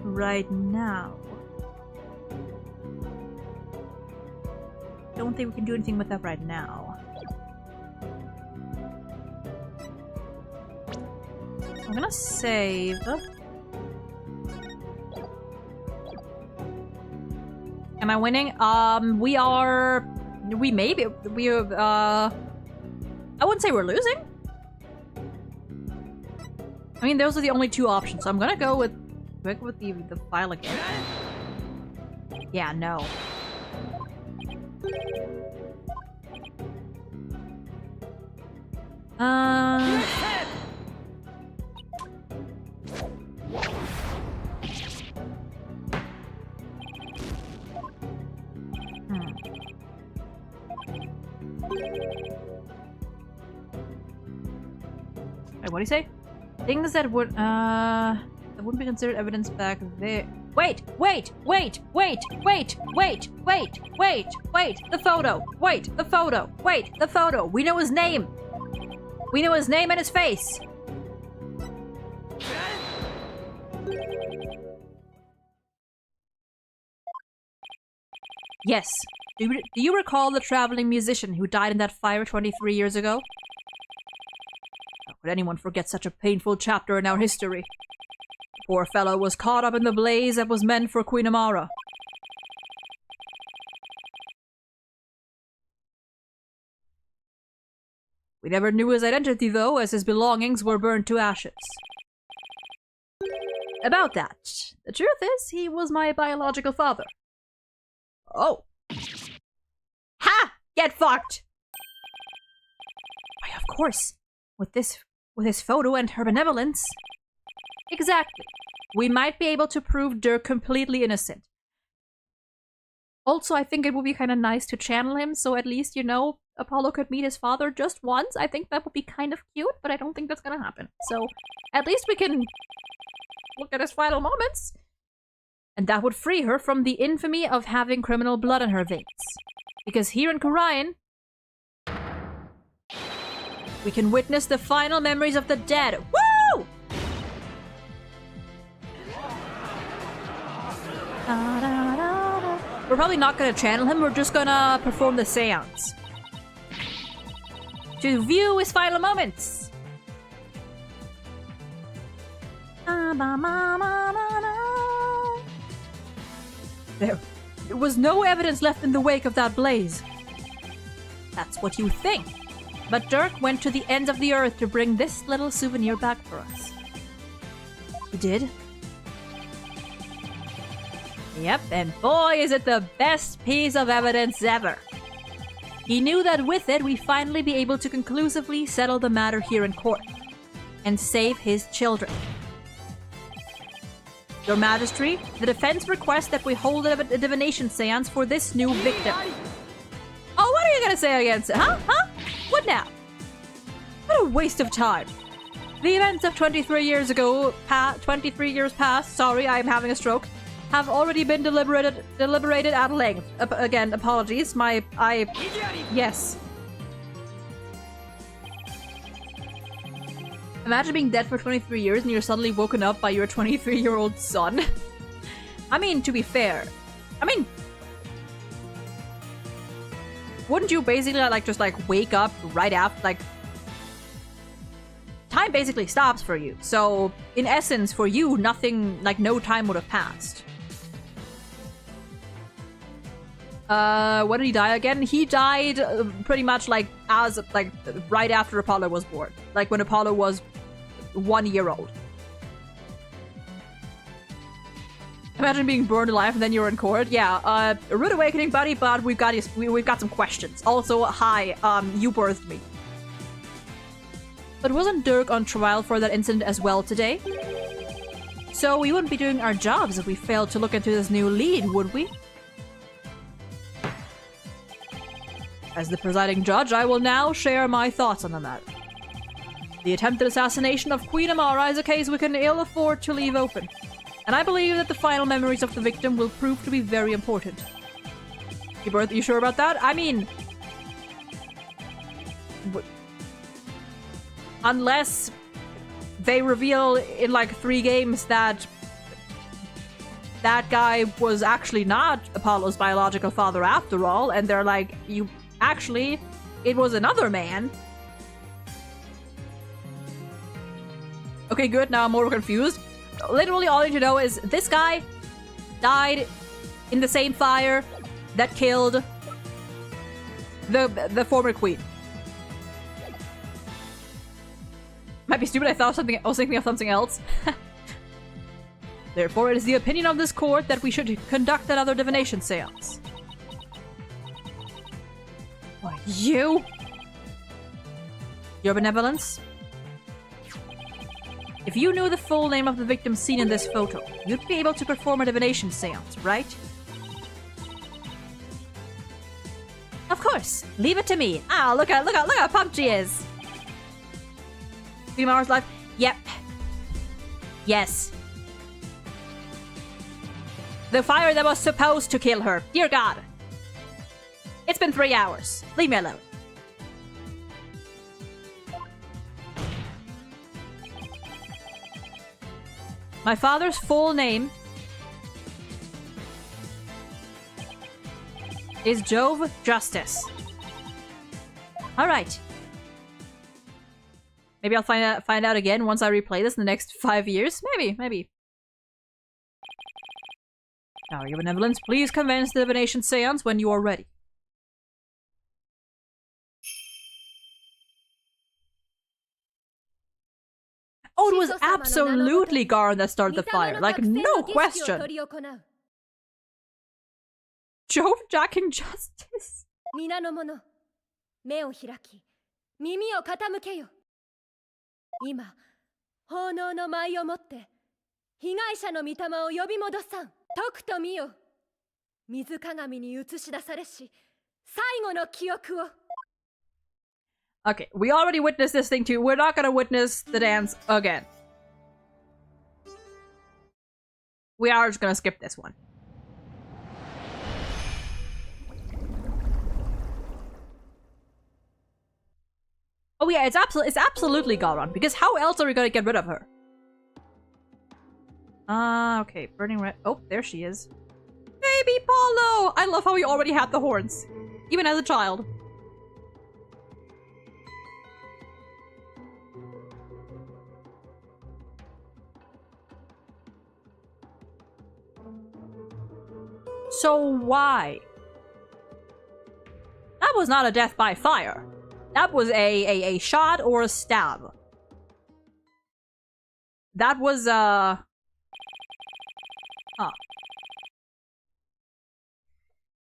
right now. Don't think we can do anything with that right now. I'm gonna save. Am I winning? We may be. We have, I wouldn't say we're losing. I mean, those are the only 2 options, so I'm gonna go with the file again. Yeah, no. Wait, what do you say? Things that would, that wouldn't be considered evidence back there. Wait! The photo! Wait! The photo! We know his name! We know his name and his face! Yes. Do you recall the traveling musician who died in that fire 23 years ago? How could anyone forget such a painful chapter in our history? The poor fellow was caught up in the blaze that was meant for Queen Amara. We never knew his identity, though, as his belongings were burned to ashes. About that, the truth is, he was my biological father. Oh. Ha! Get fucked! Why, of course. With his photo and her benevolence. Exactly. We might be able to prove Dirk completely innocent. Also, I think it would be kind of nice to channel him, so at least, you know, Apollo could meet his father just once. I think that would be kind of cute, but I don't think that's gonna happen. So, at least we can look at his final moments. And that would free her from the infamy of having criminal blood in her veins. Because here in Korian, we can witness the final memories of the dead. Woo! We're probably not gonna channel him, we're just gonna perform the seance. to view his final moments. There was no evidence left in the wake of that blaze. That's what you think. But Dirk went to the ends of the earth to bring this little souvenir back for us. He did? Yep, and boy is it the best piece of evidence ever. He knew that with it we'd finally be able to conclusively settle the matter here in court and save his children. Your Majesty, the defense requests that we hold a divination seance for this new victim. Oh, what are you gonna say against it? Huh? What now? What a waste of time. The events of 23 years ago, 23 years past, sorry, I'm having a stroke, have already been deliberated at length. Again, apologies, yes. Imagine being dead for 23 years and you're suddenly woken up by your 23-year-old son. I mean, to be fair, wouldn't you basically just wake up right after, time basically stops for you. So in essence, for you, nothing, no time would have passed. When did he die again? He died pretty much right after Apollo was born. When Apollo was 1 year old. Imagine being burned alive and then you're in court. Yeah, a rude awakening, buddy, but we've got some questions. Also, hi, you birthed me. But wasn't Dirk on trial for that incident as well today? So we wouldn't be doing our jobs if we failed to look into this new lead, would we? As the presiding judge, I will now share my thoughts on the matter. The attempted assassination of Queen Amara is a case we can ill afford to leave open, and I believe that the final memories of the victim will prove to be very important. You sure about that? I mean... unless they reveal in 3 games that that guy was actually not Apollo's biological father after all, and they're like, actually, it was another man. Okay, good, now I'm more confused. Literally all I need to know is this guy died in the same fire that killed the former queen. Might be stupid, I was thinking of something else. Therefore, it is the opinion of this court that we should conduct another divination seance. Why, you? Your benevolence? If you knew the full name of the victim seen in this photo, you'd be able to perform a divination seance, right? Of course. Leave it to me. Ah, look how pumped she is. Queen Mara's life? Yep. Yes. The fire that was supposed to kill her. Dear God. It's been 3 hours. Leave me alone. My father's full name is Jove Justice. Alright. Maybe I'll find out again once I replay this in the next 5 years. Maybe. Now, your benevolence, please commence the divination seance when you are ready. Oh, it was absolutely Garin that started the fire. No question. Jove jacking justice. 皆の者、目を開き、耳を傾けよ。今、奉納の舞をもって、被害者の御霊を呼び戻さん。解くと見よ。水鏡に映し出されし、最後の記憶を。Okay, we already witnessed this thing too. We're not gonna witness the dance again. We are just gonna skip this one. Oh yeah, it's absolutely Garon, because how else are we gonna get rid of her? Okay, burning red. Oh, there she is. Baby Paulo! I love how he already had the horns, even as a child. So why? That was not a death by fire. That was a shot or a stab. That was, Huh.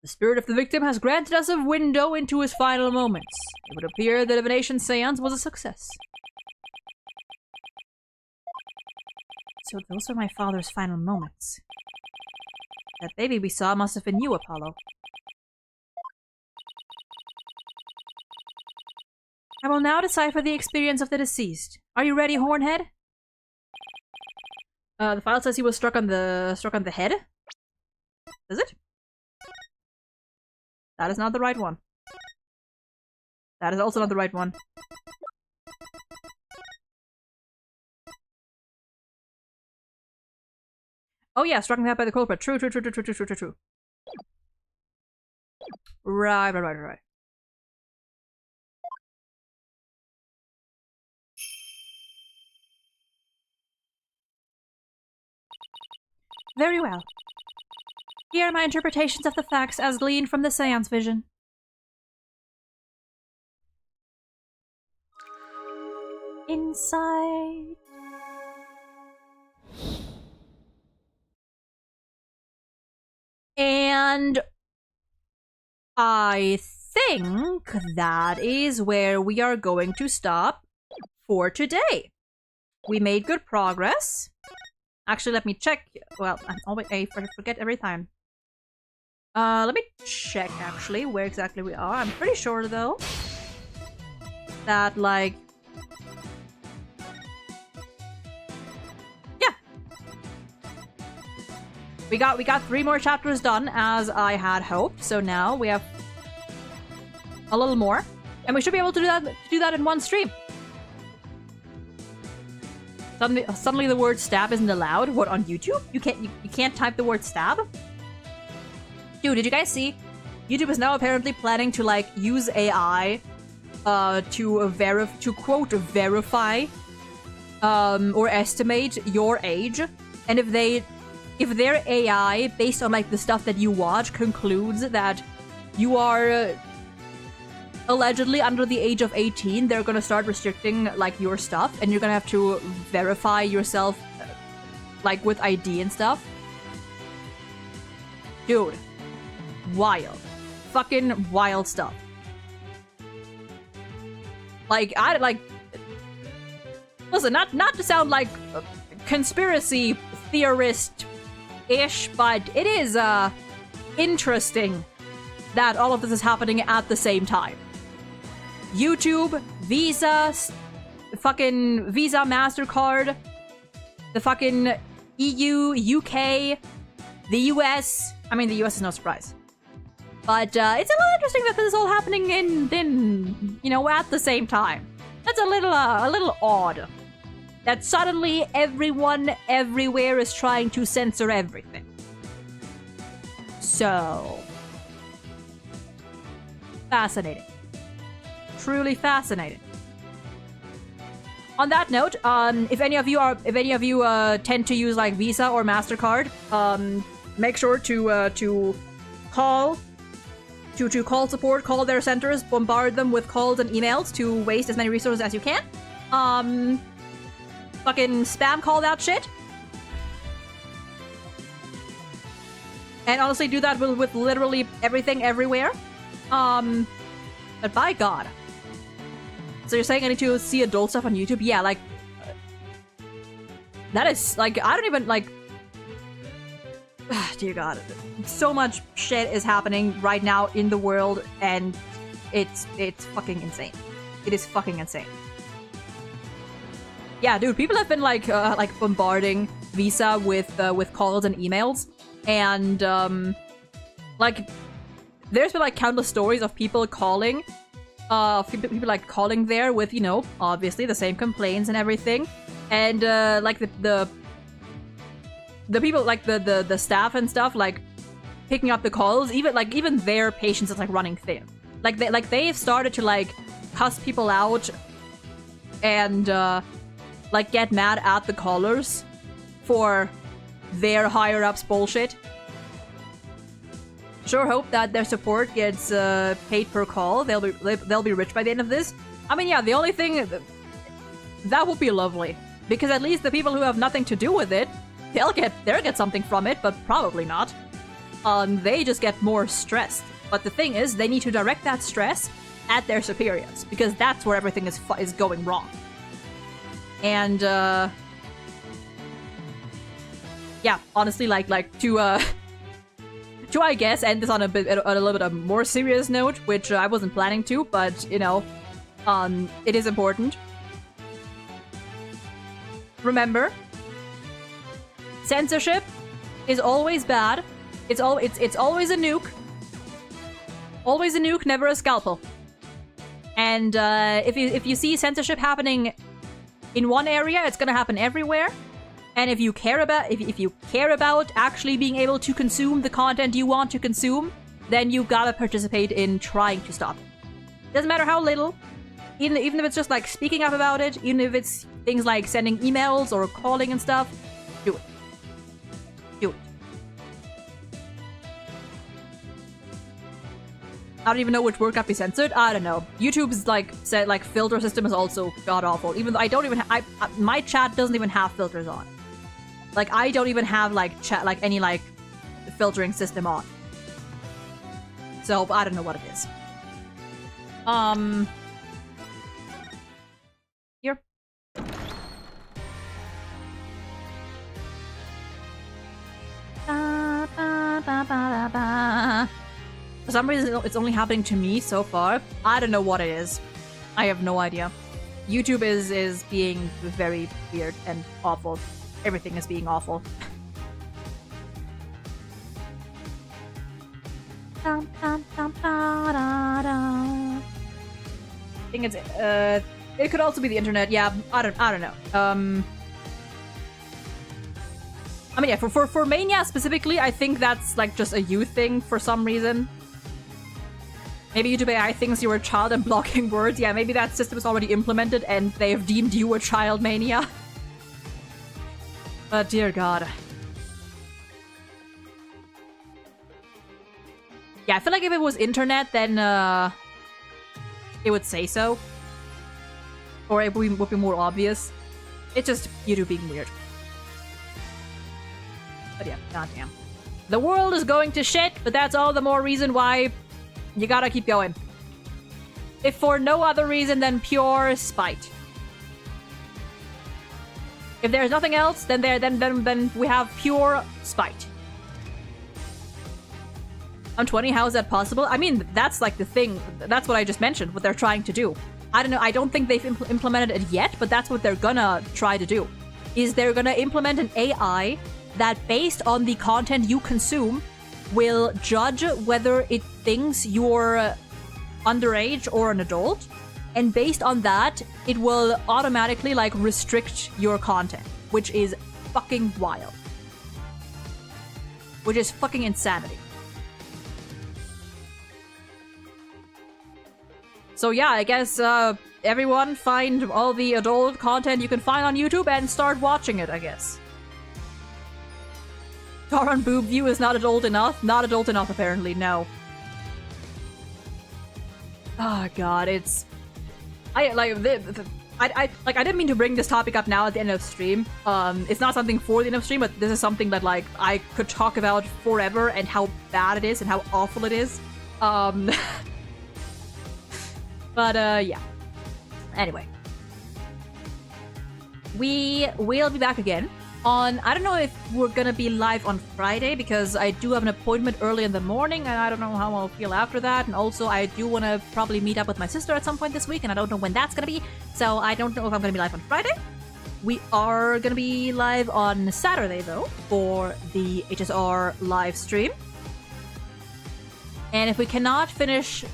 The spirit of the victim has granted us a window into his final moments. It would appear the divination seance was a success. So those were my father's final moments. That baby we saw must have been you, Apollo. I will now decipher the experience of the deceased. Are you ready, Hornhead? The file says he was struck on the head. Is it? That is not the right one. That is also not the right one. Oh yeah, struck in the head by the culprit. True. Right. Very well. Here are my interpretations of the facts as gleaned from the seance vision. Inside. And I think that is where we are going to stop for today. We made good progress. Actually, let me check. Well, I forget every time. Let me check, actually, where exactly we are. I'm pretty sure, though, that, like... Yeah! We got 3 more chapters done, as I had hoped, so now we have a little more. And we should be able to do that in one stream. Suddenly the word stab isn't allowed. What, on YouTube? You can't type the word stab? Dude, did you guys see? YouTube is now apparently planning to, like, use AI to quote verify or estimate your age. And if their AI, based on, like, the stuff that you watch, concludes that you are allegedly under the age of 18, they're gonna start restricting, like, your stuff, and you're gonna have to verify yourself, like, with ID and stuff. Dude. Wild. Fucking wild stuff. Like, listen, not to sound like a conspiracy theorist-ish, but it is, interesting that all of this is happening at the same time. YouTube, Visa, fucking Visa, MasterCard, the fucking EU, UK, the US. I mean, the US is no surprise. But, it's a little interesting that this is all happening in, you know, at the same time. That's a little odd. That suddenly everyone, everywhere is trying to censor everything. So... fascinating. Truly fascinating. On that note, if any of you tend to use, like, Visa or MasterCard, make sure to call support, call their centers, bombard them with calls and emails to waste as many resources as you can. Fucking spam call that shit. And honestly, do that with literally everything everywhere. But by God. So you're saying I need to see adult stuff on YouTube? Yeah, like... that is, like, I don't even, like... dear God. So much shit is happening right now in the world, and it's fucking insane. It is fucking insane. Yeah, dude, people have been, like bombarding Visa with calls and emails, and, like... there's been, like, countless stories of people calling, people, like, calling there with, you know, obviously the same complaints and everything. And, like, the people, like, the staff and stuff, like, picking up the calls, even their patience is, like, running thin. Like, they've started to, like, cuss people out and, like, get mad at the callers for their higher-ups bullshit. sure hope that their support gets paid per call. They'll be rich by the end of this. I mean, yeah, the only thing that would be lovely, because at least the people who have nothing to do with it, they'll get something from it, but probably not. They just get more stressed. But the thing is, they need to direct that stress at their superiors, because that's where everything is going wrong. And yeah, honestly, like to I guess end this on a little bit of more serious note, which I wasn't planning to, but you know, it is important. Remember, censorship is always bad. It's always a nuke. Always a nuke, never a scalpel. And if you see censorship happening in one area, it's gonna happen everywhere. And if you care about actually being able to consume the content you want to consume, then you gotta participate in trying to stop it. Doesn't matter how little, even if it's just like speaking up about it, even if it's things like sending emails or calling and stuff, do it. Do it. I don't even know which word got be censored. I don't know. YouTube's like filter system is also god awful. Even though I don't even my chat doesn't even have filters on. Like I don't even have any filtering system on. So I don't know what it is. Here. For some reason, it's only happening to me so far. I don't know what it is. I have no idea. YouTube is being very weird and awful. Everything is being awful. I think it's it could also be the internet. Yeah, I don't know. I mean, yeah, for Mania specifically, I think that's like just a you thing for some reason. Maybe YouTube AI thinks you're a child and blocking words. Yeah, maybe that system is already implemented and they have deemed you a child mania. But dear God. Yeah, I feel like if it was internet, then it would say so. Or it would be more obvious. It's just YouTube being weird. But yeah, goddamn. The world is going to shit, but that's all the more reason why you gotta keep going. If for no other reason than pure spite. If there's nothing else, then we have pure spite. I'm 20, how is that possible? I mean, that's like the thing. That's what I just mentioned, what they're trying to do. I don't know, I don't think they've implemented it yet, but that's what they're gonna try to do. Is they're gonna implement an AI that, based on the content you consume, will judge whether it thinks you're underage or an adult, and based on that, it will automatically like restrict your content, which is fucking wild. Which is fucking insanity. So yeah, I guess everyone find all the adult content you can find on YouTube and start watching it, I guess. Taran Boob View is not adult enough? Not adult enough, apparently, no. Oh god, it's... I didn't mean to bring this topic up now at the end of stream. It's not something for the end of stream, but this is something that, like, I could talk about forever and how bad it is and how awful it is. But, yeah. Anyway. We will be back again on... I don't know if we're gonna be live on Friday, because I do have an appointment early in the morning, and I don't know how I'll feel after that. And also, I do want to probably meet up with my sister at some point this week, and I don't know when that's gonna be. So I don't know if I'm gonna be live on Friday. We are gonna be live on Saturday, though, for the HSR live stream. And if we cannot finish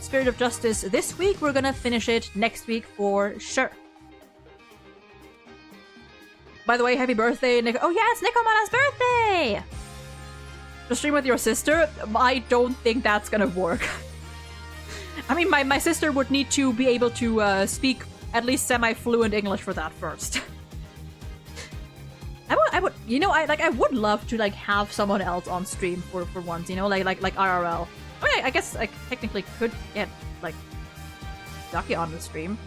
Spirit of Justice this week, we're gonna finish it next week for sure. By the way, happy birthday, Nick. Oh yeah, it's Nicomana's birthday! To stream with your sister? I don't think that's gonna work. I mean, my sister would need to be able to speak at least semi-fluent English for that first. I I would, you know, I would love to like have someone else on stream for once, you know, like IRL. I mean, I guess I technically could get like Ducky on the stream,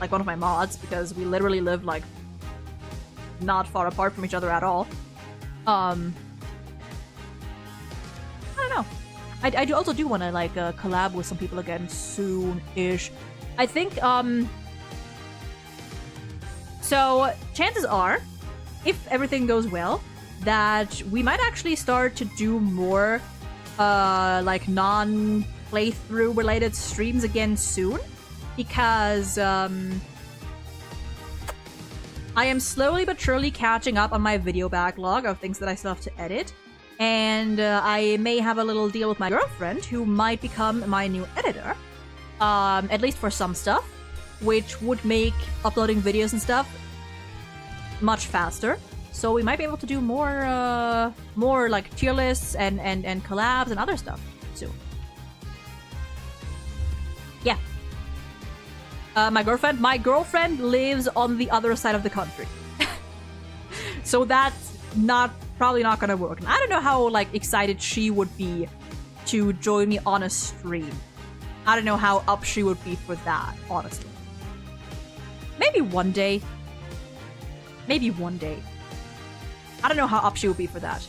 like one of my mods, because we literally live like not far apart from each other at all. I don't know. I also do want to like collab with some people again soon-ish. I think so chances are, if everything goes well, that we might actually start to do more like non-playthrough related streams again soon, because I am slowly but surely catching up on my video backlog of things that I still have to edit, and I may have a little deal with my girlfriend who might become my new editor, at least for some stuff, which would make uploading videos and stuff much faster. So we might be able to do more like tier lists and collabs and other stuff soon. Yeah. My girlfriend lives on the other side of the country. So that's probably not gonna work. And I don't know how like excited she would be to join me on a stream. I don't know how up she would be for that, honestly. Maybe one day. Maybe one day. I don't know how up she would be for that.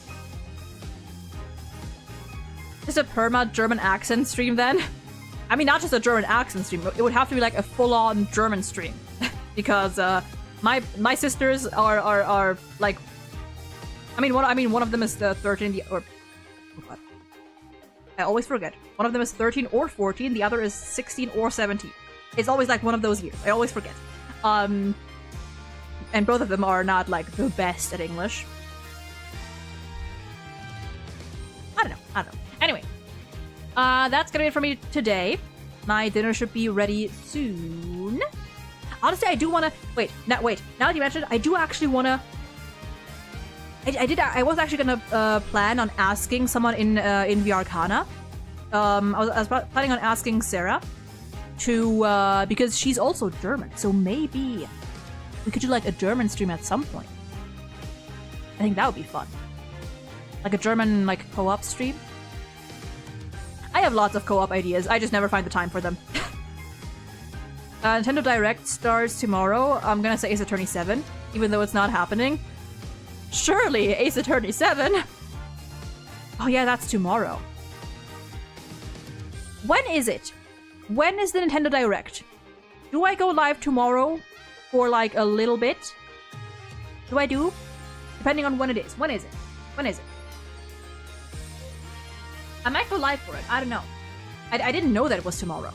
Just a perma German accent stream then? I mean, not just a German accent stream. It would have to be like a full-on German stream. Because my sisters are like... I mean, one of them is 13, or... Oh God. I always forget. One of them is 13 or 14, the other is 16 or 17. It's always like one of those years. I always forget. And both of them are not like the best at English. I don't know. Anyway, that's gonna be it for me today. My dinner should be ready soon. Honestly, I do wanna wait. Now that you mentioned, I do actually wanna. I was actually gonna plan on asking someone in Viarcana. I was planning on asking Sarah to because she's also German, so maybe we could do like a German stream at some point. I think that would be fun. Like a German like co-op stream. I have lots of co-op ideas. I just never find the time for them. Nintendo Direct starts tomorrow. I'm gonna say Ace Attorney 7, even though it's not happening. Surely Ace Attorney 7. Oh yeah, that's tomorrow. When is it? When is the Nintendo Direct? Do I go live tomorrow for like a little bit? Do I do? Depending on when it is. When is it? When is it? I might go live for it. I don't know. I didn't know that it was tomorrow.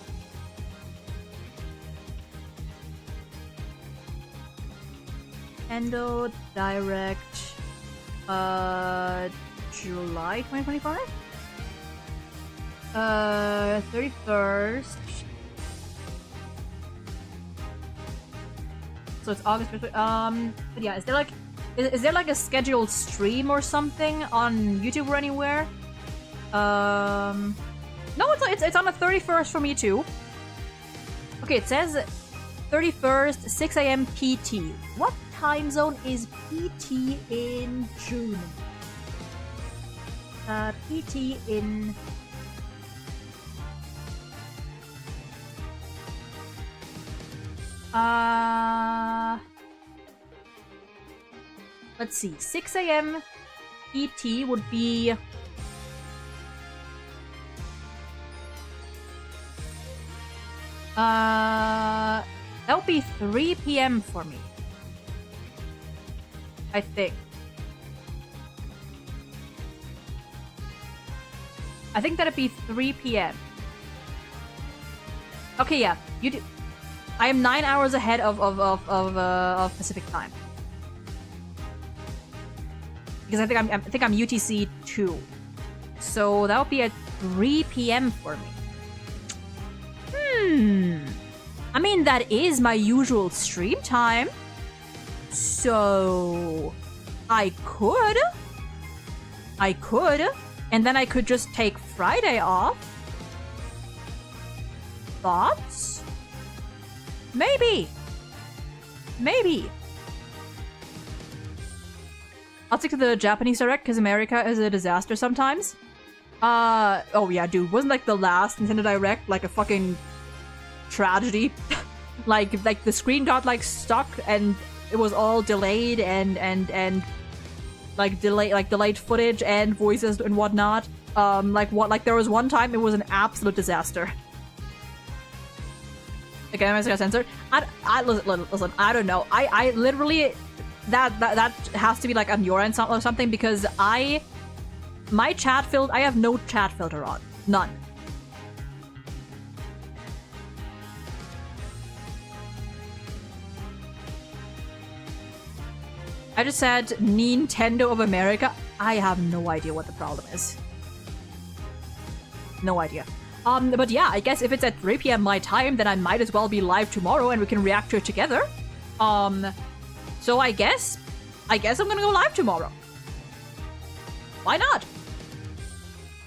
Nintendo Direct, July 2025? 31st. So it's August 5th. But yeah, is there like a scheduled stream or something on YouTube or anywhere? No, it's on the 31st for me too. Okay, it says 31st, 6 a.m. PT. What time zone is PT in June? PT in... Let's see. 6 a.m. PT would be... that would be 3 p.m. for me. I think. I think that'd be 3 p.m. Okay, yeah. You do. I am 9 hours ahead of Pacific time. Because I think I'm UTC 2. So that would be at 3 p.m. for me. I mean, that is my usual stream time. So I could. And then I could just take Friday off. Thoughts? Maybe. I'll stick to the Japanese direct because America is a disaster sometimes. Oh yeah, dude, wasn't like the last Nintendo Direct like a fucking tragedy? like the screen got like stuck and it was all delayed and like delayed footage and voices and whatnot. Like there was one time it was an absolute disaster. Okay, am I gonna censor? Listen, I don't know. I literally that has to be like on your end or something because my chat filter, I have no chat filter on. None. I just said Nintendo of America. I have no idea what the problem is. No idea. But yeah, I guess if it's at 3 p.m. my time, then I might as well be live tomorrow and we can react to it together. So I guess I'm gonna go live tomorrow. Why not?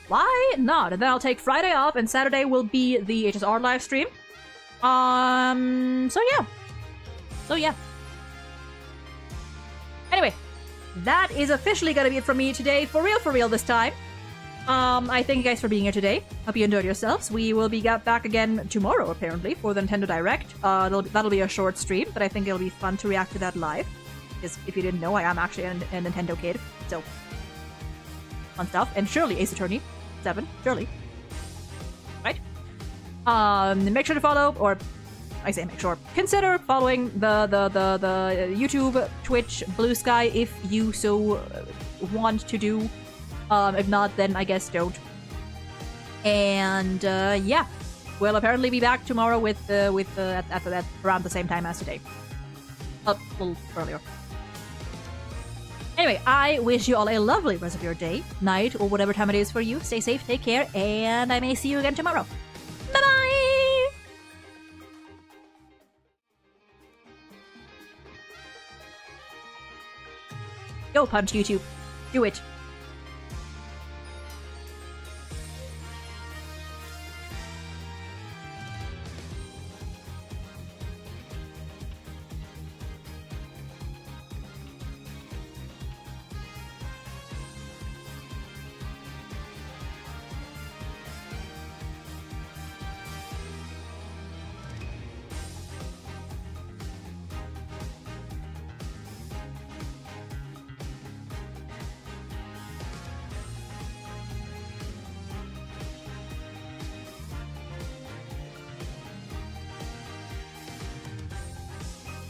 Why not? And then I'll take Friday off and Saturday will be the HSR live stream. So yeah. Anyway, that is officially gonna be it from me today. For real this time. I thank you guys for being here today. Hope you enjoyed yourselves. We will be back again tomorrow, apparently, for the Nintendo Direct. That'll be a short stream, but I think it'll be fun to react to that live. Because if you didn't know, I am actually a Nintendo kid, so fun stuff. And surely Ace Attorney 7, surely. Right? Make sure to follow, or I say make sure, consider following the YouTube, Twitch, Blue Sky if you so want to do. If not, then I guess don't. And yeah, we'll apparently be back tomorrow with at around the same time as today. A little earlier. Anyway, I wish you all a lovely rest of your day, night, or whatever time it is for you. Stay safe, take care, and I may see you again tomorrow. Bye-bye! Go punch YouTube. Do it.